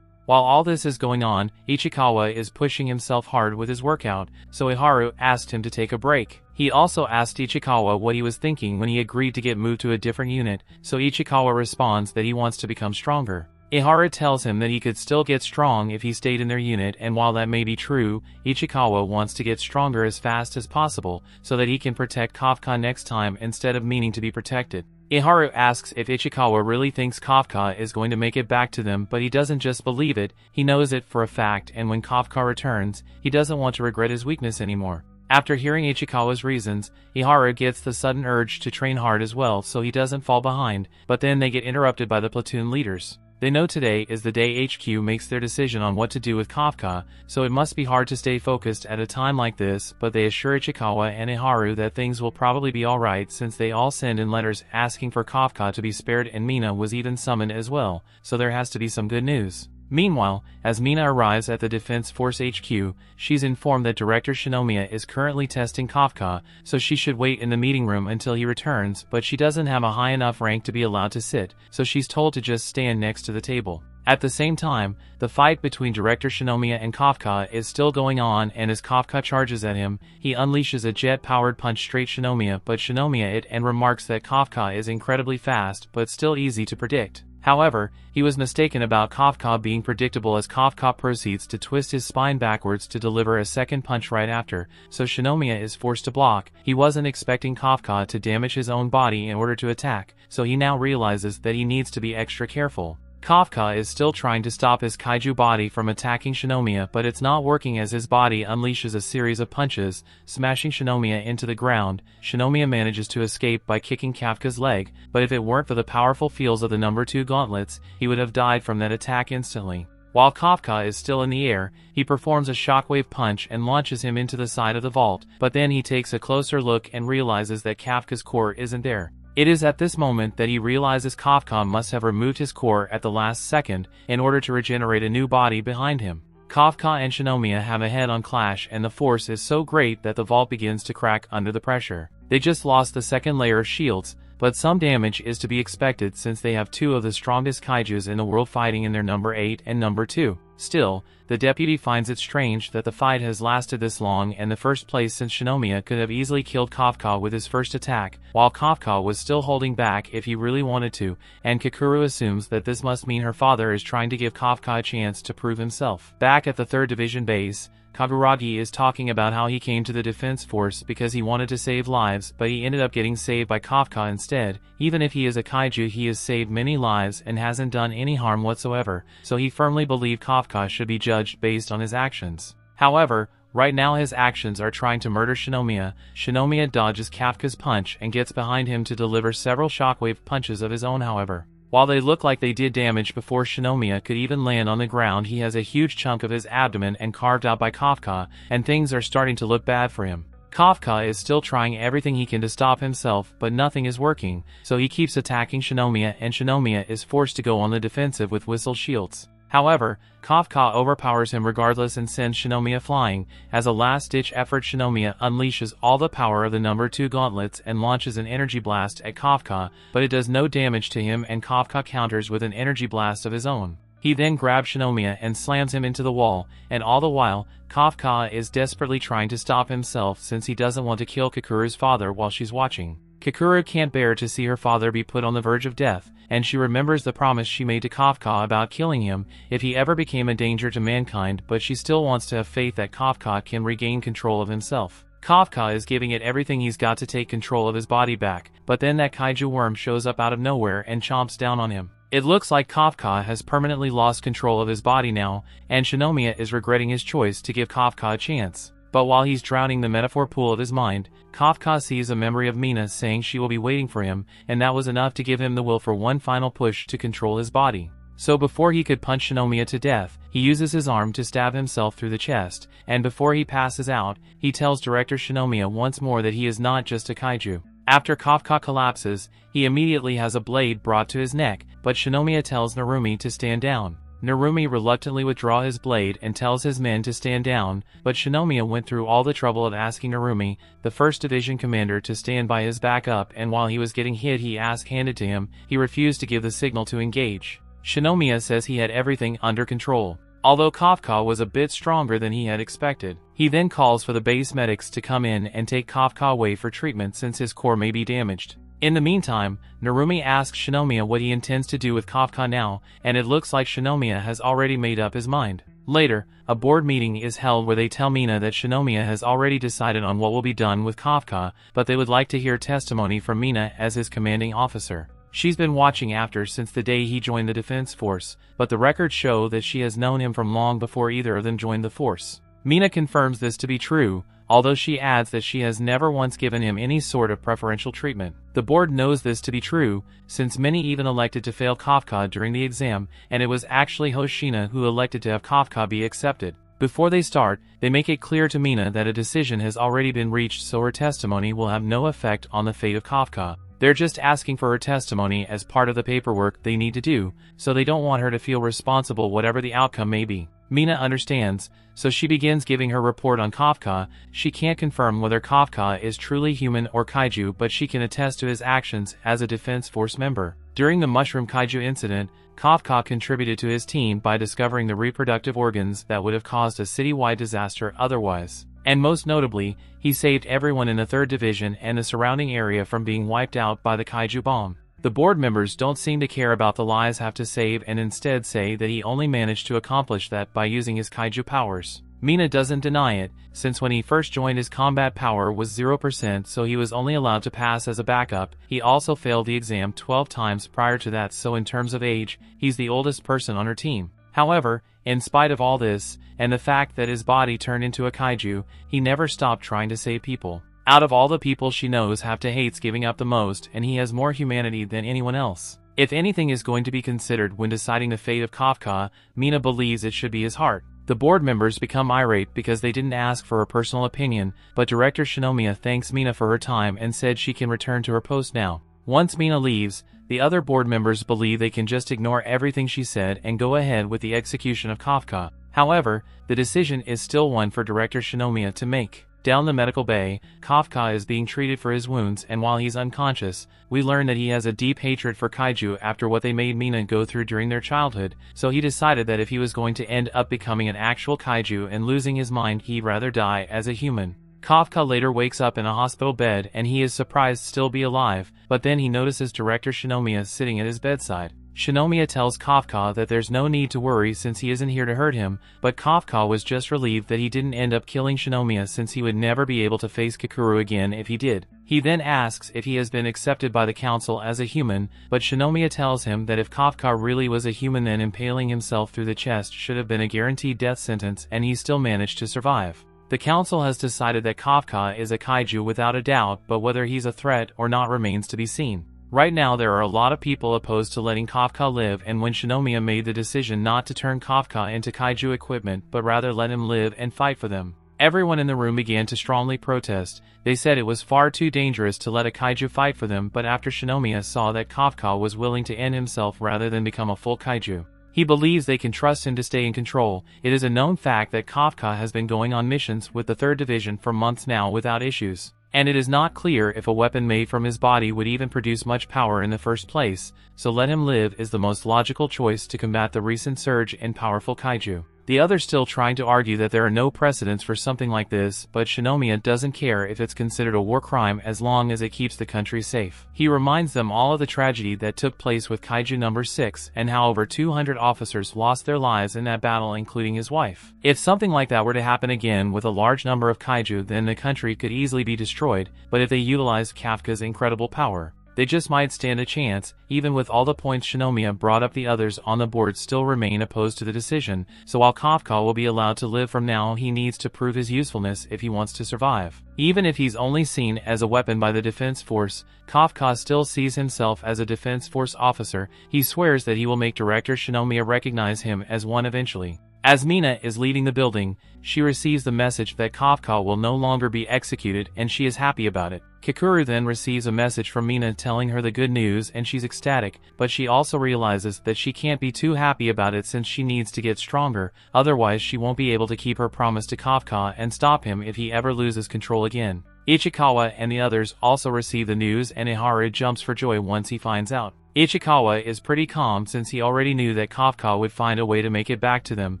While all this is going on, Ichikawa is pushing himself hard with his workout, so Iharu asked him to take a break. He also asked Ichikawa what he was thinking when he agreed to get moved to a different unit, so Ichikawa responds that he wants to become stronger. Iharu tells him that he could still get strong if he stayed in their unit, and while that may be true, Ichikawa wants to get stronger as fast as possible so that he can protect Kafka next time instead of meaning to be protected. Iharu asks if Ichikawa really thinks Kafka is going to make it back to them, but he doesn't just believe it, he knows it for a fact, and when Kafka returns, he doesn't want to regret his weakness anymore. After hearing Ichikawa's reasons, Iharu gets the sudden urge to train hard as well so he doesn't fall behind, but then they get interrupted by the platoon leaders. They know today is the day HQ makes their decision on what to do with Kafka, so it must be hard to stay focused at a time like this, but they assure Ichikawa and Iharu that things will probably be alright since they all send in letters asking for Kafka to be spared, and Mina was even summoned as well, so there has to be some good news. Meanwhile, as Mina arrives at the Defense Force HQ, she's informed that Director Shinomiya is currently testing Kafka, so she should wait in the meeting room until he returns, but she doesn't have a high enough rank to be allowed to sit, so she's told to just stand next to the table. At the same time, the fight between director Shinomiya and Kafka is still going on, and as Kafka charges at him, he unleashes a jet-powered punch straight Shinomiya, but Shinomiya it and remarks that Kafka is incredibly fast but still easy to predict. However, he was mistaken about Kafka being predictable, as Kafka proceeds to twist his spine backwards to deliver a second punch right after, so Shinomiya is forced to block. He wasn't expecting Kafka to damage his own body in order to attack, so he now realizes that he needs to be extra careful. Kafka is still trying to stop his kaiju body from attacking Shinomiya, but it's not working as his body unleashes a series of punches, smashing Shinomiya into the ground. Shinomiya manages to escape by kicking Kafka's leg, but if it weren't for the powerful feels of the number 2 gauntlets, he would have died from that attack instantly. While Kafka is still in the air, he performs a shockwave punch and launches him into the side of the vault, but then he takes a closer look and realizes that Kafka's core isn't there. It is at this moment that he realizes Kafka must have removed his core at the last second in order to regenerate a new body behind him. Kafka and Shinomiya have a head-on clash, and the force is so great that the vault begins to crack under the pressure. They just lost the second layer of shields, but some damage is to be expected since they have 2 of the strongest kaijus in the world fighting in their number 8 and number 2. Still, the deputy finds it strange that the fight has lasted this long in the first place, since Shinomiya could have easily killed Kafka with his first attack, while Kafka was still holding back if he really wanted to, and Kakuru assumes that this must mean her father is trying to give Kafka a chance to prove himself. Back at the 3rd Division base, Kaguragi is talking about how he came to the defense force because he wanted to save lives, but he ended up getting saved by Kafka instead. Even if he is a kaiju, he has saved many lives and hasn't done any harm whatsoever, so he firmly believed Kafka should be judged based on his actions. However, right now his actions are trying to murder Shinomiya. Shinomiya dodges Kafka's punch and gets behind him to deliver several shockwave punches of his own. However, while they look like they did damage before Shinomiya could even land on the ground, he has a huge chunk of his abdomen and carved out by Kafka, and things are starting to look bad for him. Kafka is still trying everything he can to stop himself, but nothing is working, so he keeps attacking Shinomiya, and Shinomiya is forced to go on the defensive with whistle shields. However, Kafka overpowers him regardless and sends Shinomiya flying. As a last-ditch effort, Shinomiya unleashes all the power of the number 2 gauntlets and launches an energy blast at Kafka, but it does no damage to him, and Kafka counters with an energy blast of his own. He then grabs Shinomiya and slams him into the wall, and all the while, Kafka is desperately trying to stop himself since he doesn't want to kill Kakuru's father while she's watching. Kakuru can't bear to see her father be put on the verge of death, and she remembers the promise she made to Kafka about killing him if he ever became a danger to mankind, but she still wants to have faith that Kafka can regain control of himself. Kafka is giving it everything he's got to take control of his body back, but then that kaiju worm shows up out of nowhere and chomps down on him. It looks like Kafka has permanently lost control of his body now, and Shinomiya is regretting his choice to give Kafka a chance. But while he's drowning the metaphor pool of his mind, Kafka sees a memory of Mina saying she will be waiting for him, and that was enough to give him the will for one final push to control his body. So before he could punch Shinomiya to death, he uses his arm to stab himself through the chest, and before he passes out, he tells director Shinomiya once more that he is not just a kaiju. After Kafka collapses, he immediately has a blade brought to his neck, but Shinomiya tells Narumi to stand down. Narumi reluctantly withdraws his blade and tells his men to stand down, but Shinomiya went through all the trouble of asking Narumi, the 1st Division commander, to stand by his backup, and while he was getting hit he asked handed to him, he refused to give the signal to engage. Shinomiya says he had everything under control, although Kafka was a bit stronger than he had expected. He then calls for the base medics to come in and take Kafka away for treatment since his core may be damaged. In the meantime, Narumi asks Shinomiya what he intends to do with Kafka now, and it looks like Shinomiya has already made up his mind. Later, a board meeting is held where they tell Mina that Shinomiya has already decided on what will be done with Kafka, but they would like to hear testimony from Mina as his commanding officer. She's been watching after since the day he joined the defense force, but the records show that she has known him from long before either of them joined the force. Mina confirms this to be true, although she adds that she has never once given him any sort of preferential treatment. The board knows this to be true, since many even elected to fail Kafka during the exam, and it was actually Hoshina who elected to have Kafka be accepted. Before they start, they make it clear to Mina that a decision has already been reached, so her testimony will have no effect on the fate of Kafka. They're just asking for her testimony as part of the paperwork they need to do, so they don't want her to feel responsible whatever the outcome may be. Mina understands, so she begins giving her report on Kafka. She can't confirm whether Kafka is truly human or kaiju, but she can attest to his actions as a defense force member. During the Mushroom Kaiju incident, Kafka contributed to his team by discovering the reproductive organs that would have caused a citywide disaster otherwise. And most notably, he saved everyone in the 3rd Division and the surrounding area from being wiped out by the Kaiju bomb. The board members don't seem to care about the lives have to save and instead say that he only managed to accomplish that by using his Kaiju powers. Mina doesn't deny it, since when he first joined his combat power was 0%, so he was only allowed to pass as a backup. He also failed the exam 12 times prior to that, so in terms of age, he's the oldest person on her team. However, in spite of all this, and the fact that his body turned into a kaiju, he never stopped trying to save people. Out of all the people she knows have to hates giving up the most, and he has more humanity than anyone else. If anything is going to be considered when deciding the fate of Kafka, Mina believes it should be his heart. The board members become irate because they didn't ask for her personal opinion, but Director Shinomiya thanks Mina for her time and said she can return to her post now. Once Mina leaves, the other board members believe they can just ignore everything she said and go ahead with the execution of Kafka. However, the decision is still one for Director Shinomiya to make. Down the medical bay, Kafka is being treated for his wounds, and while he's unconscious, we learn that he has a deep hatred for kaiju after what they made Mina go through during their childhood, so he decided that if he was going to end up becoming an actual kaiju and losing his mind, he'd rather die as a human. Kafka later wakes up in a hospital bed and he is surprised still be alive, but then he notices Director Shinomiya sitting at his bedside. Shinomiya tells Kafka that there's no need to worry since he isn't here to hurt him, but Kafka was just relieved that he didn't end up killing Shinomiya since he would never be able to face Kikuru again if he did. He then asks if he has been accepted by the council as a human, but Shinomiya tells him that if Kafka really was a human, then impaling himself through the chest should have been a guaranteed death sentence, and he still managed to survive. The council has decided that Kafka is a kaiju without a doubt, but whether he's a threat or not remains to be seen. Right now there are a lot of people opposed to letting Kafka live, and when Shinomiya made the decision not to turn Kafka into kaiju equipment but rather let him live and fight for them, everyone in the room began to strongly protest. They said it was far too dangerous to let a kaiju fight for them, but after Shinomiya saw that Kafka was willing to end himself rather than become a full kaiju, he believes they can trust him to stay in control. It is a known fact that Kafka has been going on missions with the 3rd Division for months now without issues, and it is not clear if a weapon made from his body would even produce much power in the first place, so let him live is the most logical choice to combat the recent surge in powerful kaiju. The others still trying to argue that there are no precedents for something like this, but Shinomiya doesn't care if it's considered a war crime as long as it keeps the country safe. He reminds them all of the tragedy that took place with Kaiju number 6 and how over 200 officers lost their lives in that battle, including his wife. If something like that were to happen again with a large number of kaiju, then the country could easily be destroyed, but if they utilized Kafka's incredible power, they just might stand a chance. Even with all the points Shinomiya brought up, the others on the board still remain opposed to the decision, so while Kafka will be allowed to live from now, he needs to prove his usefulness if he wants to survive. Even if he's only seen as a weapon by the Defense Force, Kafka still sees himself as a Defense Force officer. He swears that he will make Director Shinomiya recognize him as one eventually. As Mina is leaving the building, she receives the message that Kafka will no longer be executed, and she is happy about it. Kikuru then receives a message from Mina telling her the good news, and she's ecstatic, but she also realizes that she can't be too happy about it since she needs to get stronger, otherwise she won't be able to keep her promise to Kafka and stop him if he ever loses control again. Ichikawa and the others also receive the news, and Iharu jumps for joy once he finds out. Ichikawa is pretty calm since he already knew that Kafka would find a way to make it back to them,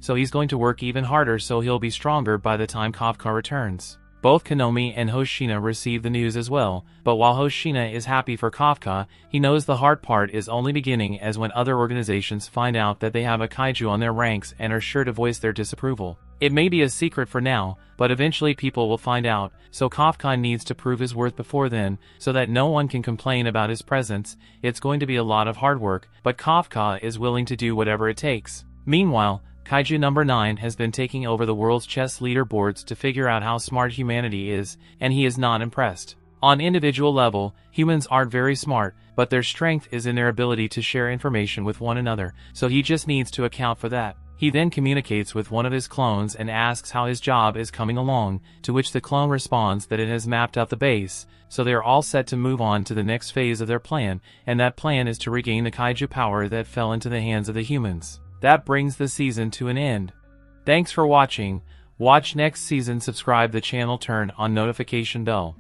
so he's going to work even harder so he'll be stronger by the time Kafka returns. Both Konomi and Hoshina receive the news as well, but while Hoshina is happy for Kafka, he knows the hard part is only beginning, as when other organizations find out that they have a kaiju on their ranks and are sure to voice their disapproval. It may be a secret for now, but eventually people will find out, so Kafka needs to prove his worth before then, so that no one can complain about his presence. It's going to be a lot of hard work, but Kafka is willing to do whatever it takes. Meanwhile, Kaiju number 9 has been taking over the world's chess leaderboards to figure out how smart humanity is, and he is not impressed. On individual level, humans aren't very smart, but their strength is in their ability to share information with one another, so he just needs to account for that. He then communicates with one of his clones and asks how his job is coming along, to which the clone responds that it has mapped out the base, so they are all set to move on to the next phase of their plan, and that plan is to regain the kaiju power that fell into the hands of the humans. That brings the season to an end. Thanks for watching. Watch next season, subscribe the channel, turn on notification bell.